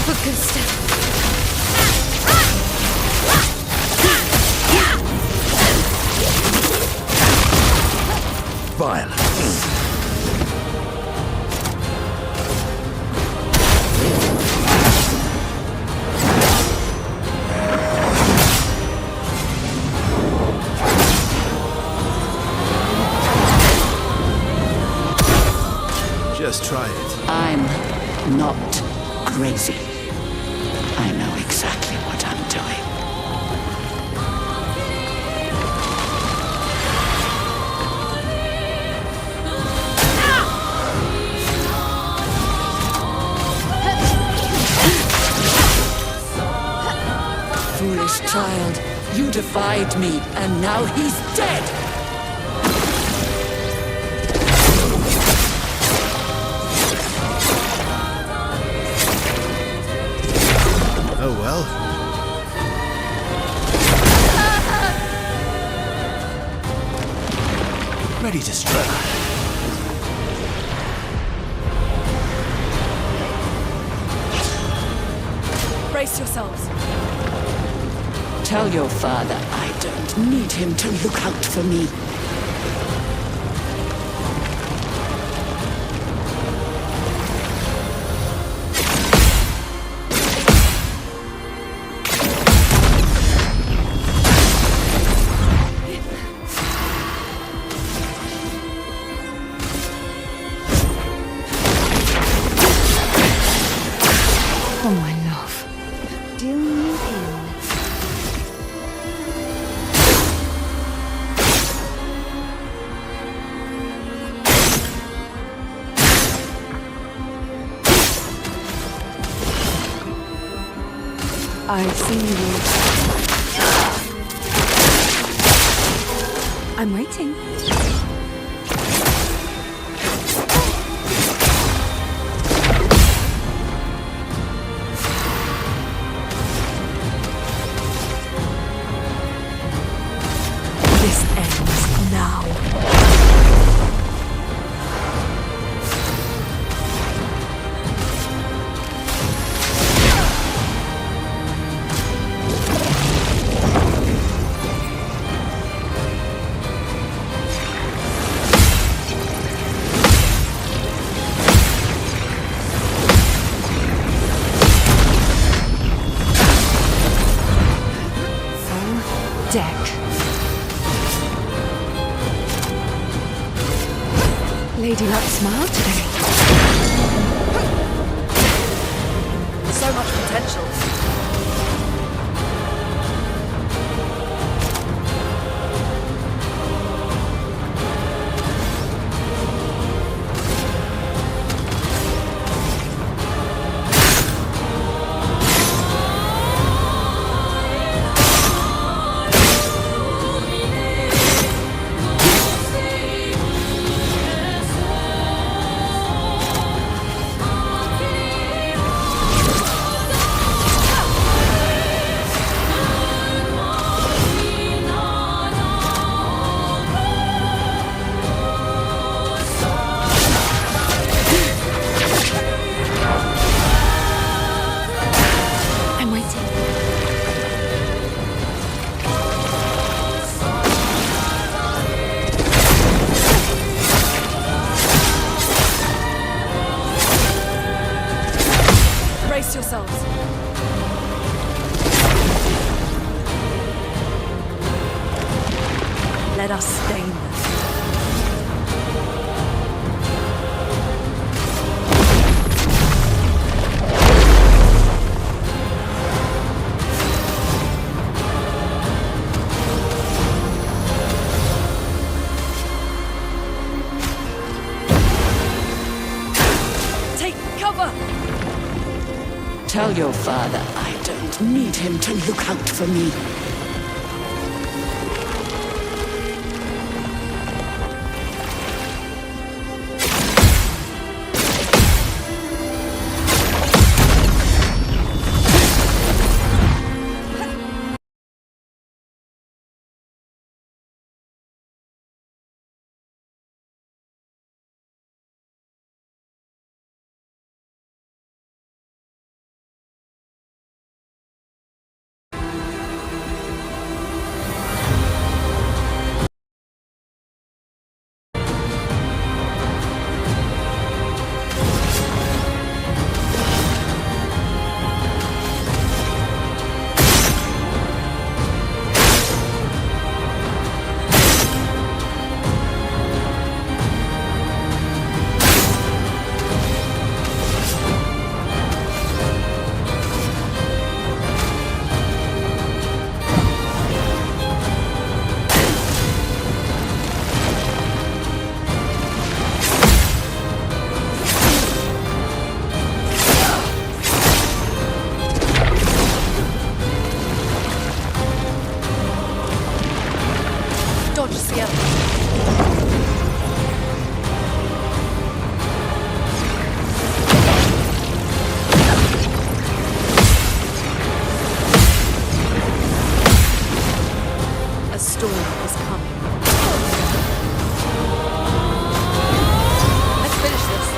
For good stuff. Vile. Just try it. I'm not crazy. I know exactly what I'm doing. Foolish child, you defied me, and now he's dead! Oh well. Ready to strike. Brace yourselves. Tell your father I don't need him to look out for me. Oh, my love. Do you in? I've seen you. I'm waiting. This ends now. Deck. Lady Luck smiled today. So much potential. us stainless. Take cover! Tell your father I don't need him to look out for me. Dodge the other. A storm is coming. Let's finish this.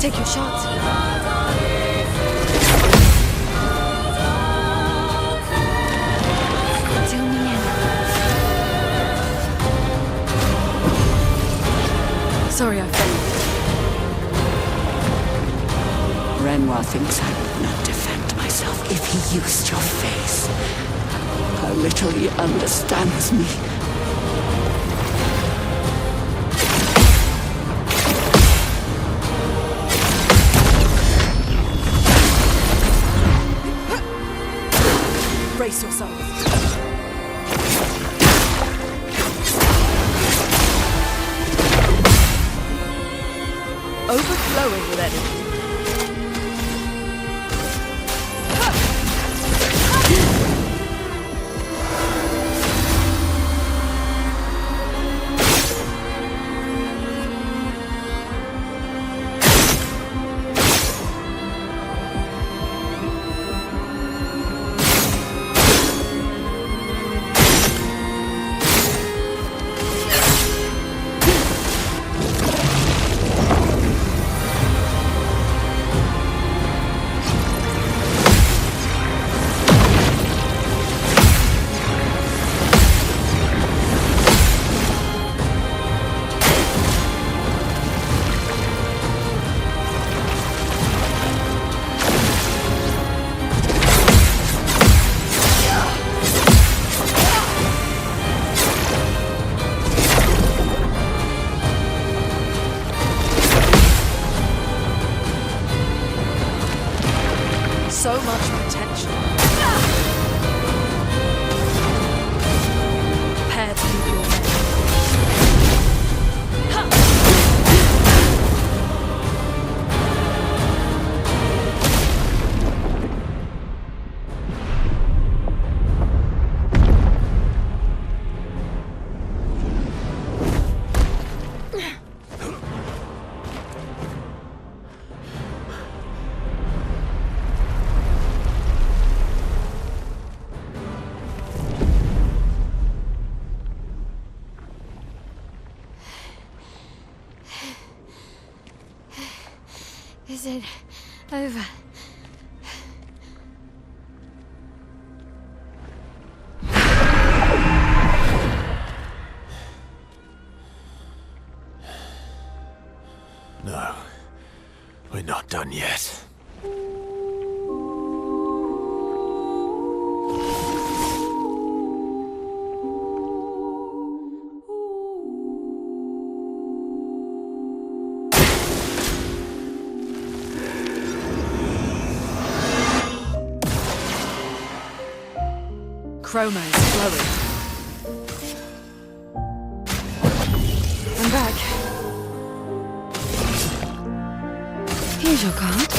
Take your shots. Until the end. Sorry I failed. Renoir thinks I would not defend myself if he used your face. How little he understands me. Brace yourself. Overflowing with energy. Is it over? No, we're not done yet. Chroma is flowing. I'm back. Here's your card.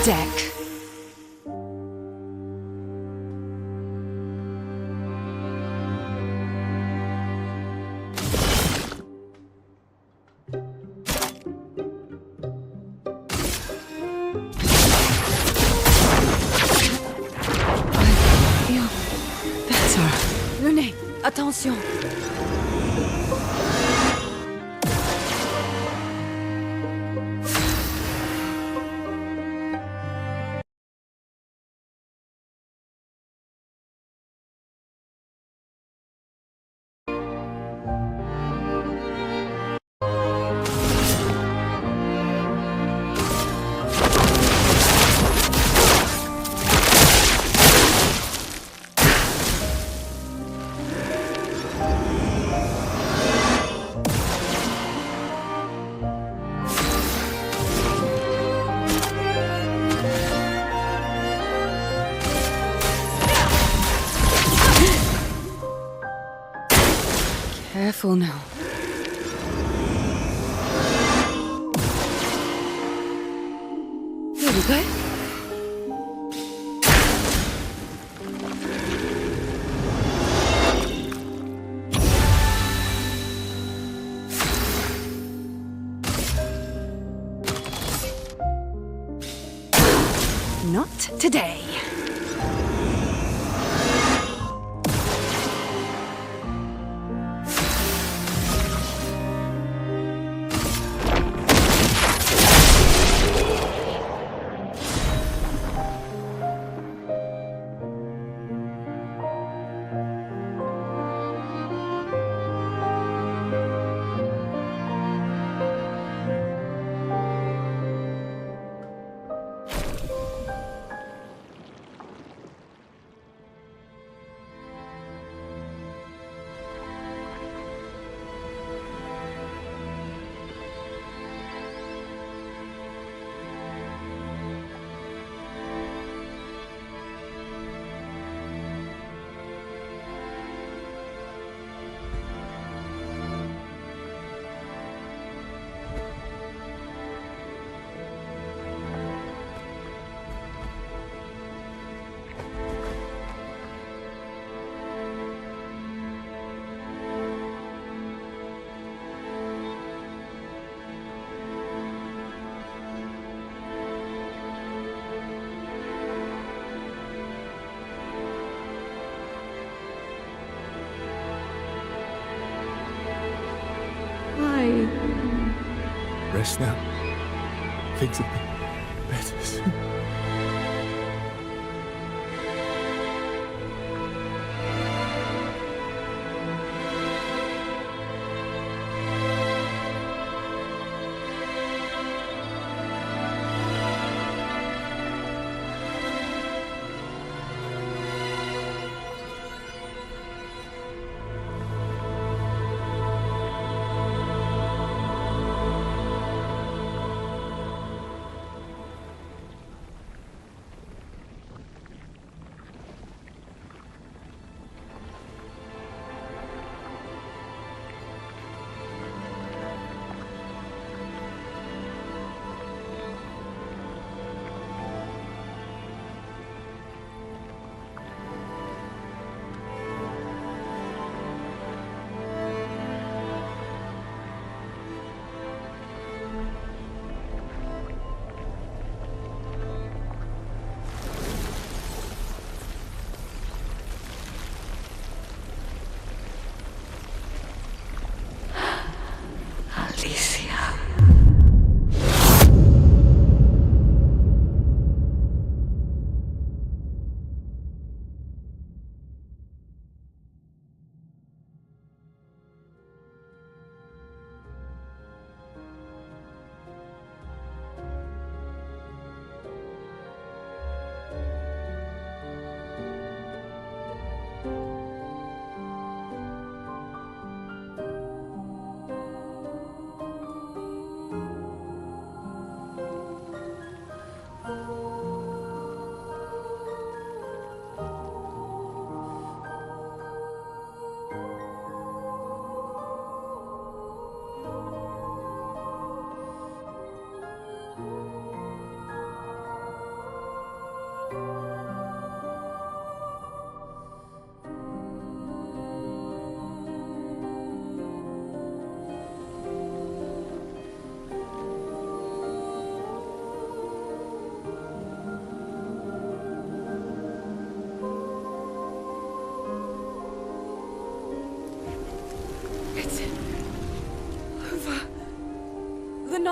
Deck. I feel better. Venez, attention. Careful now. Here we go. Not today. Rest now. Things will be better soon.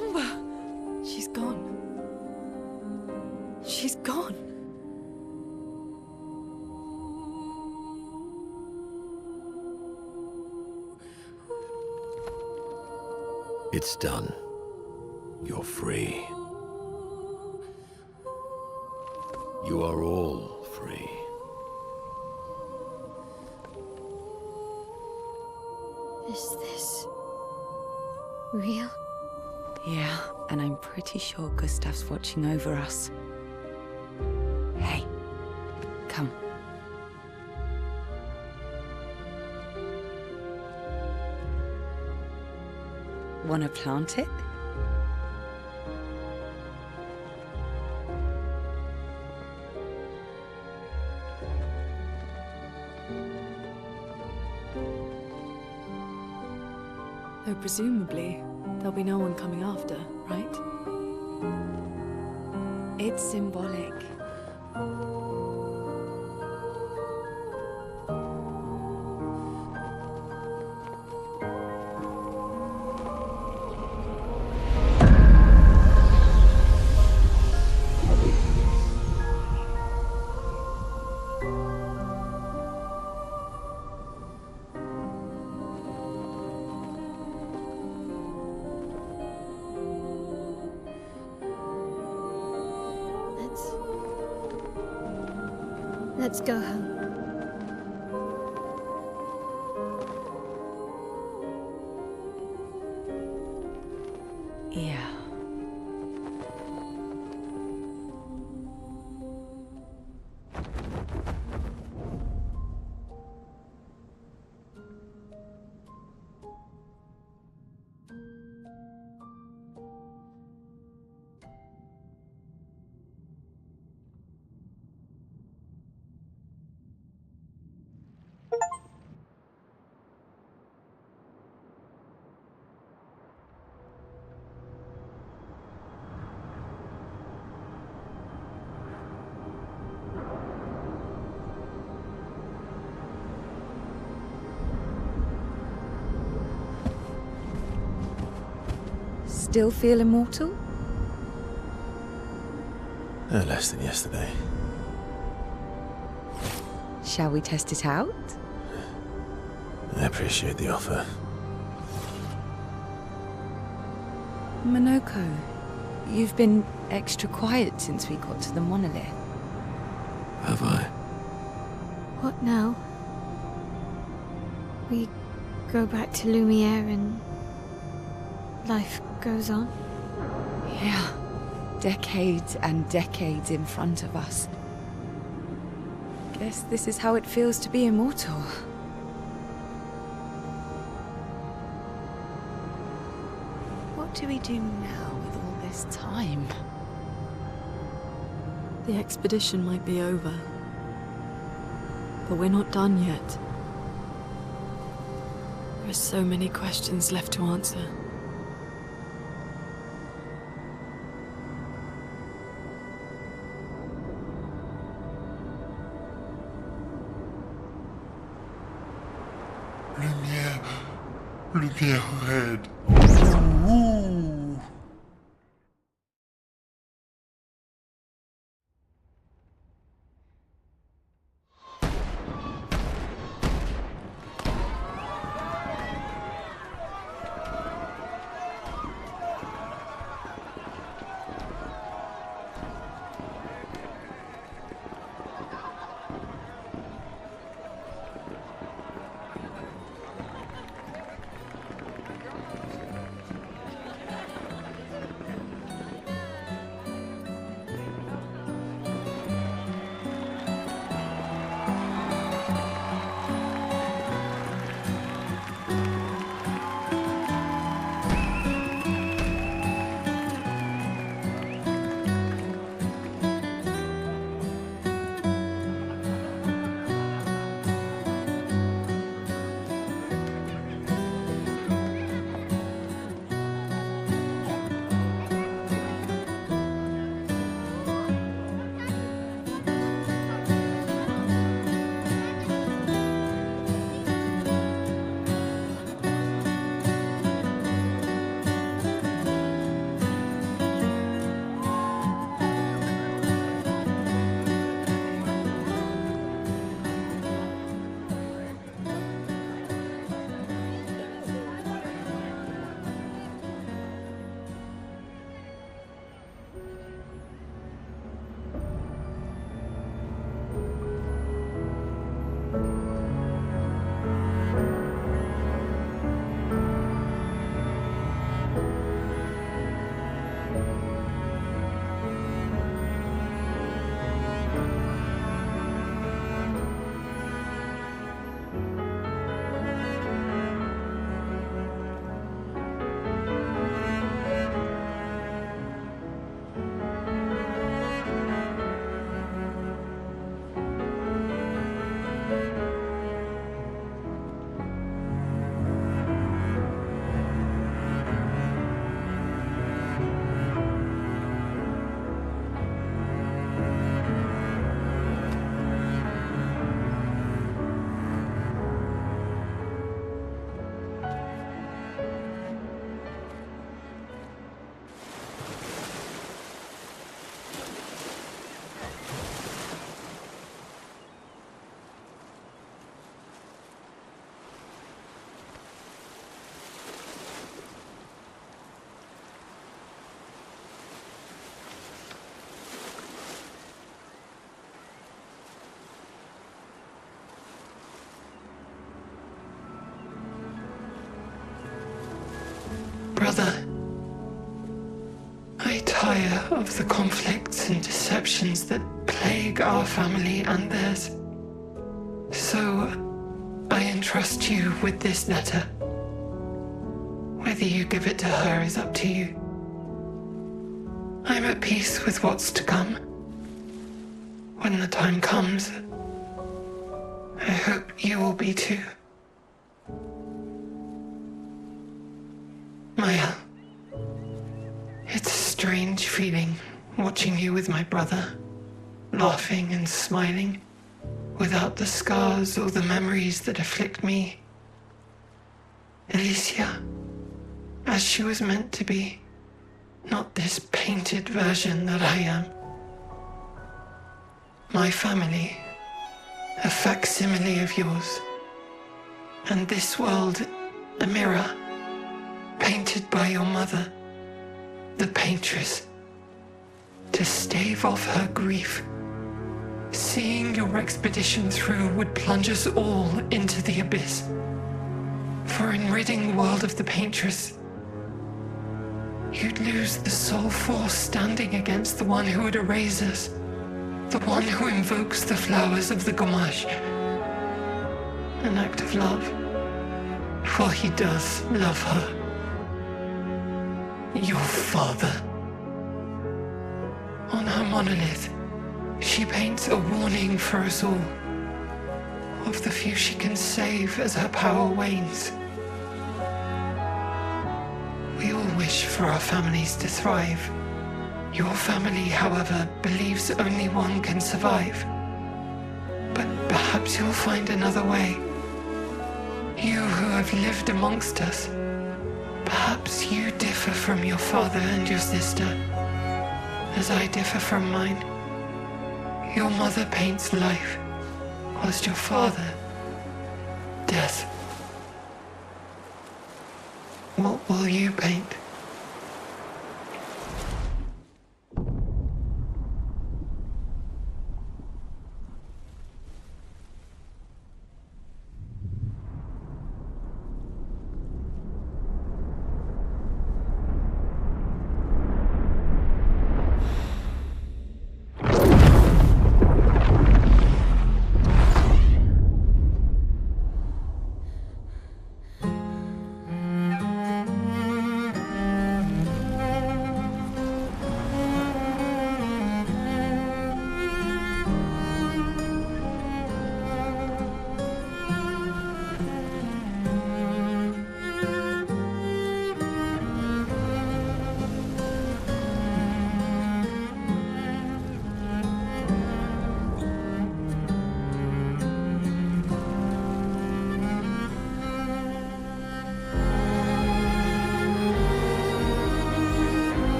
number. She's gone. She's gone. It's done. You're free. You are all free. Is this real? Yeah, and I'm pretty sure Gustav's watching over us. Hey, come. Wanna plant it? Though presumably, there'll be no one coming after, right? It's symbolic. Let's go home. Yeah. Still feel immortal? No less than yesterday. Shall we test it out? I appreciate the offer. Monoko, you've been extra quiet since we got to the monolith. Have I? What now? We go back to Lumiere and life goes on? Yeah. Decades and decades in front of us. Guess this is how it feels to be immortal. What do we do now with all this time? The expedition might be over, but we're not done yet. There are so many questions left to answer. Lumiere red. brother. I tire of the conflicts and deceptions that plague our family and theirs. So, I entrust you with this letter. Whether you give it to her is up to you. I'm at peace with what's to come. When the time comes, I hope you will be too. Maya, it's a strange feeling watching you with my brother, laughing and smiling, without the scars or the memories that afflict me. Alicia, as she was meant to be, not this painted version that I am. My family, a facsimile of yours, and this world, a mirror, painted by your mother, the paintress, to stave off her grief. Seeing your expedition through would plunge us all into the abyss. For in ridding the world of the paintress, you'd lose the sole force standing against the one who would erase us, the one who invokes the flowers of the Gommage. An act of love, for he does love her. Your father. On her monolith, she paints a warning for us all, of the few she can save as her power wanes. We all wish for our families to thrive. Your family, however, believes only one can survive. But perhaps you'll find another way. You who have lived amongst us, perhaps you differ from your father and your sister, as I differ from mine. Your mother paints life, whilst your father, death. What will you paint?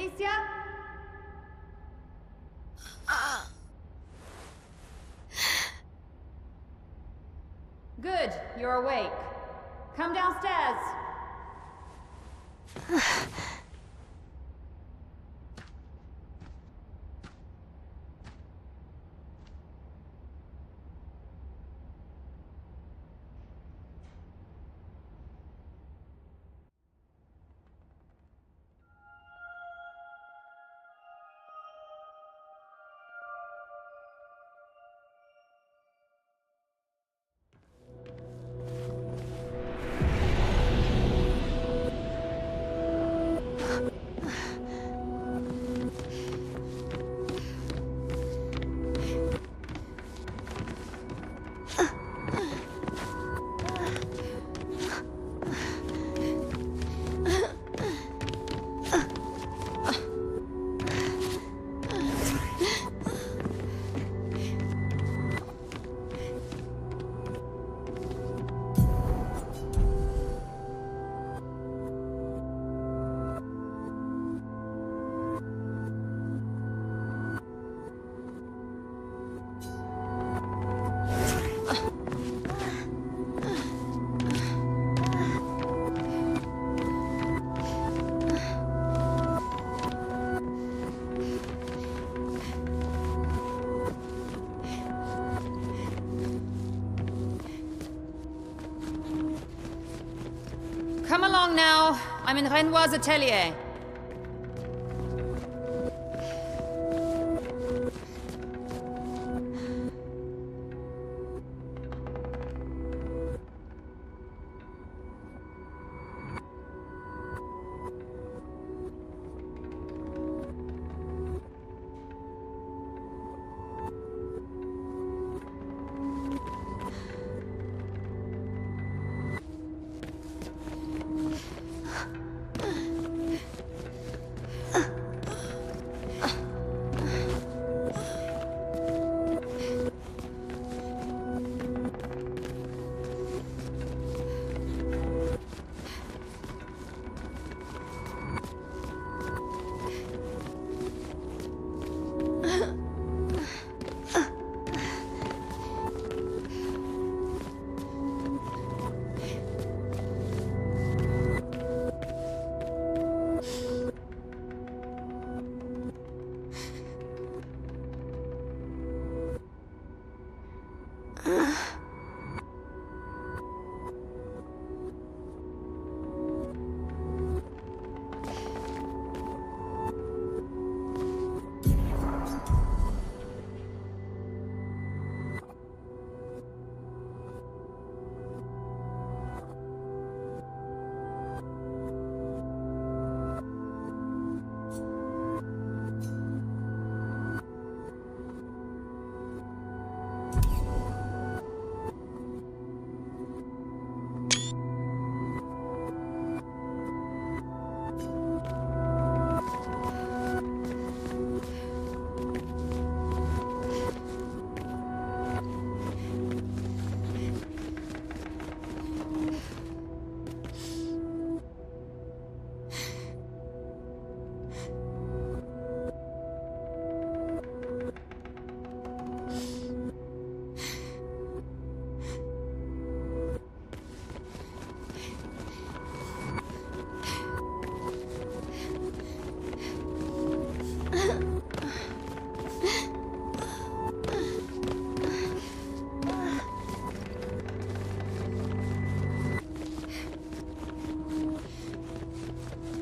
Alicia? Good, you're awake. Come downstairs. Come along now. I'm in Renoir's atelier.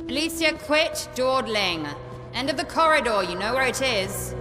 Alicia, quit dawdling. End of the corridor, you know where it is.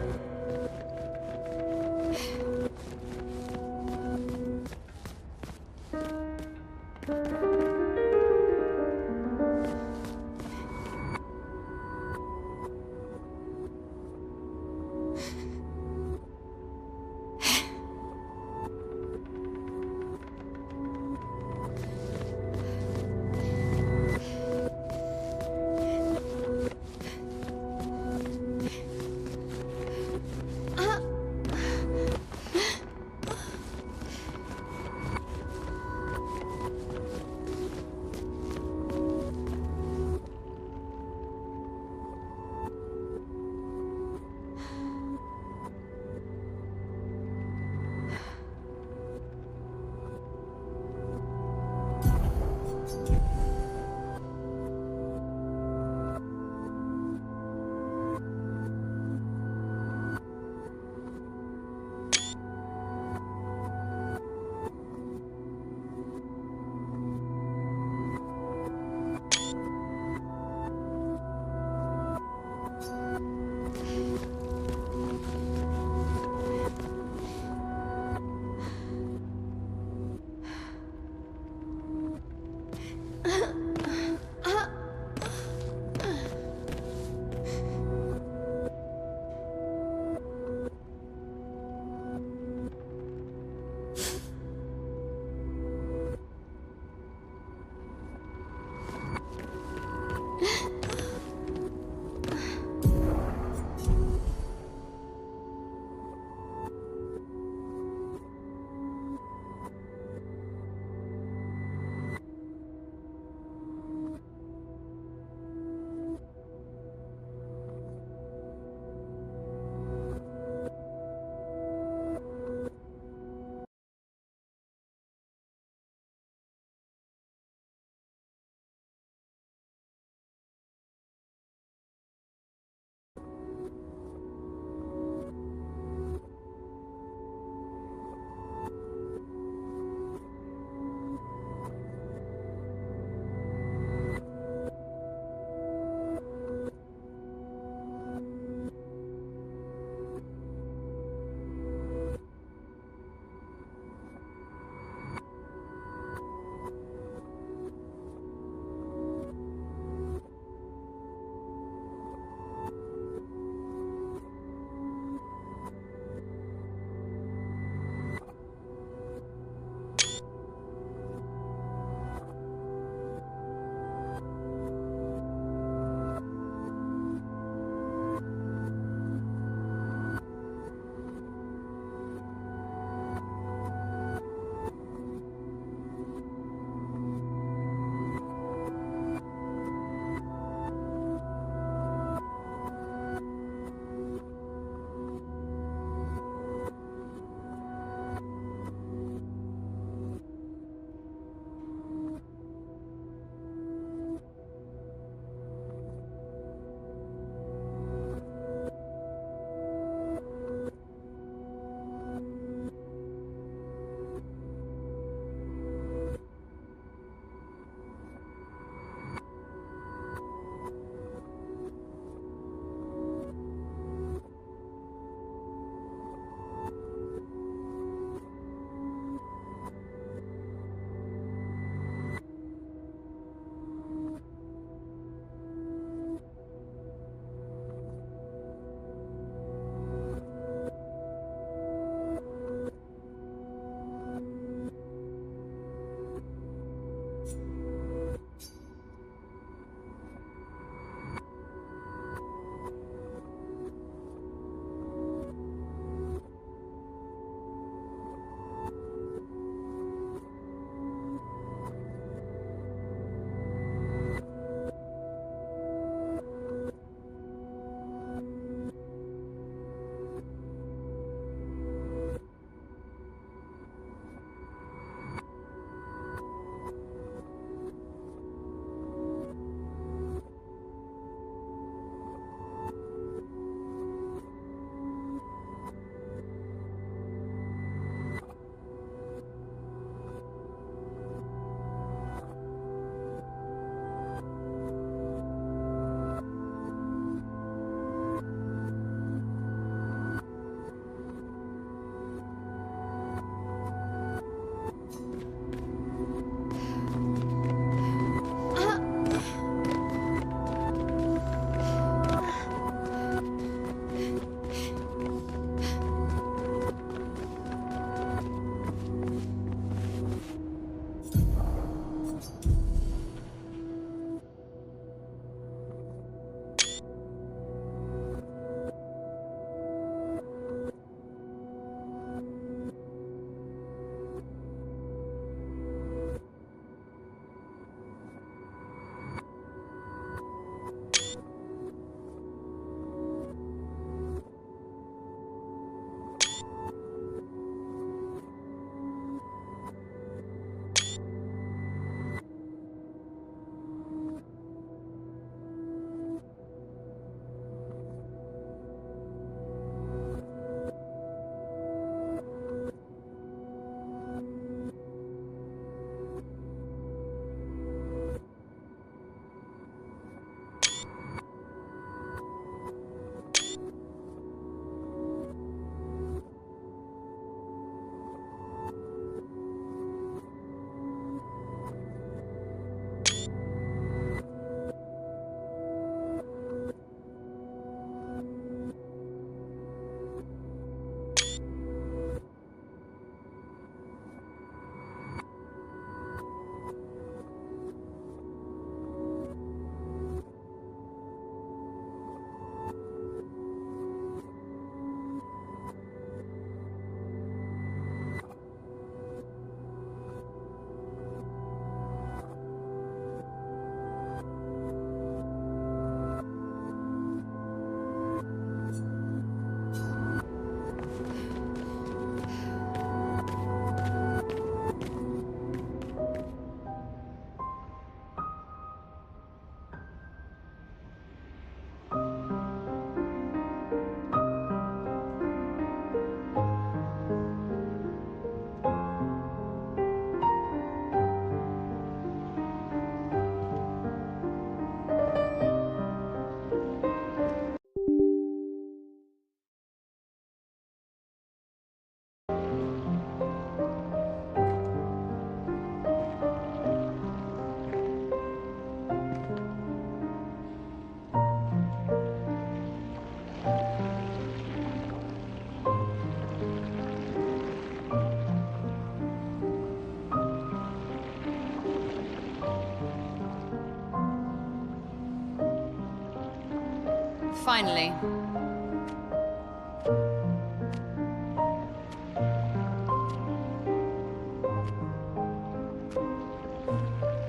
finally.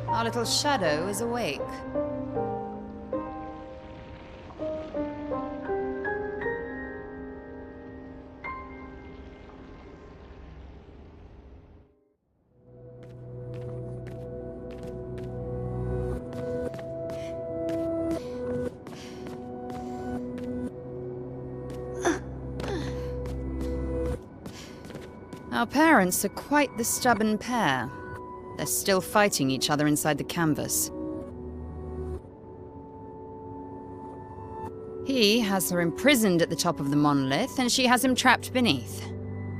Our little shadow is awake. Our parents are quite the stubborn pair. They're still fighting each other inside the canvas. He has her imprisoned at the top of the monolith, and she has him trapped beneath.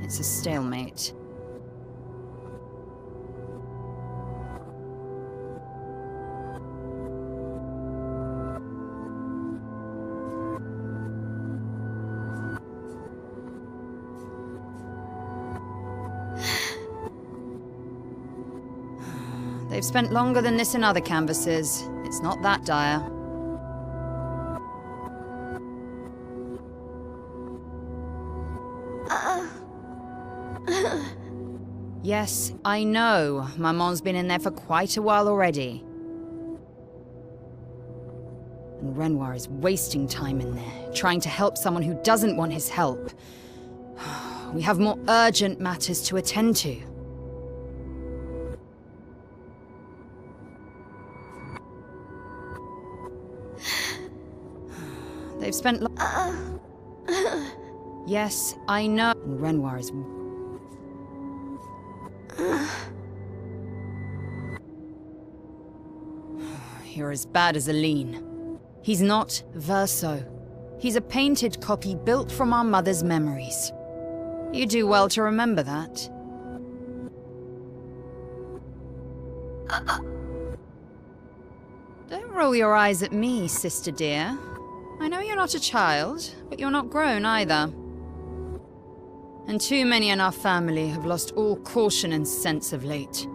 It's a stalemate. They've spent longer than this in other canvases. It's not that dire. Yes, I know. Maman's been in there for quite a while already. And Renoir is wasting time in there, trying to help someone who doesn't want his help. We have more urgent matters to attend to. They've spent Yes, I know. And Renoir is... You're as bad as Aline. He's not Verso. He's a painted copy built from our mother's memories. You do well to remember that. Don't roll your eyes at me, sister dear. I know you're not a child, but you're not grown either. And too many in our family have lost all caution and sense of late.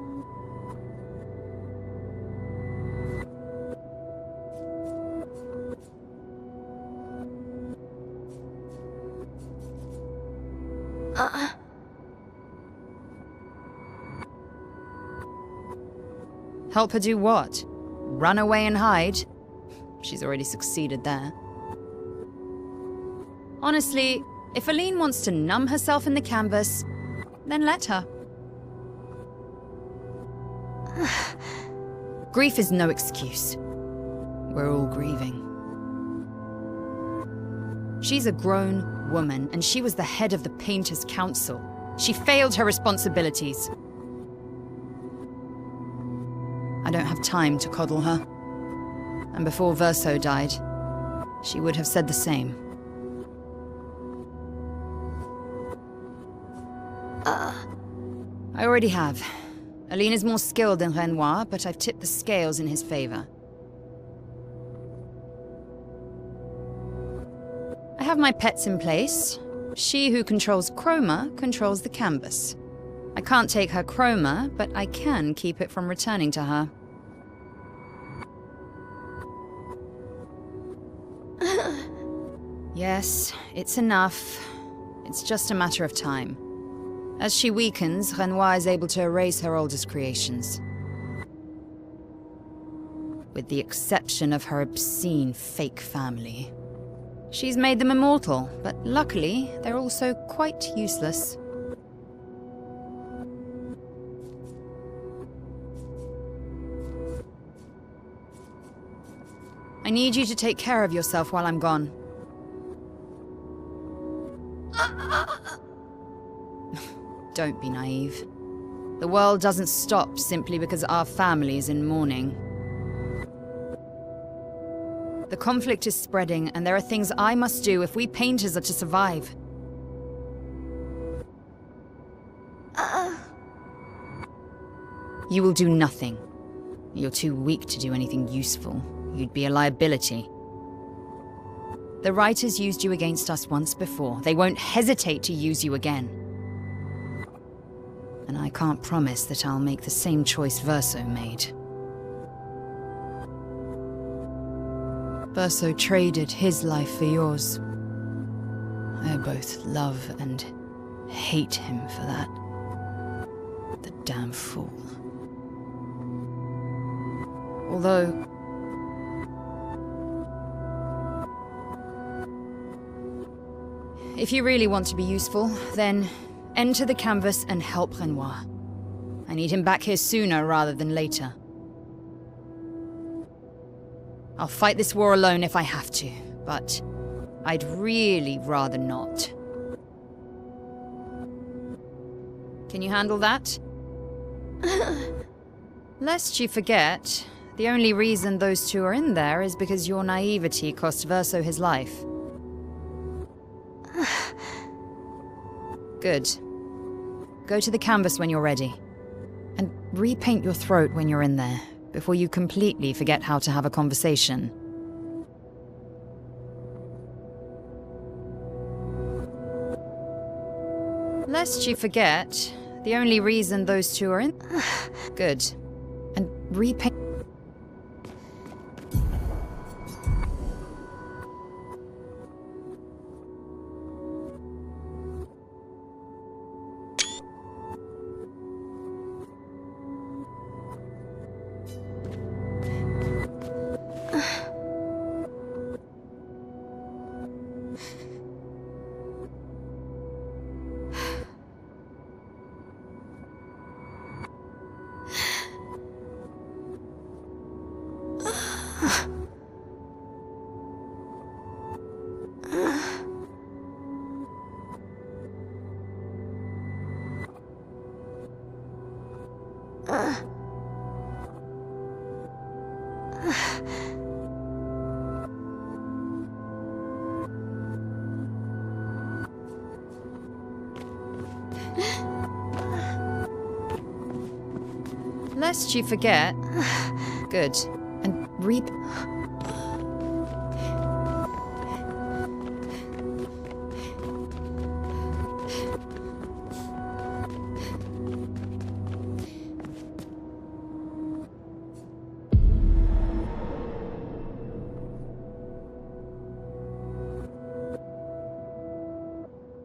Help her do what? Run away and hide? She's already succeeded there. Honestly, if Aline wants to numb herself in the canvas, then let her. Grief is no excuse. We're all grieving. She's a grown woman, and she was the head of the Painters' Council. She failed her responsibilities. I don't have time to coddle her. And before Verso died, she would have said the same. I already have. Aline is more skilled than Renoir, but I've tipped the scales in his favor. I have my pets in place. She who controls Chroma controls the canvas. I can't take her Chroma, but I can keep it from returning to her. Yes, it's enough. It's just a matter of time. As she weakens, Renoir is able to erase her oldest creations. With the exception of her obscene fake family. She's made them immortal, but luckily, they're also quite useless. I need you to take care of yourself while I'm gone. Don't be naive. The world doesn't stop simply because our family is in mourning. The conflict is spreading, and there are things I must do if we painters are to survive. You will do nothing. You're too weak to do anything useful. You'd be a liability. The writers used you against us once before. They won't hesitate to use you again. And I can't promise that I'll make the same choice Verso made. Verso traded his life for yours. I both love and hate him for that. The damn fool. Although... if you really want to be useful, then enter the canvas and help Renoir. I need him back here sooner rather than later. I'll fight this war alone if I have to, but I'd really rather not. Can you handle that? Lest you forget, the only reason those two are in there is because your naivety cost Verso his life. Good. Go to the canvas when you're ready. And repaint your throat when you're in there, before you completely forget how to have a conversation. Lest you forget, the only reason those two are in... Good. And repaint... Lest you forget... Good. And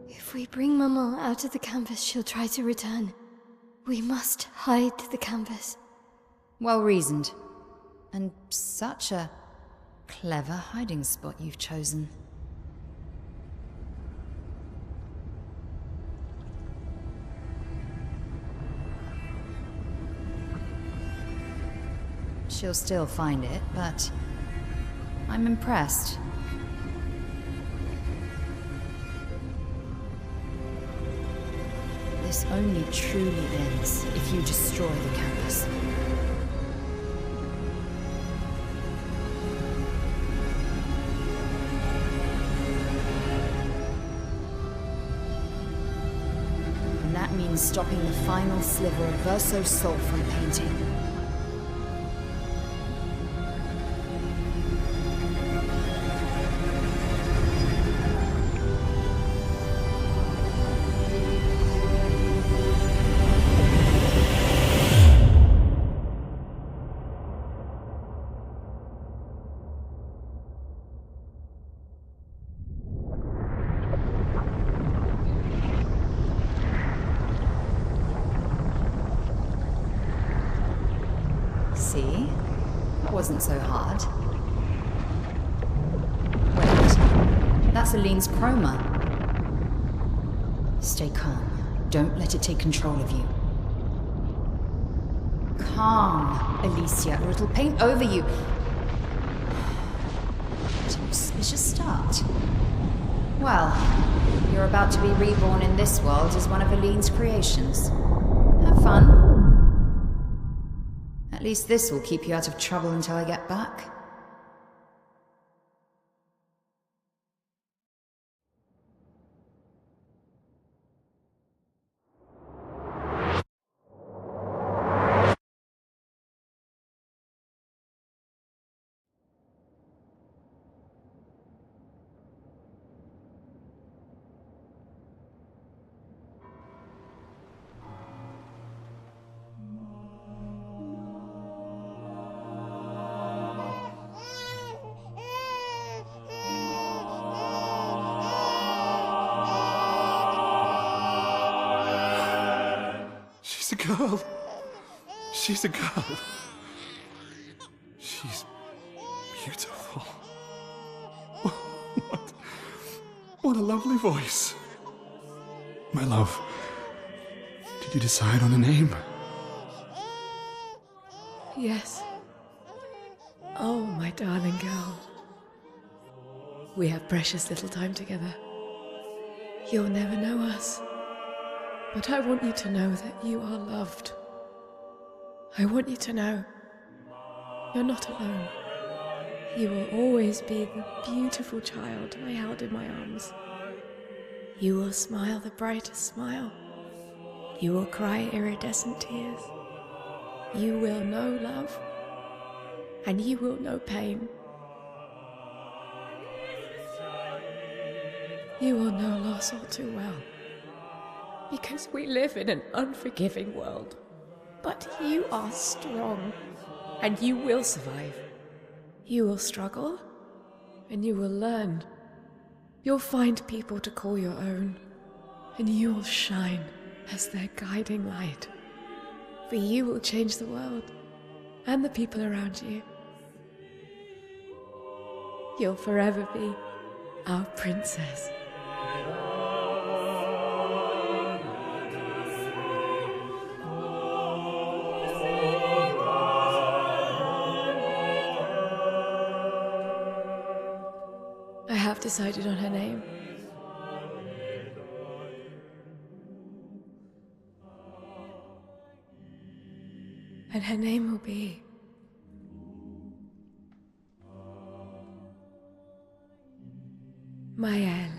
If we bring Maman out of the canvas, she'll try to return. We must hide the canvas. Well reasoned. And such a clever hiding spot you've chosen. She'll still find it, but I'm impressed. This only truly ends if you destroy the campus. And that means stopping the final sliver of Verso's soul from painting. See? Wasn't so hard. Wait, that's Aline's chroma. Stay calm. Don't let it take control of you. Calm, Alicia, or it'll paint over you. What an auspicious start. Well, you're about to be reborn in this world as one of Aline's creations. Have fun. At least this will keep you out of trouble until I get back. girl. She's a girl. She's beautiful. What a lovely voice. My love, did you decide on a name? Yes. Oh, my darling girl. We have precious little time together. You'll never know us. But I want you to know that you are loved. I want you to know you're not alone. You will always be the beautiful child I held in my arms. You will smile the brightest smile. You will cry iridescent tears. You will know love, and you will know pain. You will know loss all too well, because we live in an unforgiving world. But you are strong, and you will survive. You will struggle, and you will learn. You'll find people to call your own, and you will shine as their guiding light. For you will change the world, and the people around you. You'll forever be our princess. I have decided on her name. And her name will be Maëlle.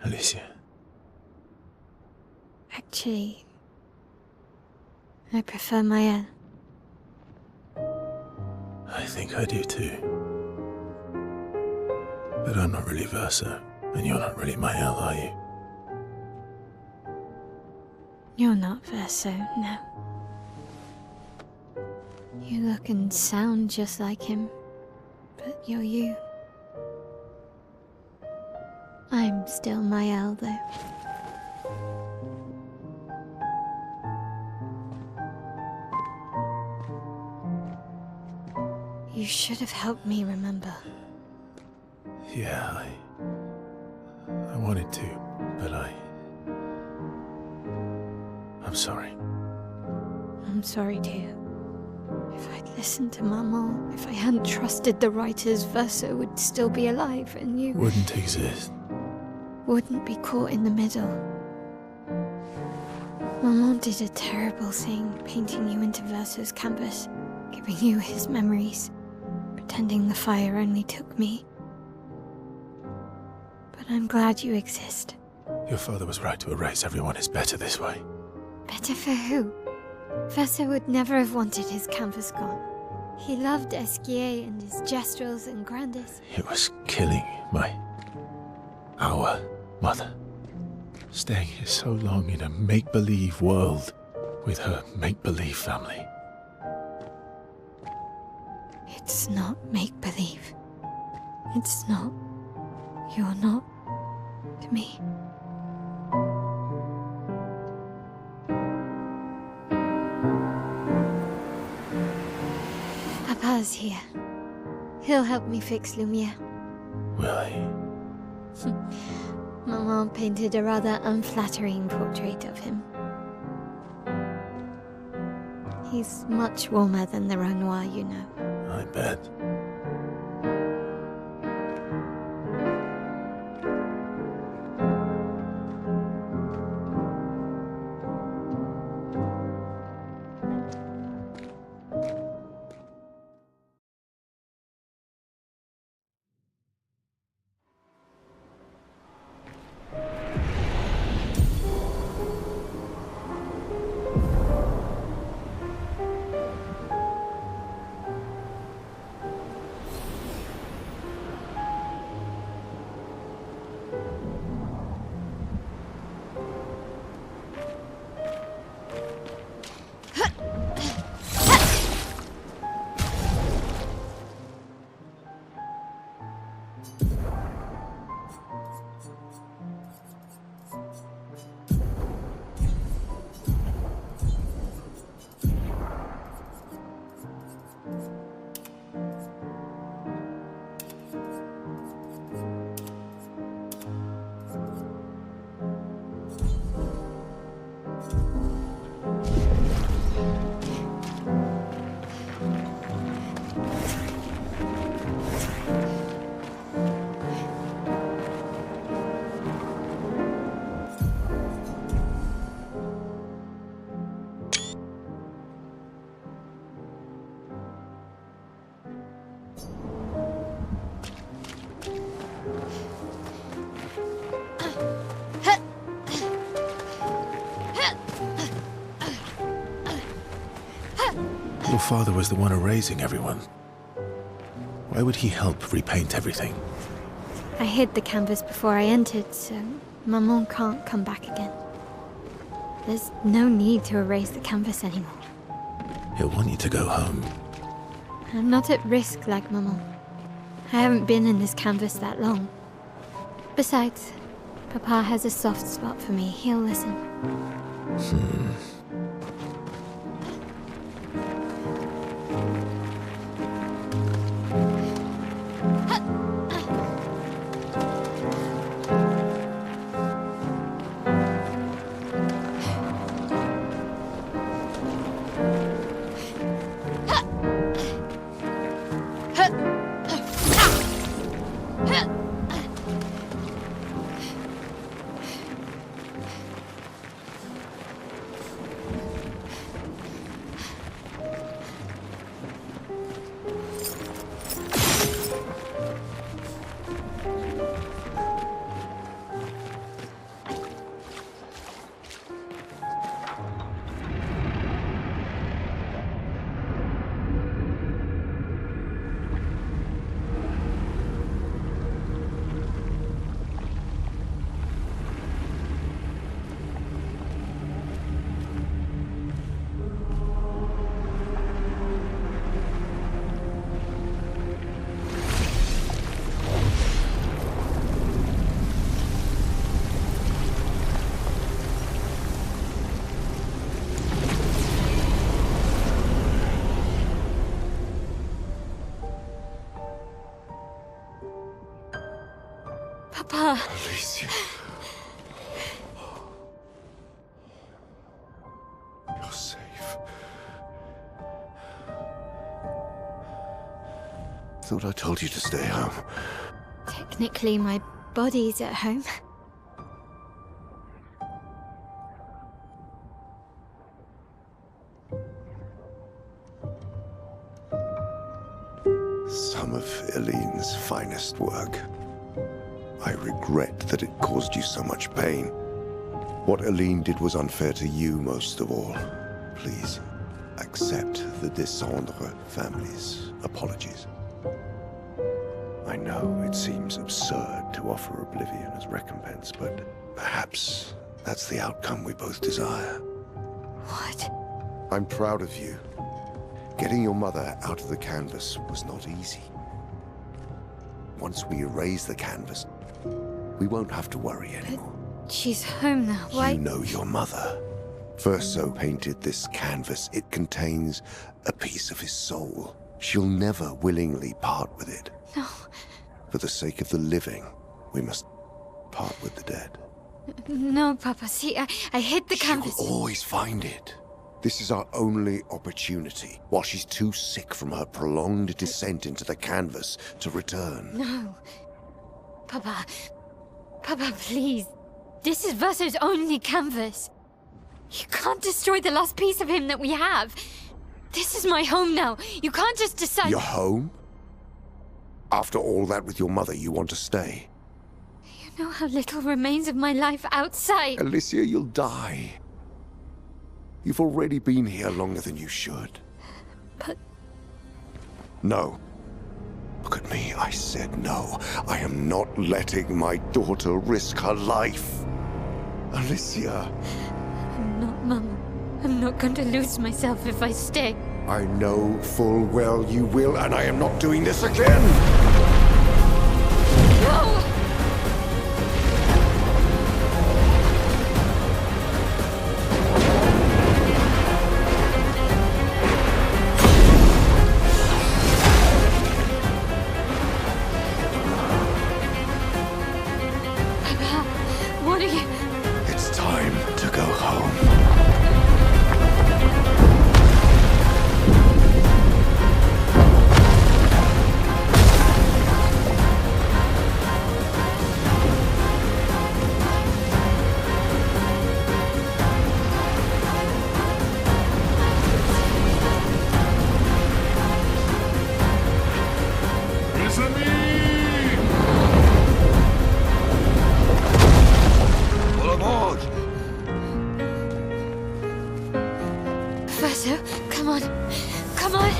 Alicia. Actually, I prefer Maëlle. I think I do too. But I'm not really Verso, and you're not really Maëlle, are you? You're not Verso, no. You look and sound just like him, but you're you. I'm still Maëlle, though. You should have helped me remember. Yeah, I wanted to, but I'm sorry. I'm sorry too. If I'd listened to Maman, if I hadn't trusted the writers, Verso would still be alive, and you Wouldn't exist. wouldn't be caught in the middle. Maman did a terrible thing, painting you into Verso's canvas, giving you his memories, pretending the fire only took me. But I'm glad you exist. Your father was right to erase everyone. It's better this way. Better for who? Verso would never have wanted his canvas gone. He loved Esquier and his gestrels and Grandis. It was killing our mother. Staying here so long in a make-believe world with her make-believe family. It's not make-believe. It's not. You're not to me. Papa's here. He'll help me fix Lumiere. Will he? Maman painted a rather unflattering portrait of him. He's much warmer than the Renoir, you know. I bet. Your father was the one erasing everyone. Why would he help repaint everything? I hid the canvas before I entered, so Maman can't come back again. There's no need to erase the canvas anymore. He'll want you to go home. I'm not at risk like Maman. I haven't been in this canvas that long. Besides, Papa has a soft spot for me. He'll listen. Papa. Alicia. You're safe. Thought I told you to stay home. Technically, my body's at home. Some of Elene's finest work. I regret that it caused you so much pain. What Elene did was unfair to you most of all. Please, accept the Descendre family's apologies. I know it seems absurd to offer oblivion as recompense, but perhaps that's the outcome we both desire. What? I'm proud of you. Getting your mother out of the canvas was not easy. Once we erase the canvas, we won't have to worry anymore. She's home now. Why? You know your mother. Verso painted this canvas. It contains a piece of his soul. She'll never willingly part with it. No. For the sake of the living, we must part with the dead. No, Papa. See, I hid the canvas. She will always find it. This is our only opportunity, while she's too sick from her prolonged descent into the canvas to return. No. Papa. Papa, please. This is Verso's only canvas. You can't destroy the last piece of him that we have. This is my home now. You can't just decide... Your home? After all that with your mother, you want to stay? You know how little remains of my life outside. Alicia, you'll die. You've already been here longer than you should. But... No. Look at me, I said no. I am not letting my daughter risk her life. Alicia. I'm not, Mama. I'm not going to lose myself if I stay. I know full well you will, and I am not doing this again! No! What are you... It's time to go home. Verso, come on. Come on.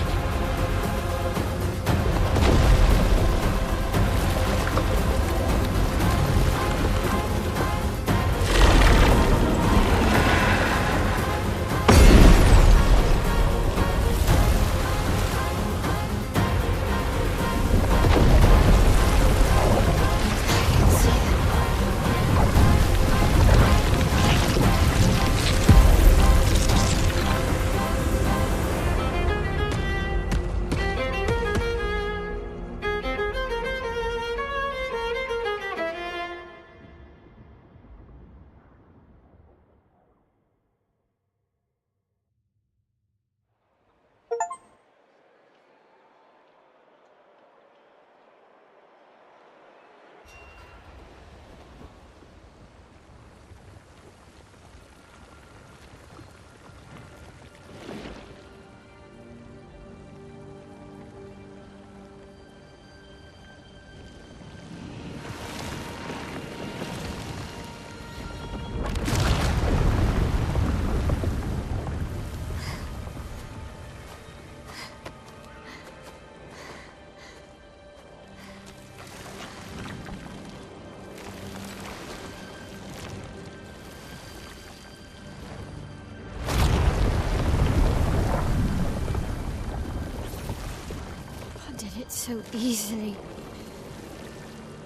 So easily.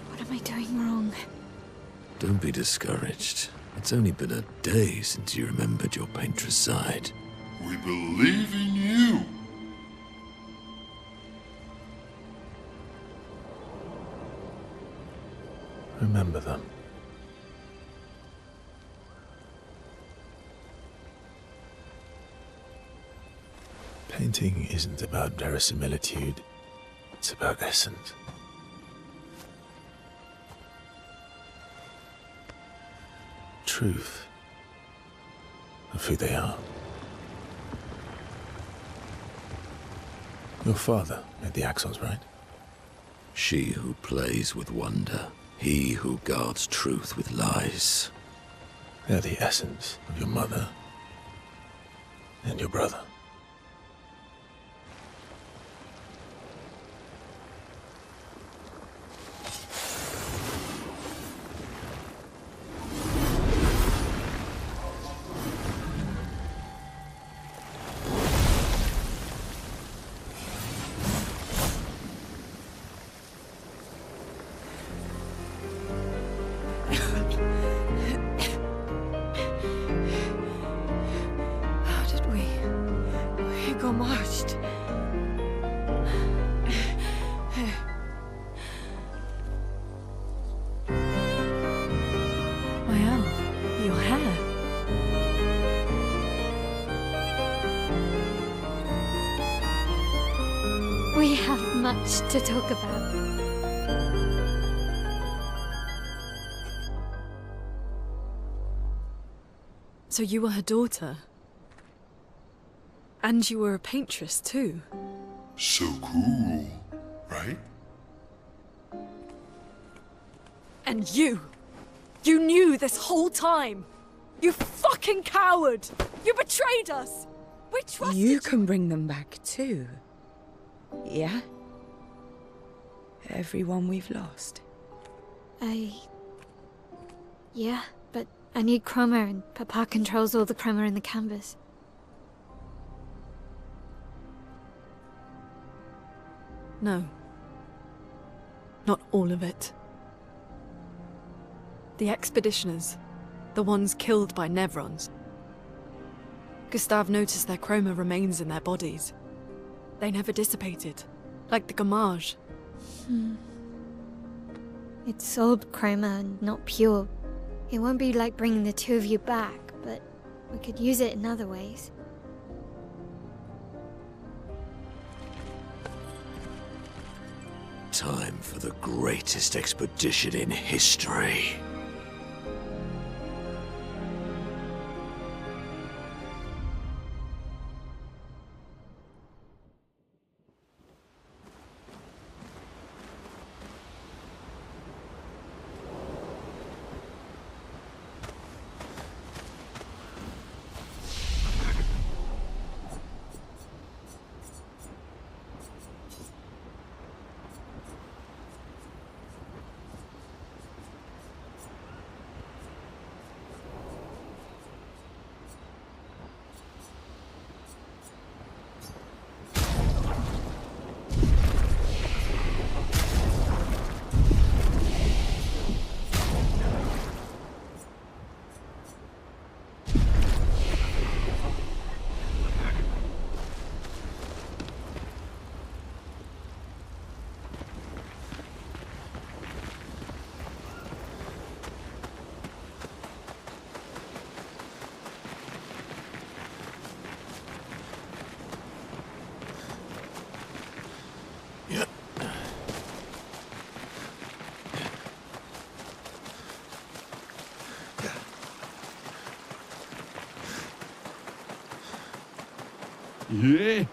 What am I doing wrong? Don't be discouraged. It's only been a day since you remembered your painter's side. We believe in you. Remember them. Painting isn't about verisimilitude. It's about essence. Truth of who they are. Your father made the axons, right? She who plays with wonder, he who guards truth with lies. They're the essence of your mother and your brother. Marched. We have much to talk about. So you were her daughter? And you were a paintress too? So cool, right? And you knew this whole time! You fucking coward! You betrayed us! We trusted You can bring them back too. Yeah? Everyone we've lost. Yeah, but I need chroma and Papa controls all the chroma in the canvas. No. Not all of it. The Expeditioners. The ones killed by Nevrons. Gustave noticed their chroma remains in their bodies. They never dissipated. Like the Gamage. It's sold chroma and not pure. It won't be like bringing the two of you back, but we could use it in other ways. Time for the greatest expedition in history. Yeah. Lune.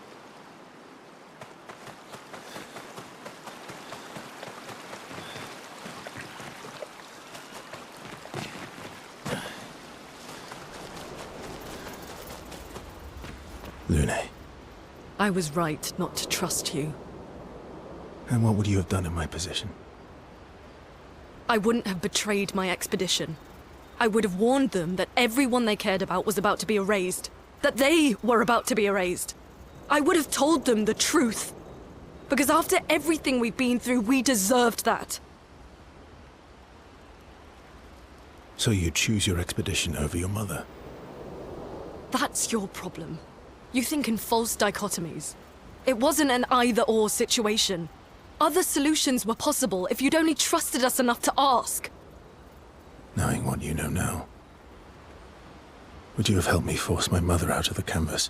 I was right not to trust you. And what would you have done in my position? I wouldn't have betrayed my expedition. I would have warned them that everyone they cared about was about to be erased. That they were about to be erased. I would have told them the truth. Because after everything we've been through, we deserved that. So you choose your expedition over your mother? That's your problem. You think in false dichotomies. It wasn't an either-or situation. Other solutions were possible if you'd only trusted us enough to ask. Knowing what you know now, would you have helped me force my mother out of the canvas?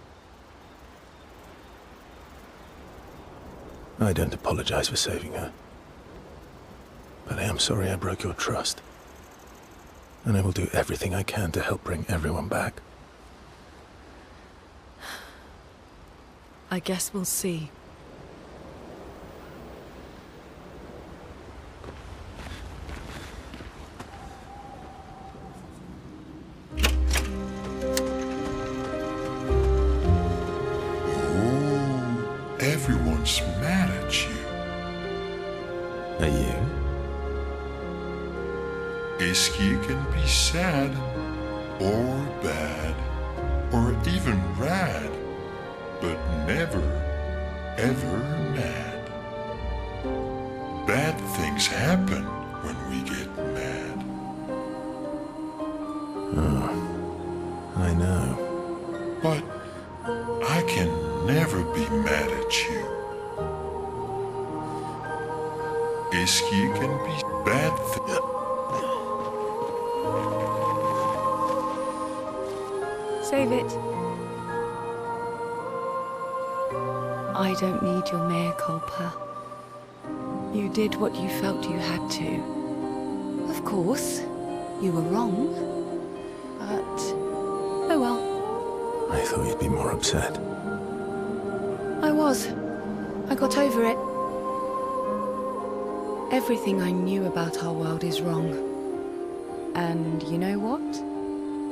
I don't apologize for saving her. But I am sorry I broke your trust. And I will do everything I can to help bring everyone back. I guess we'll see. Everyone's mad at you. Are you? Iskia can be sad, or bad, or even rad, but never, ever mad. Bad things happen when we get mad. Oh, I know. But I can never be mad at you. Iskia can be bad Save it. I don't need your mea culpa. You did what you felt you had to. Of course, you were wrong. But, oh well. I thought you'd be more upset. I was. I got over it. Everything I knew about our world is wrong. And you know what?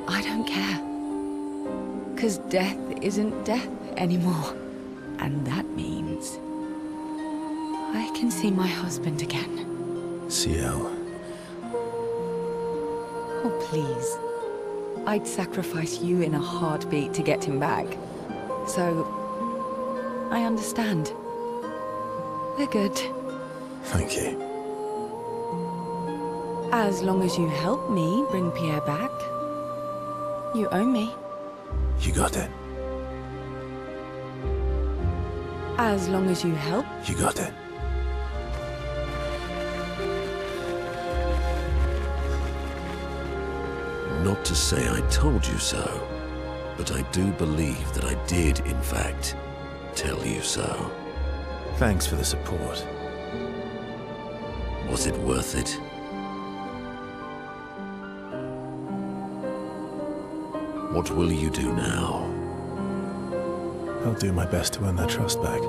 I don't care. 'Cause death isn't death anymore. And that means I can see my husband again. Ciel. Oh, please. I'd sacrifice you in a heartbeat to get him back. So, I understand. We're good. Thank you. As long as you help me bring Pierre back. You owe me. You got it. As long as you help. You got it. Not to say I told you so, but I do believe that I did, in fact, tell you so. Thanks for the support. Was it worth it? What will you do now? I'll do my best to earn that trust back.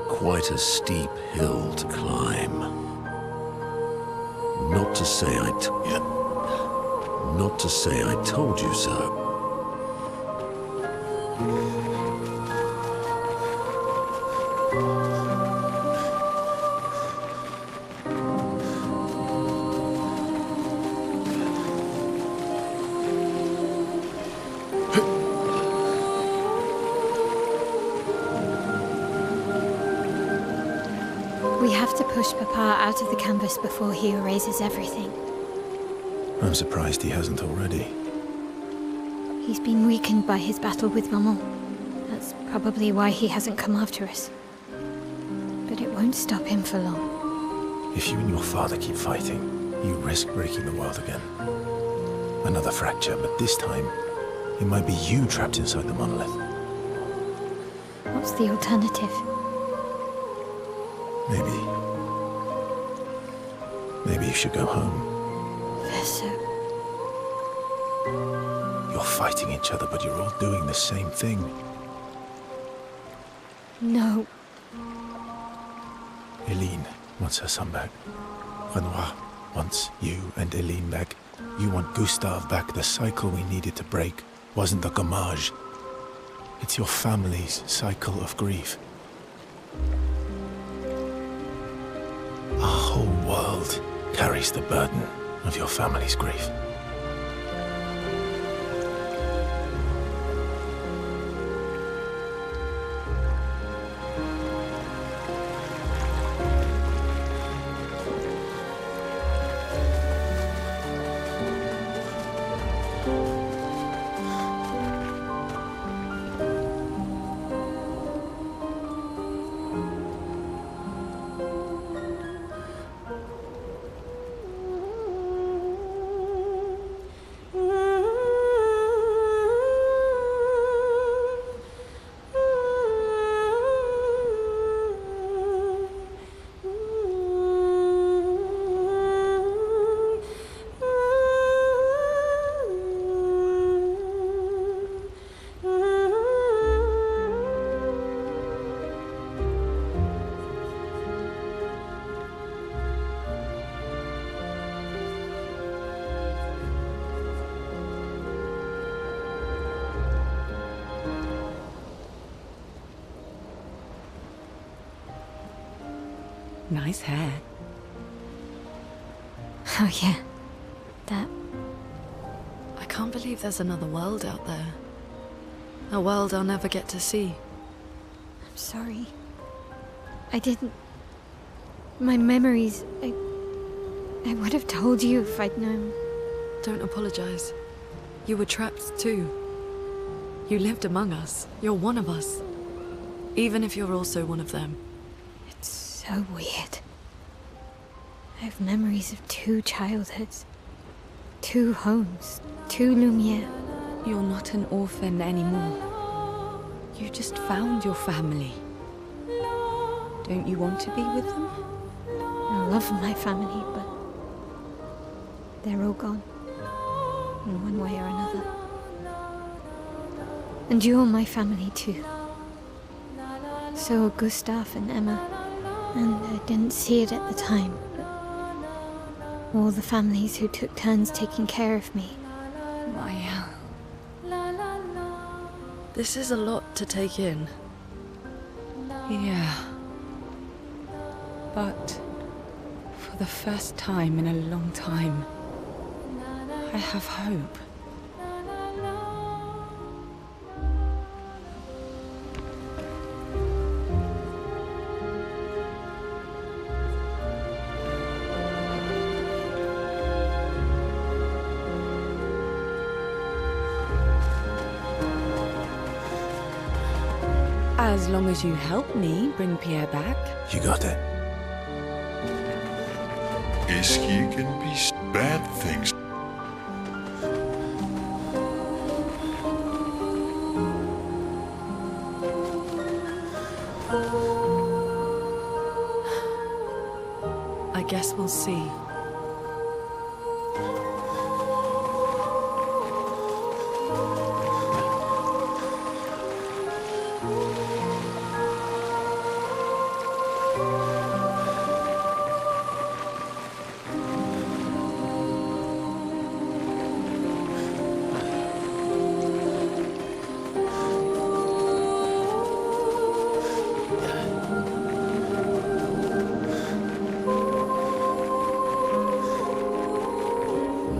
Quite a steep hill to climb. Not to say I told you so. We have to push Papa out of the canvas before he erases everything. I'm surprised he hasn't already. He's been weakened by his battle with Maman. That's probably why he hasn't come after us. But it won't stop him for long. If you and your father keep fighting, you risk breaking the world again. Another fracture, but this time, it might be you trapped inside the monolith. What's the alternative? Maybe you should go home. Verso. You're fighting each other, but you're all doing the same thing. No. Eileen wants her son back. Renoir wants you and Eileen back. You want Gustave back. The cycle we needed to break wasn't the Gommage. It's your family's cycle of grief. Our whole world carries the burden of your family's grief. Nice hair. Oh yeah. That. I can't believe there's another world out there. A world I'll never get to see. I'm sorry. I didn't... My memories... I would have told you if I'd known. Don't apologize. You were trapped too. You lived among us. You're one of us. Even if you're also one of them. So weird. I have memories of 2 childhoods. 2 homes. 2 Lumiere. You're not an orphan anymore. You just found your family. Don't you want to be with them? I love my family, but they're all gone. In one way or another. And you're my family too. So are Gustav and Emma. And I didn't see it at the time, but all the families who took turns taking care of me. Maya. This is a lot to take in. Yeah. But for the first time in a long time, I have hope. As long as you help me bring Pierre back. You got it. Ischia can be bad things. I guess we'll see.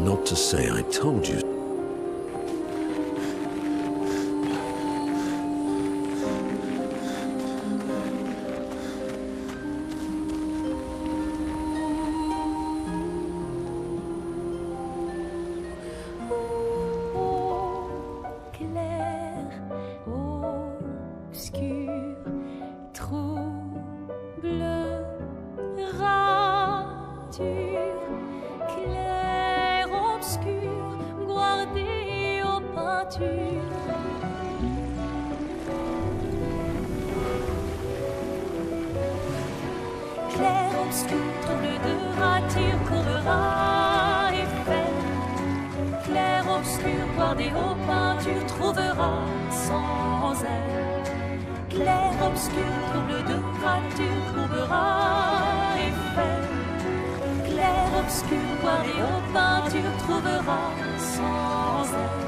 Not to say I told you. Clair, obscur, trouble, rature, clair, obscur, guardé aux peintures. Clair, obscur, trouble de rature, courera et fait. Clair, obscur, guardé aux peintures, trouvera sans elle. Clair, obscur, trouble de rature, trouvera et fait. Clair, obscur, guardé aux peintures, trouvera sans elle.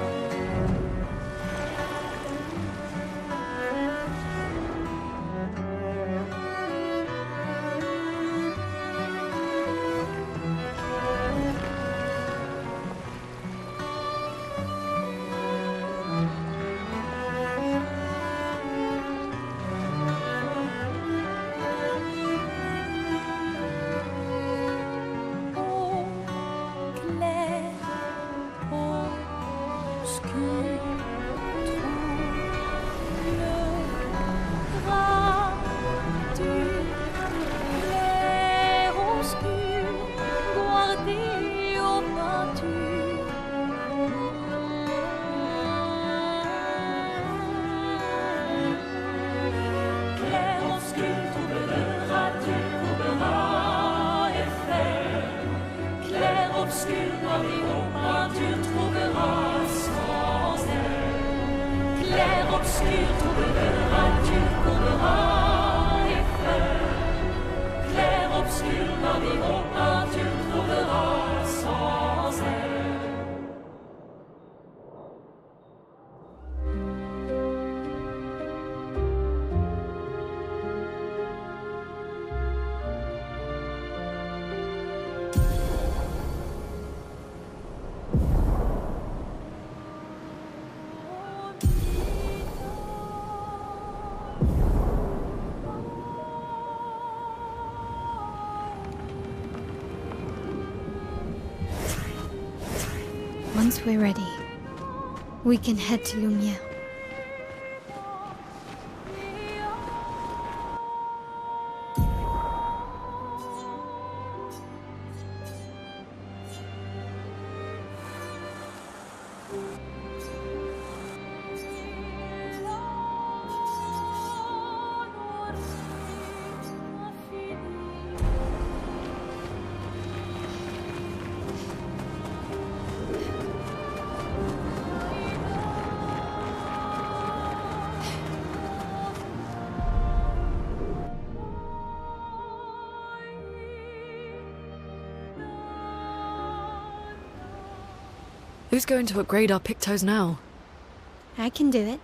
Once we're ready, we can head to Lumiere. Who's going to upgrade our Pictos now? I can do it.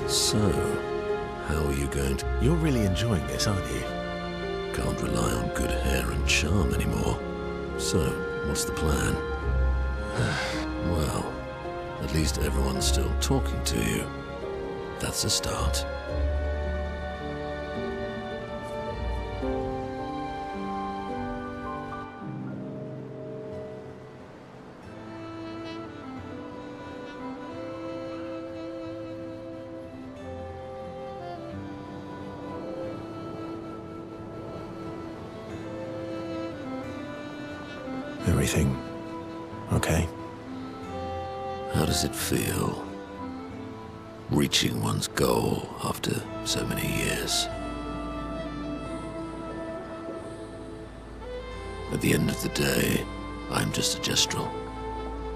So, how are you going to... You're really enjoying this, aren't you? Can't rely on good hair and charm anymore. So, what's the plan? Well, at least everyone's still talking to you. That's a start. Everything okay? How does it feel? Reaching one's goal after so many years. At the end of the day, I'm just a Gestrel.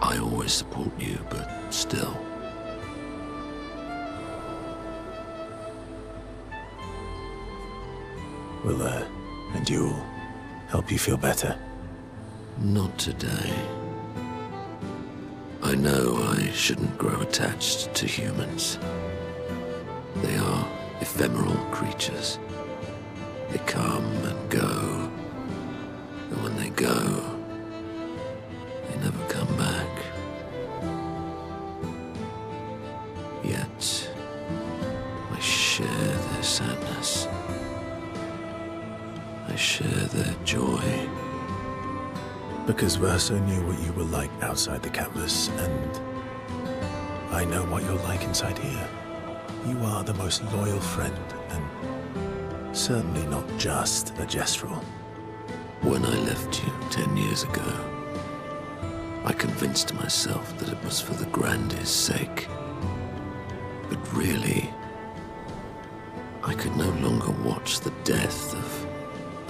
I always support you, but still. Will a duel help you feel better? Not today. I know I shouldn't grow attached to humans. They are ephemeral creatures. They come and go. And when they go, they never come back. Yet, I share their sadness. I share their joy. Because Verso knew what you were like outside the canvas, and I know what you're like inside here. You are the most loyal friend, and certainly not just a Gestrel. When I left you 10 years ago, I convinced myself that it was for the Grande's sake. But really, I could no longer watch the death of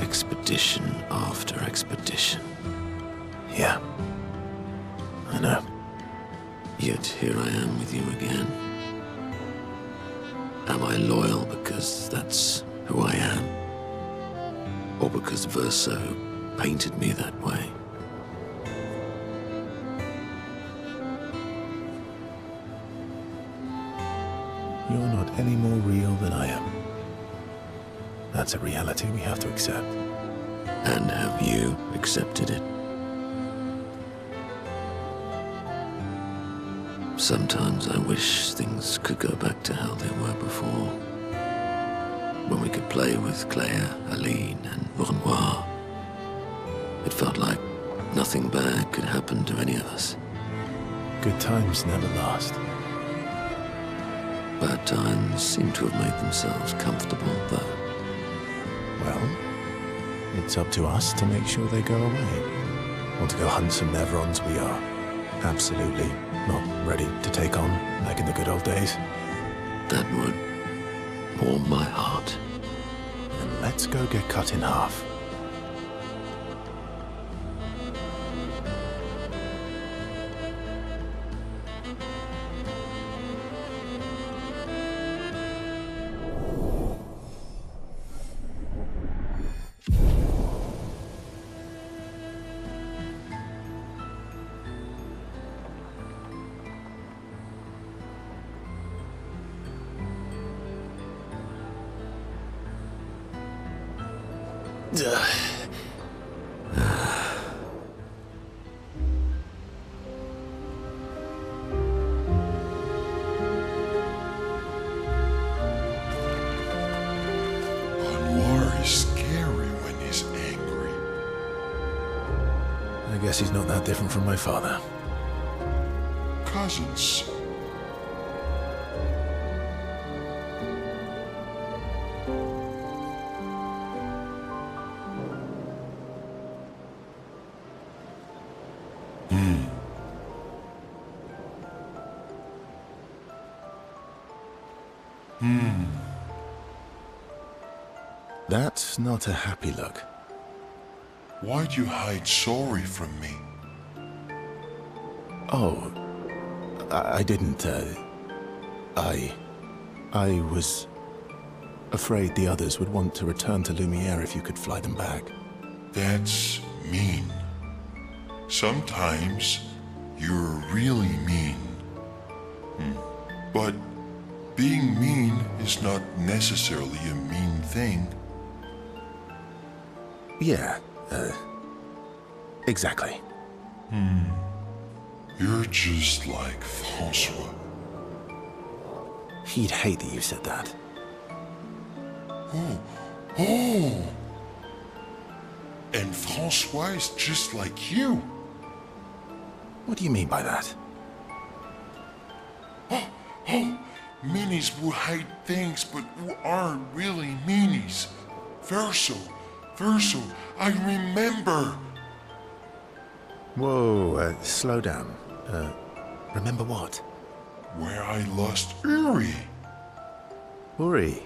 expedition after expedition. Yeah, I know. Yet here I am with you again. Am I loyal because that's who I am? Or because Verso painted me that way? You're not any more real than I am. That's a reality we have to accept. And have you accepted it? Sometimes I wish things could go back to how they were before. When we could play with Claire, Aline, and Renoir. It felt like nothing bad could happen to any of us. Good times never last. Bad times seem to have made themselves comfortable, though. Well, it's up to us to make sure they go away. Want to go hunt some Nevrons? We are absolutely not ready to take on like in the good old days. That would warm my heart. Then let's go get cut in half. Anwar is scary when he's angry. I guess he's not that different from my father. Cousins. That's not a happy look. Why'd you hide Sori from me? Oh, I didn't, I was... afraid the others would want to return to Lumiere if you could fly them back. That's mean. Sometimes you're really mean. But being mean is not necessarily a mean thing. Yeah, exactly. You're just like Francois. He'd hate that you said that. Oh. And Francois is just like you. What do you mean by that? Minis who hide things but who aren't really meanies. Verso, I remember. Whoa, slow down. Remember what? Where I lost Uri. Uri.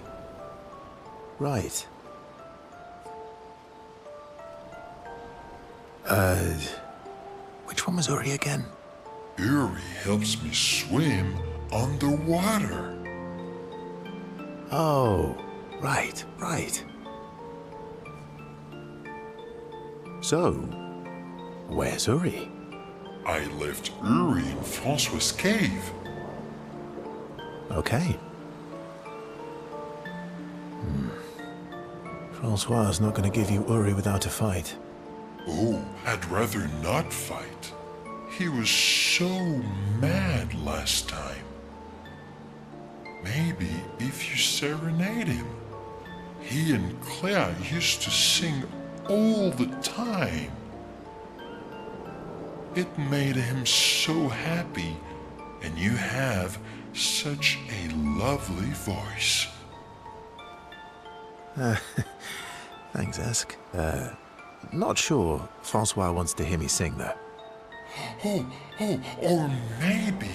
Right. Which one was Uri again? Uri helps me swim underwater. Oh, right. So, where's Uri? I left Uri in Francois' cave. Okay. Francois is not going to give you Uri without a fight. Oh, I'd rather not fight. He was so mad last time. Maybe if you serenade him. He and Claire used to sing all the time. It made him so happy, and you have such a lovely voice. Thanks, Esk. Not sure Francois wants to hear me sing, though. Or maybe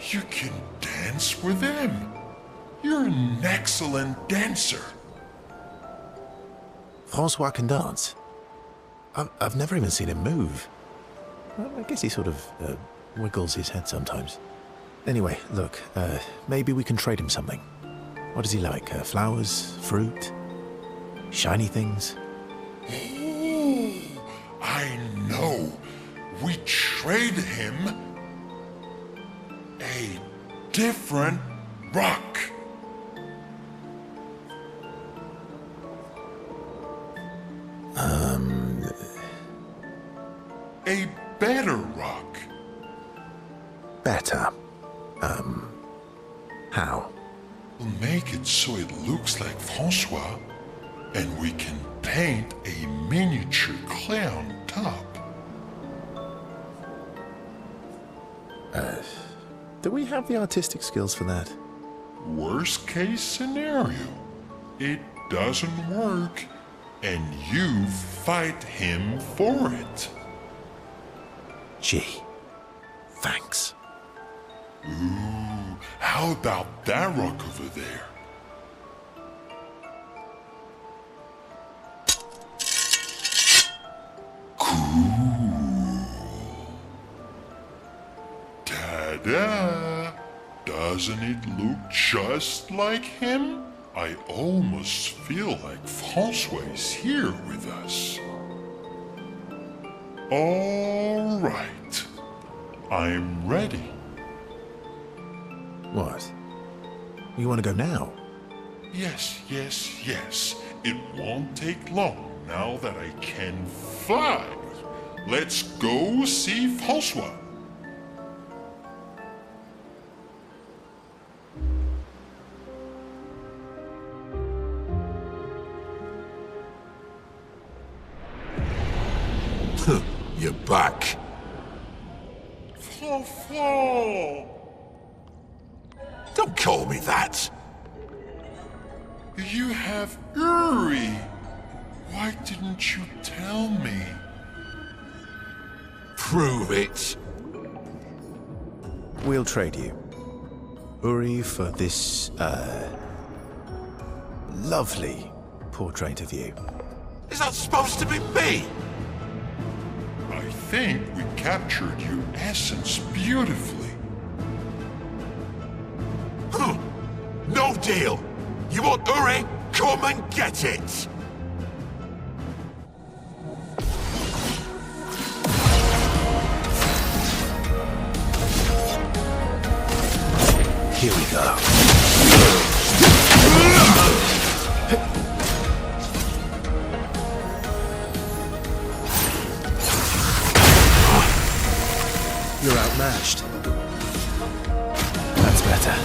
you can dance with him. You're an excellent dancer. Francois can dance? I've never even seen him move. Well, I guess he sort of wiggles his head sometimes. Anyway, look, maybe we can trade him something. What does he like? Flowers? Fruit? Shiny things? Oh, I know. We trade him a different rock. A better rock. Better? How? We'll make it so it looks like Francois, and we can paint a miniature clay on top. Do we have the artistic skills for that? Worst case scenario, it doesn't work, and you fight him for it. Gee, thanks. Ooh, how about that rock over there? Cool. Ta-da! Doesn't it look just like him? I almost feel like Francois is here with us. All right. I'm ready. What? You want to go now? Yes. It won't take long now that I can fly. Let's go see Francois. You're back. Francois! Don't call me that. You have Uri. Why didn't you tell me? Prove it. We'll trade you. Uri for this, lovely portrait of you. Is that supposed to be me? I think we captured your essence beautifully. No deal. You want Uri? Come and get it! Here we go. You're outmatched. That's better.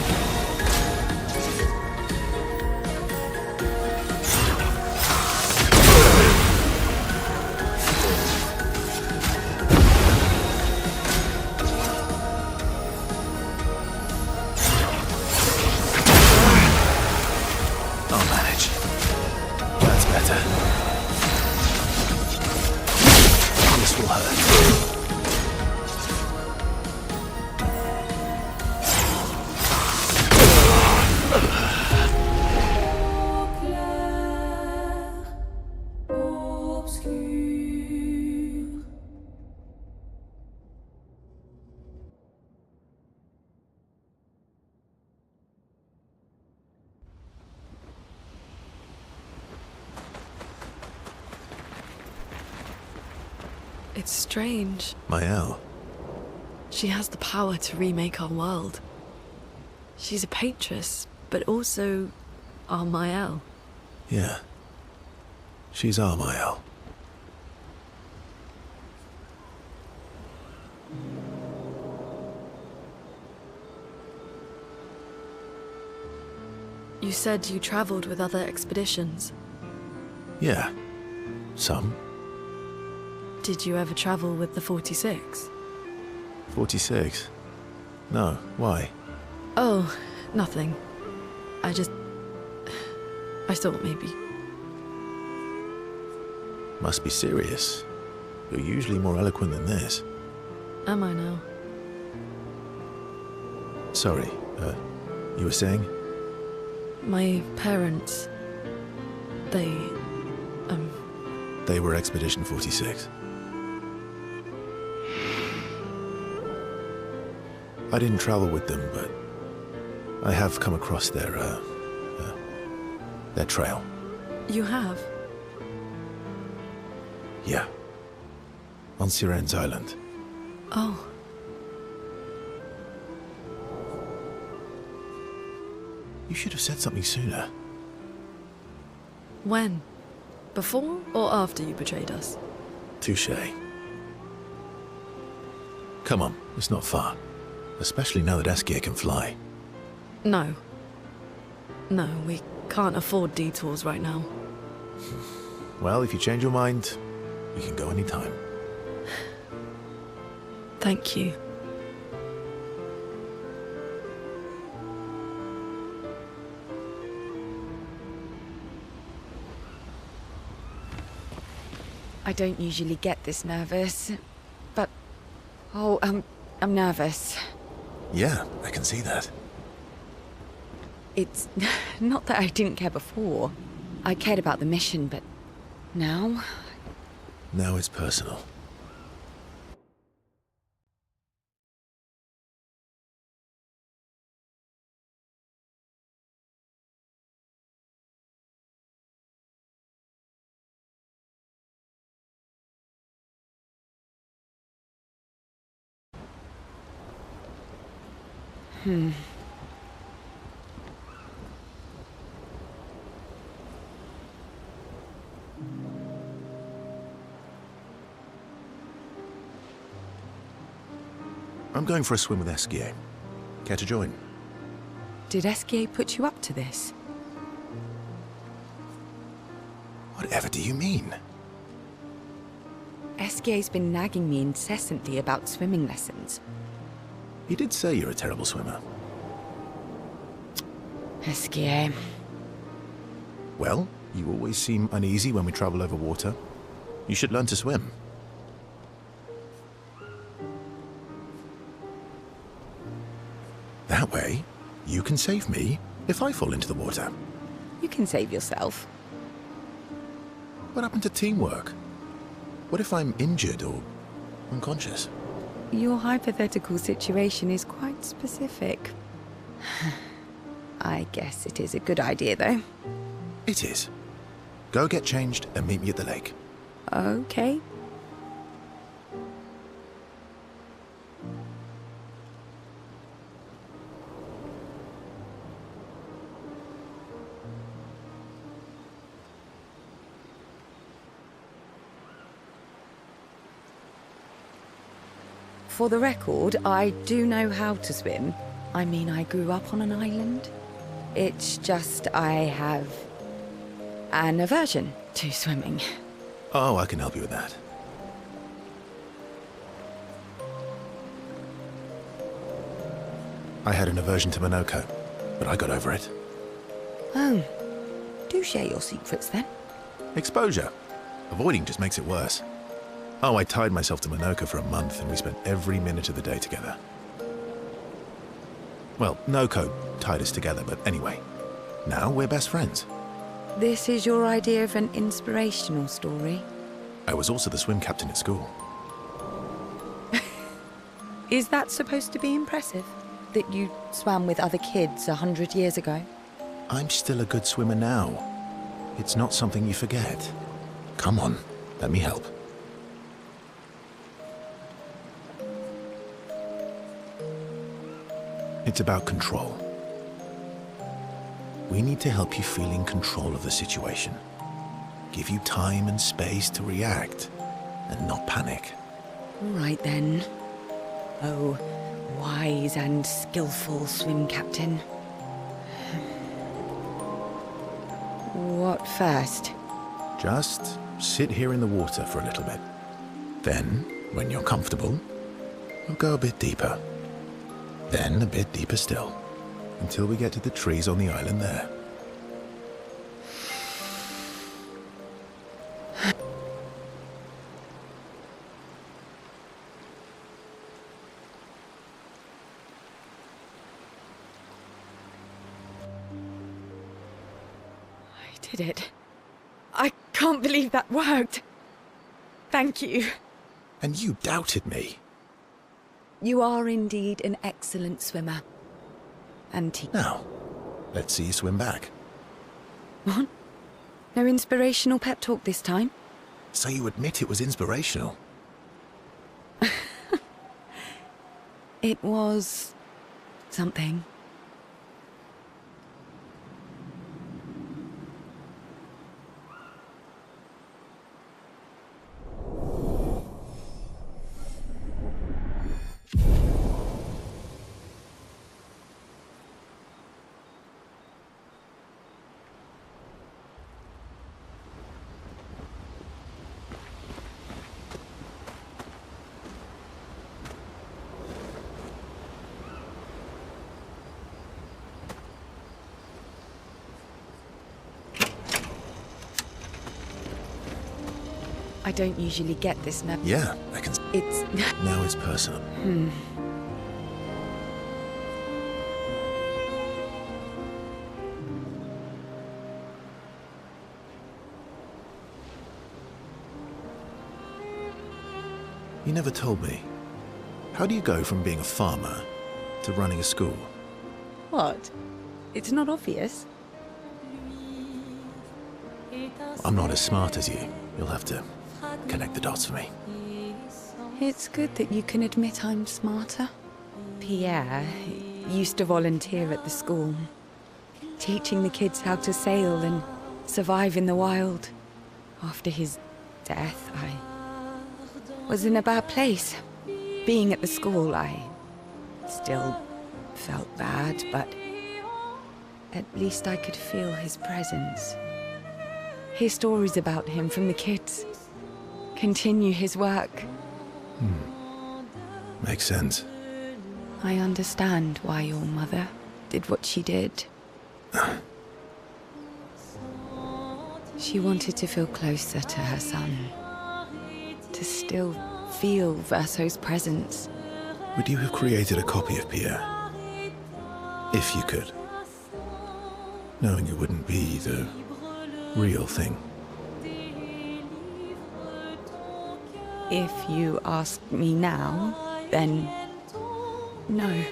I'll manage. That's better. This will hurt. It's strange. Mael. She has the power to remake our world. She's a Patress, but also our Mael. Yeah. She's our Mael. You said you traveled with other expeditions. Yeah. Some. Did you ever travel with the 46? 46? No, why? Oh, nothing. I thought maybe. Must be serious. You're usually more eloquent than this. Am I now? Sorry, you were saying? My parents... They were Expedition 46. I didn't travel with them, but I have come across their trail. You have? Yeah. On Siren's Island. Oh. You should have said something sooner. When? Before or after you betrayed us? Touché. Come on, it's not far. Especially now that Eskia can fly. No. No, we can't afford detours right now. Well, if you change your mind, you can go anytime. Thank you. I don't usually get this nervous, but... Oh, I'm nervous. Yeah, I can see that. It's not that I didn't care before. I cared about the mission, but now... Now it's personal. I'm going for a swim with Eskia. Care to join? Did Eskia put you up to this? Whatever do you mean? Eskia's been nagging me incessantly about swimming lessons. He did say you're a terrible swimmer. Eskia. Well, you always seem uneasy when we travel over water. You should learn to swim. That way, you can save me if I fall into the water. You can save yourself. What happened to teamwork? What if I'm injured or unconscious? Your hypothetical situation is quite specific. I guess it is a good idea, though. It is. Go get changed and meet me at the lake. Okay. For the record, I do know how to swim. I mean, I grew up on an island. It's just I have an aversion to swimming. Oh, I can help you with that. I had an aversion to Monoko, but I got over it. Oh. Do share your secrets then. Exposure. Avoiding just makes it worse. Oh, I tied myself to Monoko for a month and we spent every minute of the day together. Well, Noko tied us together, but anyway. Now we're best friends. This is your idea of an inspirational story? I was also the swim captain at school. Is that supposed to be impressive? That you swam with other kids 100 years ago? I'm still a good swimmer now. It's not something you forget. Come on, let me help. It's about control. We need to help you feel in control of the situation. Give you time and space to react, and not panic. All right then. Oh, wise and skillful swim captain. What first? Just sit here in the water for a little bit. Then, when you're comfortable, we'll go a bit deeper. Then a bit deeper still, until we get to the trees on the island there. I did it. I can't believe that worked. Thank you. And you doubted me. You are indeed an excellent swimmer. And Now, let's see you swim back. What? No inspirational pep talk this time? So you admit it was inspirational? It was something. I don't usually get this nervous. Yeah, I can. It's... Now it's personal. You never told me. How do you go from being a farmer to running a school? What? It's not obvious. I'm not as smart as you. You'll have to connect the dots for me. It's good that you can admit I'm smarter. Pierre used to volunteer at the school, teaching the kids how to sail and survive in the wild. After his death, I was in a bad place. Being at the school, I still felt bad, but at least I could feel his presence. Hear stories about him from the kids. Continue his work. Makes sense. I understand why your mother did what she did. She wanted to feel closer to her son. To still feel Verso's presence. Would you have created a copy of Pierre? If you could. Knowing it wouldn't be the real thing. If you ask me now, then no.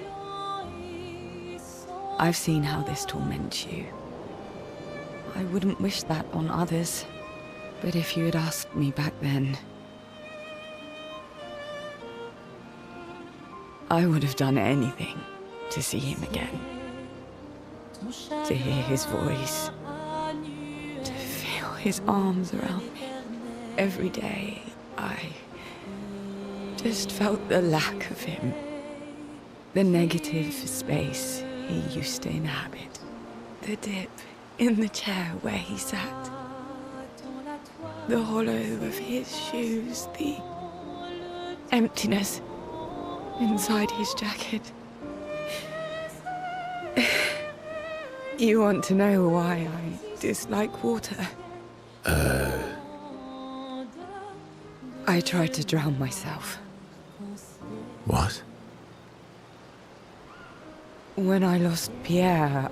I've seen how this torments you. I wouldn't wish that on others. But if you had asked me back then, I would have done anything to see him again. To hear his voice. To feel his arms around me. Every day, I just felt the lack of him. The negative space he used to inhabit. The dip in the chair where he sat. The hollow of his shoes. The emptiness inside his jacket. You want to know why I dislike water? I tried to drown myself. What? When I lost Pierre,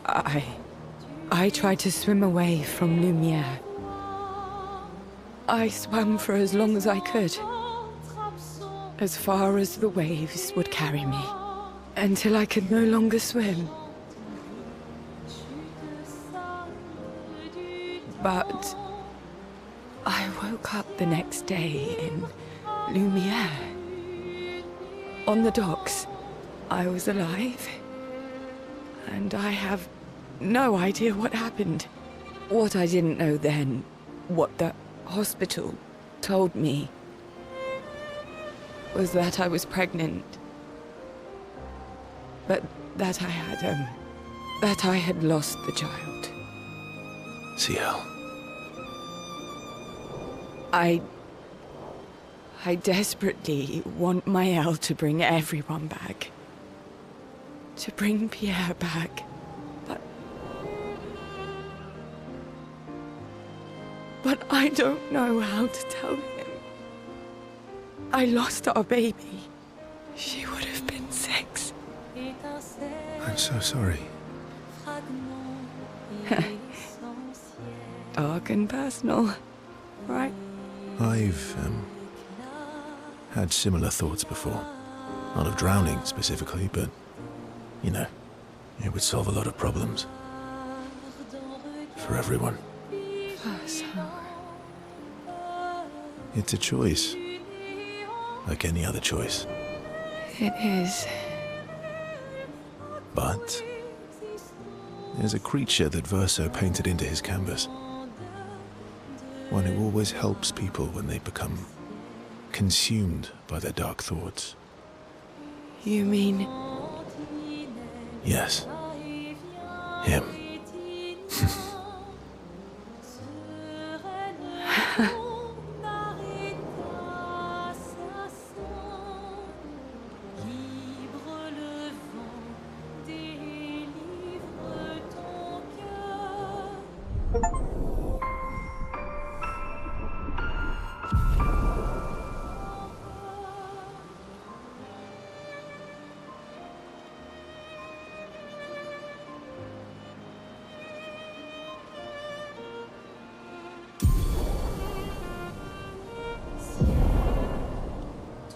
I tried to swim away from Lumiere. I swam for as long as I could. As far as the waves would carry me. Until I could no longer swim. But I woke up the next day in Lumiere. On the docks. I was alive. And I have no idea what happened. What I didn't know then, what the hospital told me, was that I was pregnant. But that I had lost the child. Ciel. I desperately want Maëlle to bring everyone back. To bring Pierre back. But I don't know how to tell him. I lost our baby. She would have been 6. I'm so sorry. Dark and personal, right? I've, had similar thoughts before. Not of drowning specifically, but, you know, it would solve a lot of problems. For everyone. It's a choice. Like any other choice. It is. But there's a creature that Verso painted into his canvas. One who always helps people when they become consumed by their dark thoughts. You mean... Yes. Him.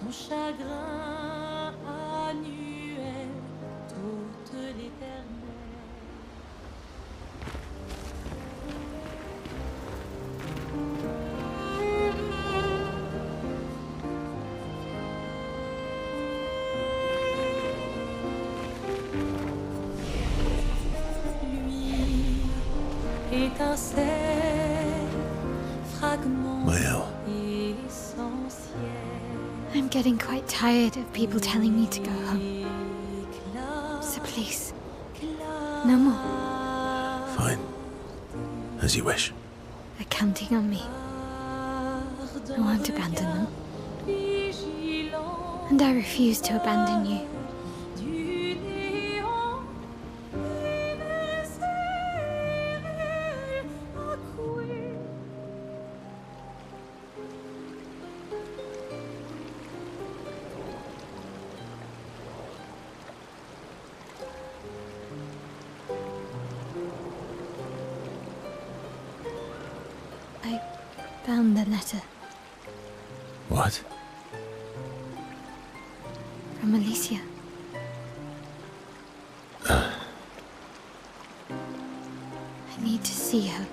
Ton chagrin annuel toute l'éternel. Lui, étincelle, fragment essentiel. I'm getting quite tired of people telling me to go home. So please, no more. Fine. As you wish. They're counting on me. I won't abandon them. And I refuse to abandon you. I found the letter. What? From Alicia. I need to see her.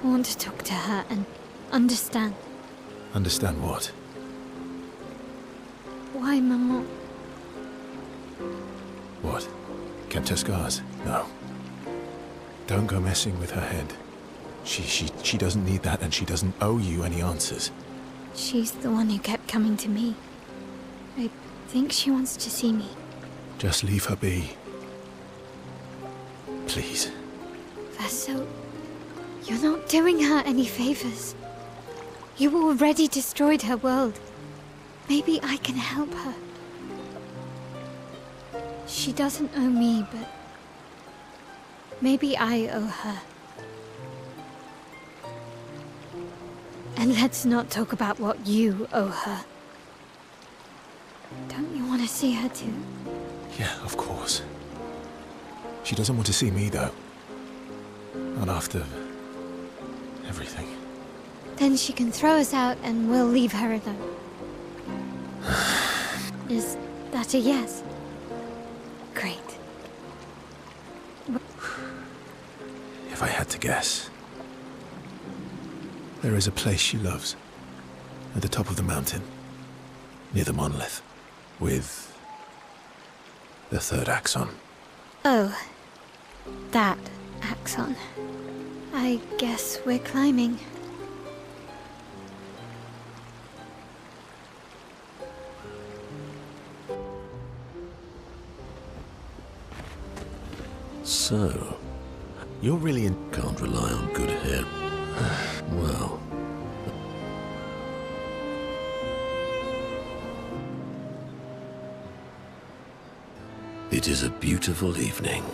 I want to talk to her and understand. Understand what? Why Maman? What? Kept her scars? No. Don't go messing with her head. She doesn't need that, and she doesn't owe you any answers. She's the one who kept coming to me. I think she wants to see me. Just leave her be. Please. Vaso, you're not doing her any favors. You already destroyed her world. Maybe I can help her. She doesn't owe me, but maybe I owe her. And let's not talk about what you owe her. Don't you want to see her too? Yeah, of course. She doesn't want to see me, though. Not after everything. Then she can throw us out and we'll leave her alone. Is that a yes? Great. If I had to guess, there is a place she loves. At the top of the mountain. Near the monolith. With the third axon. Oh, that axon. I guess we're climbing. So, you're really can't rely on good hair. Well. It is a beautiful evening.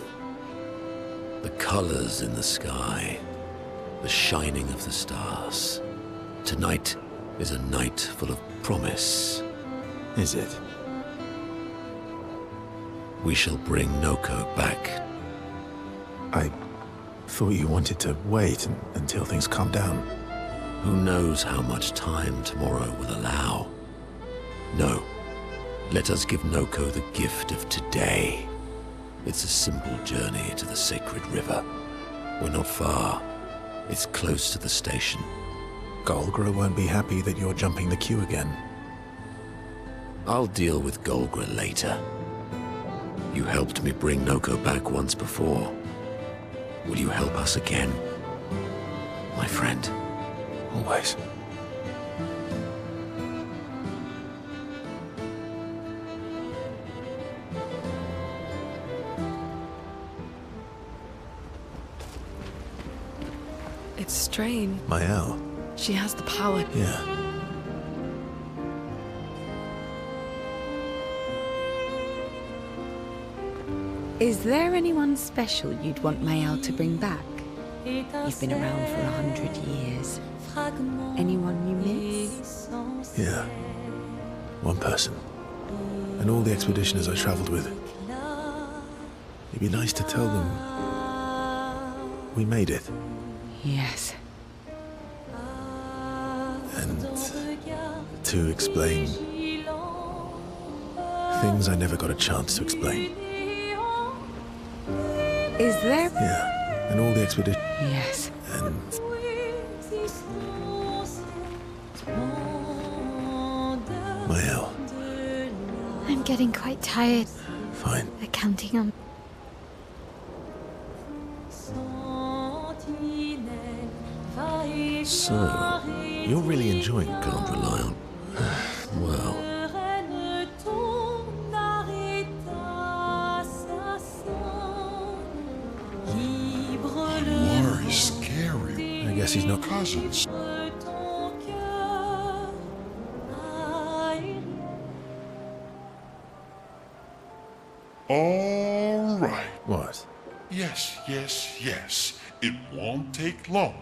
The colors in the sky, the shining of the stars. Tonight is a night full of promise. Is it? We shall bring Noko back. I thought you wanted to wait until things calm down. Who knows how much time tomorrow will allow? No. Let us give Noko the gift of today. It's a simple journey to the sacred river. We're not far. It's close to the station. Golgra won't be happy that you're jumping the queue again. I'll deal with Golgra later. You helped me bring Noko back once before. Will you help us again? My friend. Always. It's Strain. Mael. She has the power. Yeah. Is there anyone special you'd want Mael to bring back? You've been around for 100 years. Anyone you miss? Yeah. One person. And all the expeditioners I traveled with. It'd be nice to tell them we made it. Yes. And to explain things I never got a chance to explain. Is there? Yeah. And all the expedition. Yes. And Mael. I'm getting quite tired. Fine. They're counting on. So, you're really enjoying Can't rely on. Well. War is scary. I guess he's not cousins. All right. What? Yes, yes, yes. It won't take long.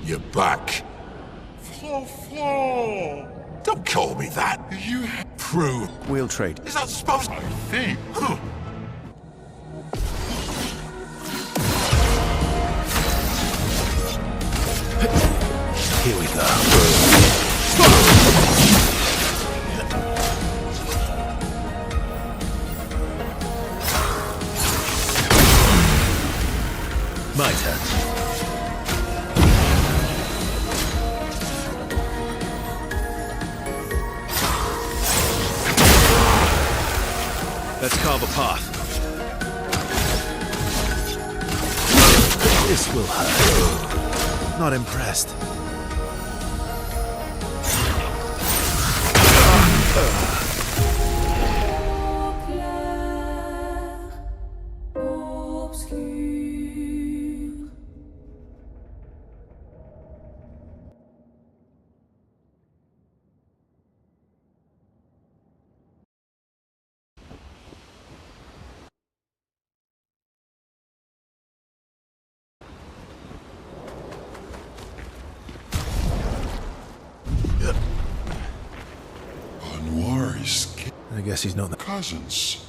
You're back. Flo. Don't call me that. You have Prove. We'll trade. Is that supposed I think. Here we go. My turn. Let's carve a path. This will hurt. Not impressed. Anwar is I guess he's not the cousins.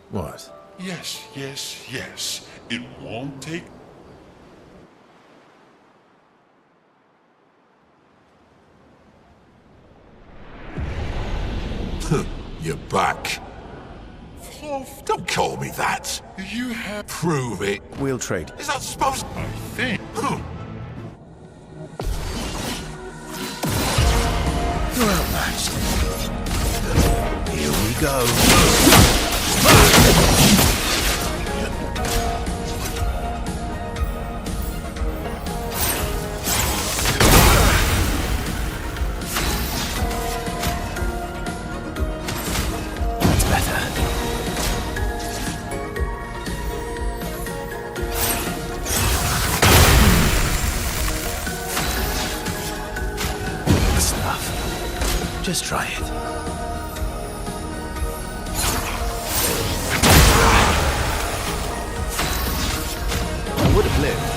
What? Yes, yes, yes. It won't take... You're back. Don't call me that. You have... Prove it. We'll trade. Is that supposed... I think... You're outmatched. Here we go. That's better. Good stuff. Just try it. I would have lived.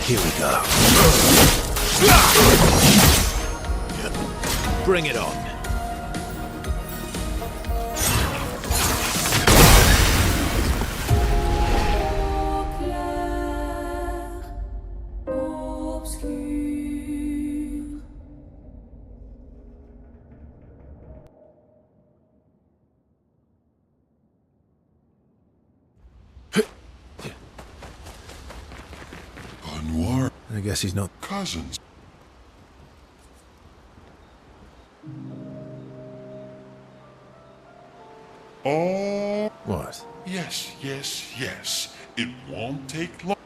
Here we go. Bring it on. Anwar... I guess he's not cousins. Oh... What? Yes, yes, yes. It won't take long.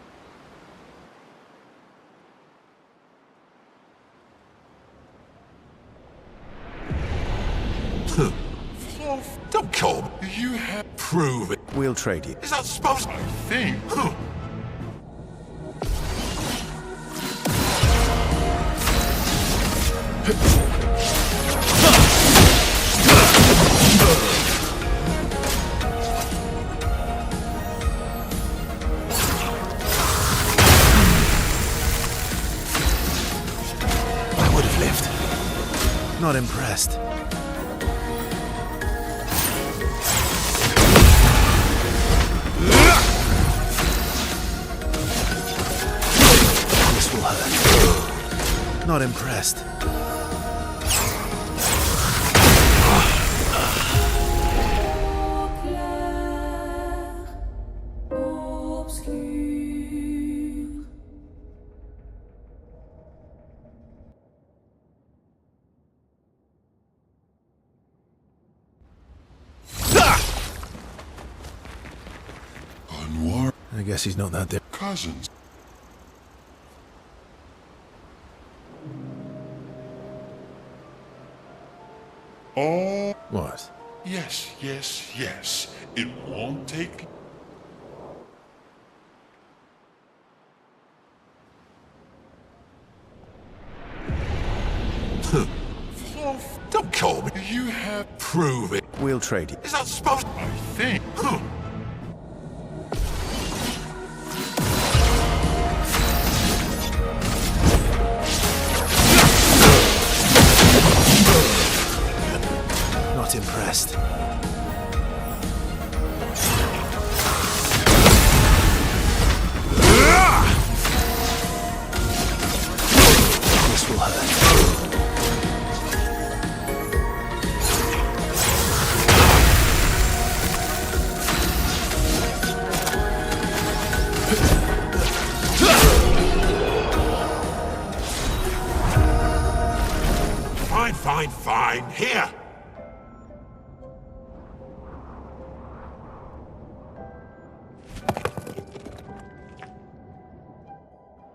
Don't call me. You have... Prove it. We'll trade you. Is that supposed... I think... I would have lived. Not impressed. This will hurt. Not impressed. Anwar... I guess he's not that different. cousins. Oh... What? Yes, yes, yes. It won't take... Don't call me. You have... Prove it. We'll trade you. Is that supposed... I think... Not impressed. fine. Here.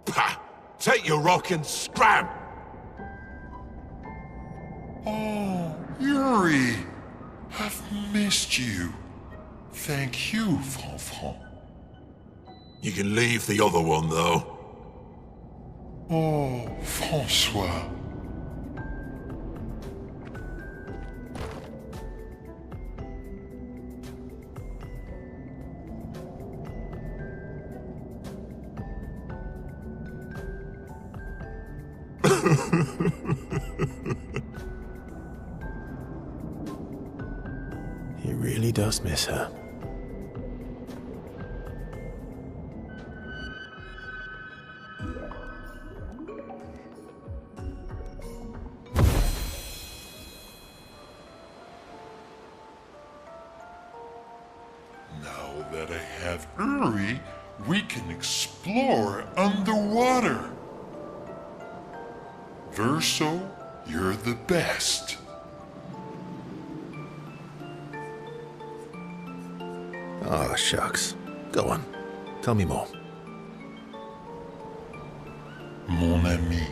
Pah! Take your rock and scram! Oh, Yuri! I've missed you. Thank you, Fanfan. You can leave the other one, though. Oh, Francois. He really does miss her. Now that I have Uri, we can explore underwater. Verso, you're the best. Ah, shucks. Go on. Tell me more. Mon ami,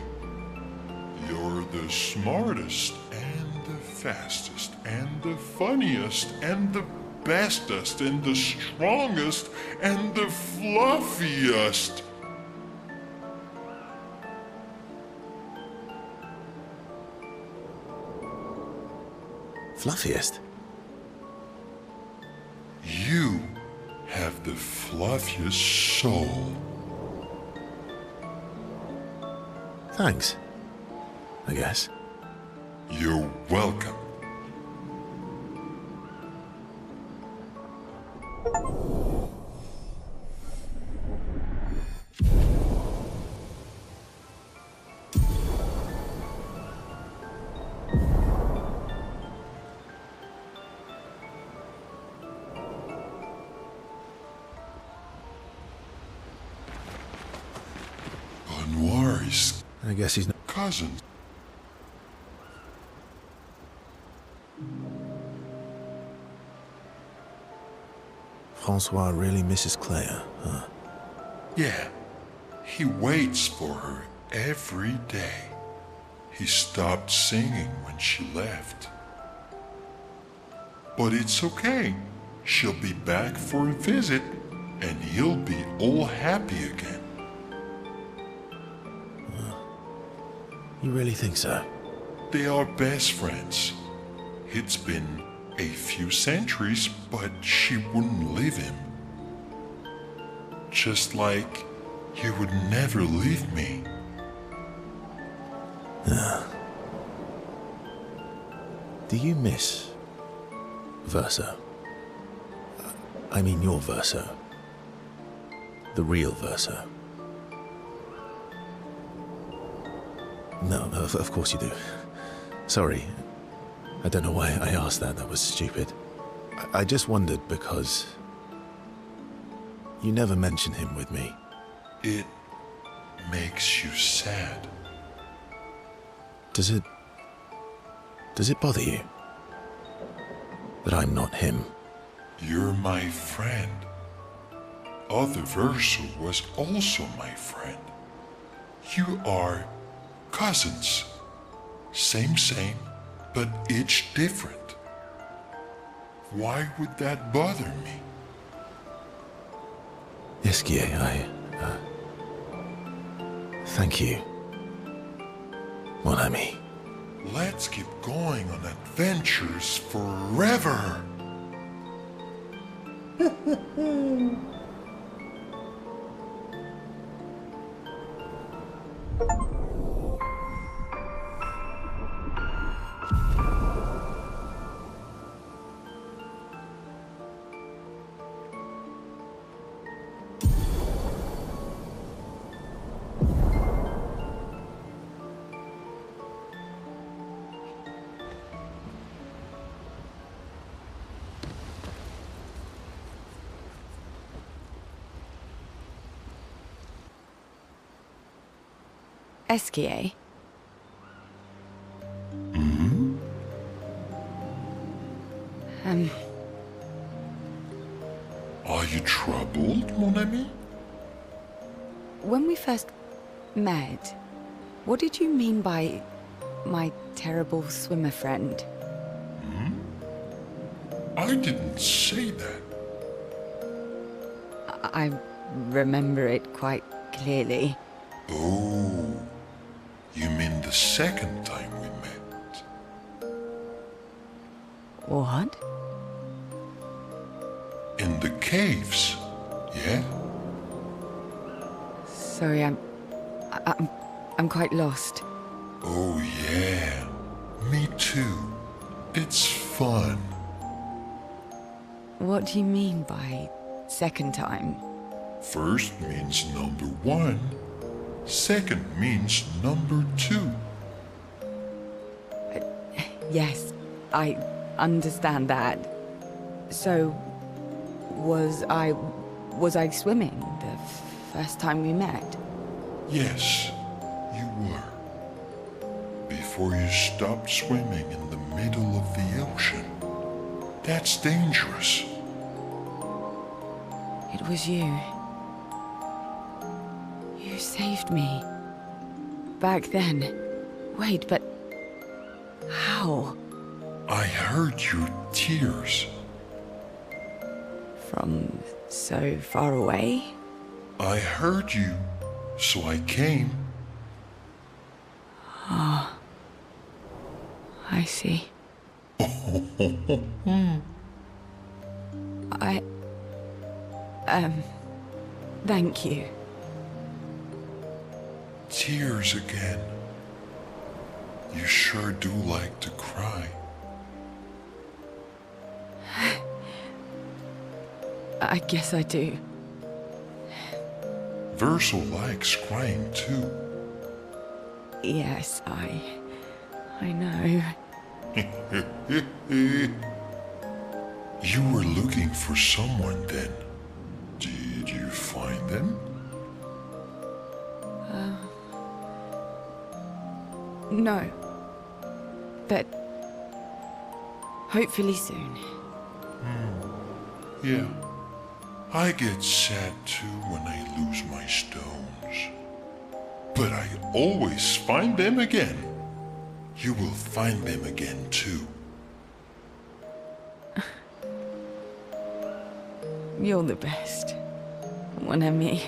you're the smartest and the fastest and the funniest and the bestest and the strongest and the fluffiest. Fluffiest? You have the fluffiest soul. Thanks. I guess. You're welcome. Anwar's I guess he's not. cousin. Francois really misses Claire, huh? Yeah, he waits for her every day. He stopped singing when she left. But it's okay. She'll be back for a visit, and he'll be all happy again. You really think so? They are best friends. It's been a few centuries, but she wouldn't leave him. Just like he would never leave me. Do you miss Verso? I mean your Verso. The real Verso. No, of course you do. Sorry. I don't know why I asked that. That was stupid. I just wondered because you never mention him with me. It makes you sad. Does it bother you that I'm not him? You're my friend. Other Verso was also my friend. You are cousins. Same, but each different. Why would that bother me? Esquier, thank you, mon ami. Let's keep going on adventures forever. Esquier? Hmm? troubled, mon ami? When we first met, what did you mean by my terrible swimmer friend? I didn't say that. I remember it quite clearly. Oh, you mean the second time we met? What? In the caves, yeah? Sorry, I'm quite lost. Oh yeah, me too. It's fun. What do you mean by second time? First means number one. Second means number two. Yes, I understand that. So, was I swimming the first time we met? Yes, you were. Before you stopped swimming in the middle of the ocean. That's dangerous. It was you. You saved me. Back then. Wait, but how? I heard your tears. From so far away? I heard you, so I came. Ah, I see. Thank you. Tears again. You sure do like to cry. I guess I do. Verso likes crying too. Yes, I know. You were looking for someone then. Did you find them? No. But hopefully soon. Yeah. I get sad too when I lose my stones. But I always find them again. You will find them again too. You're the best, mon ami.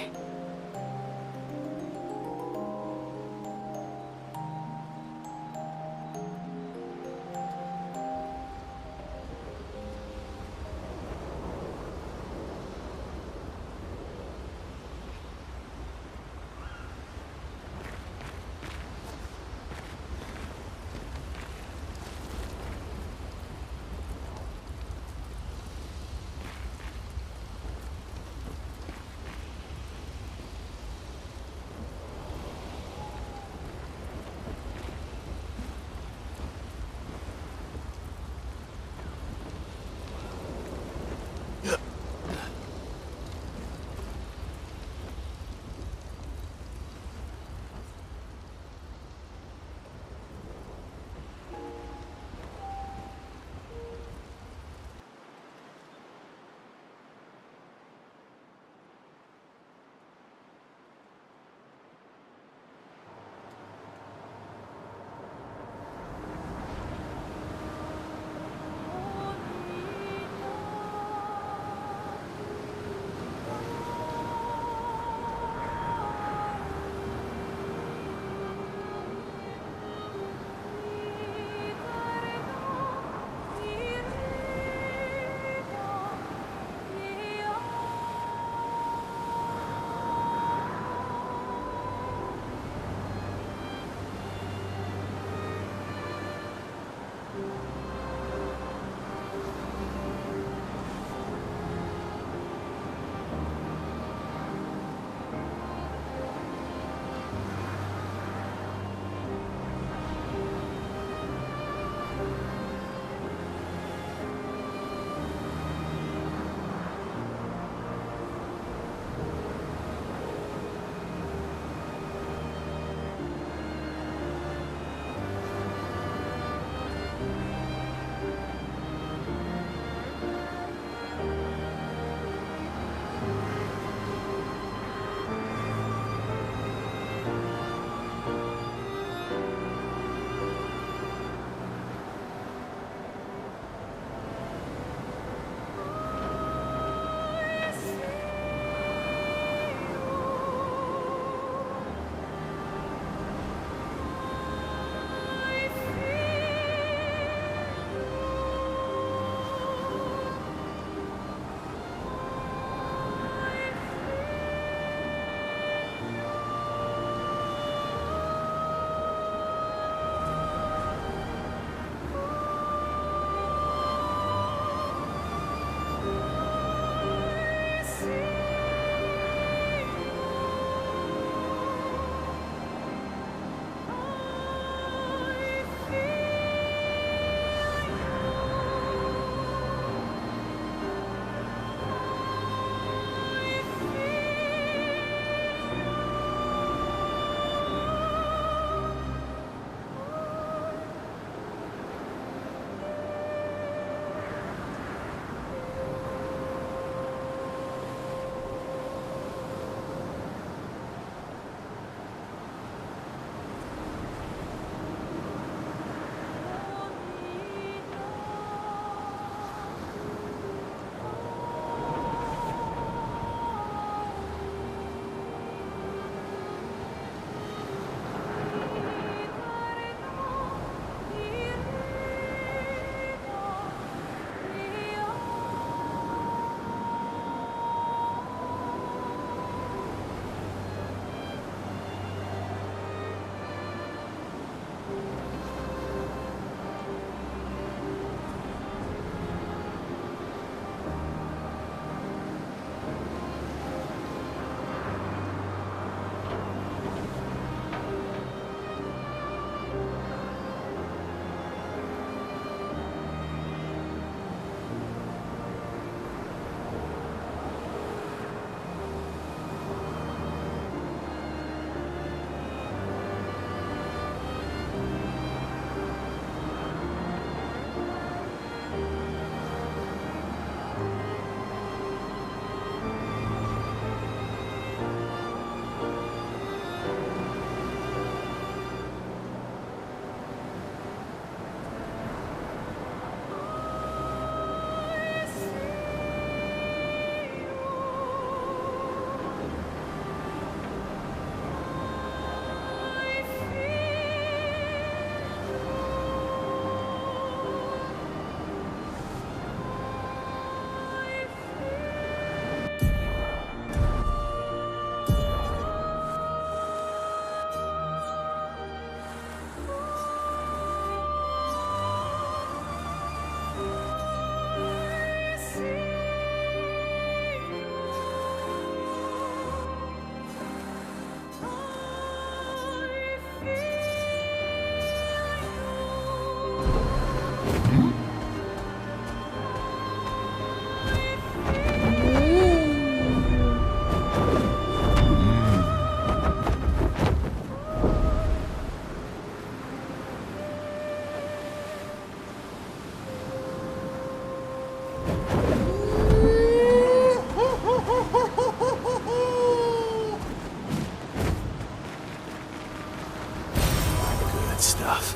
enough.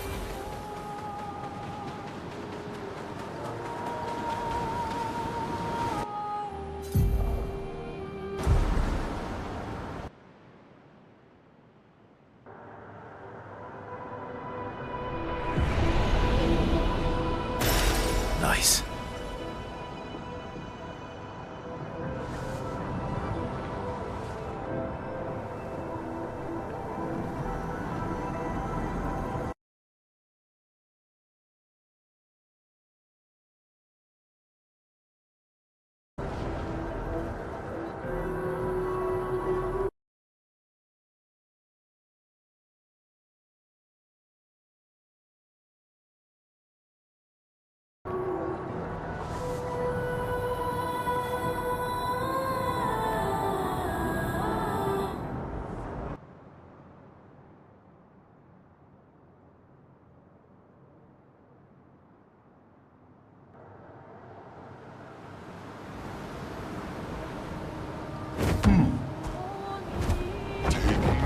Nice.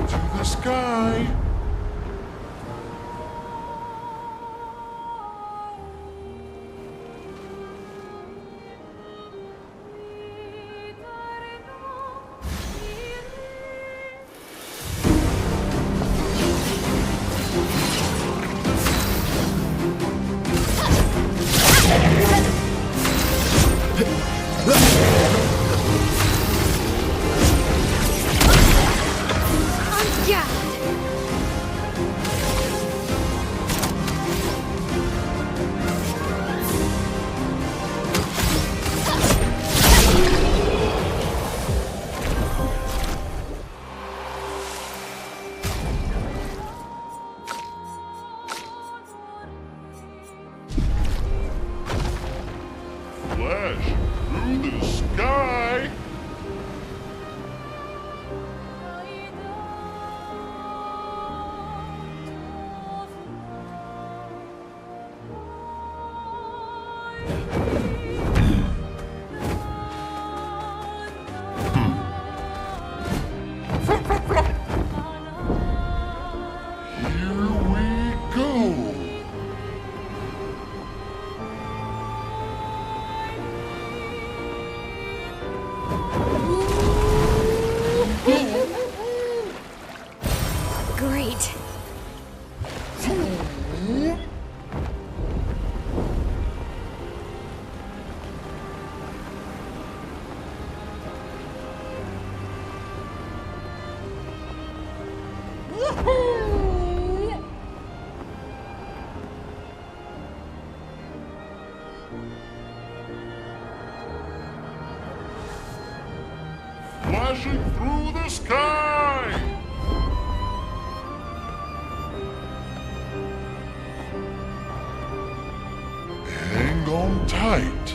To the sky. Flash through the sky. Here we go. Great. Flashing through the sky. Hang on tight.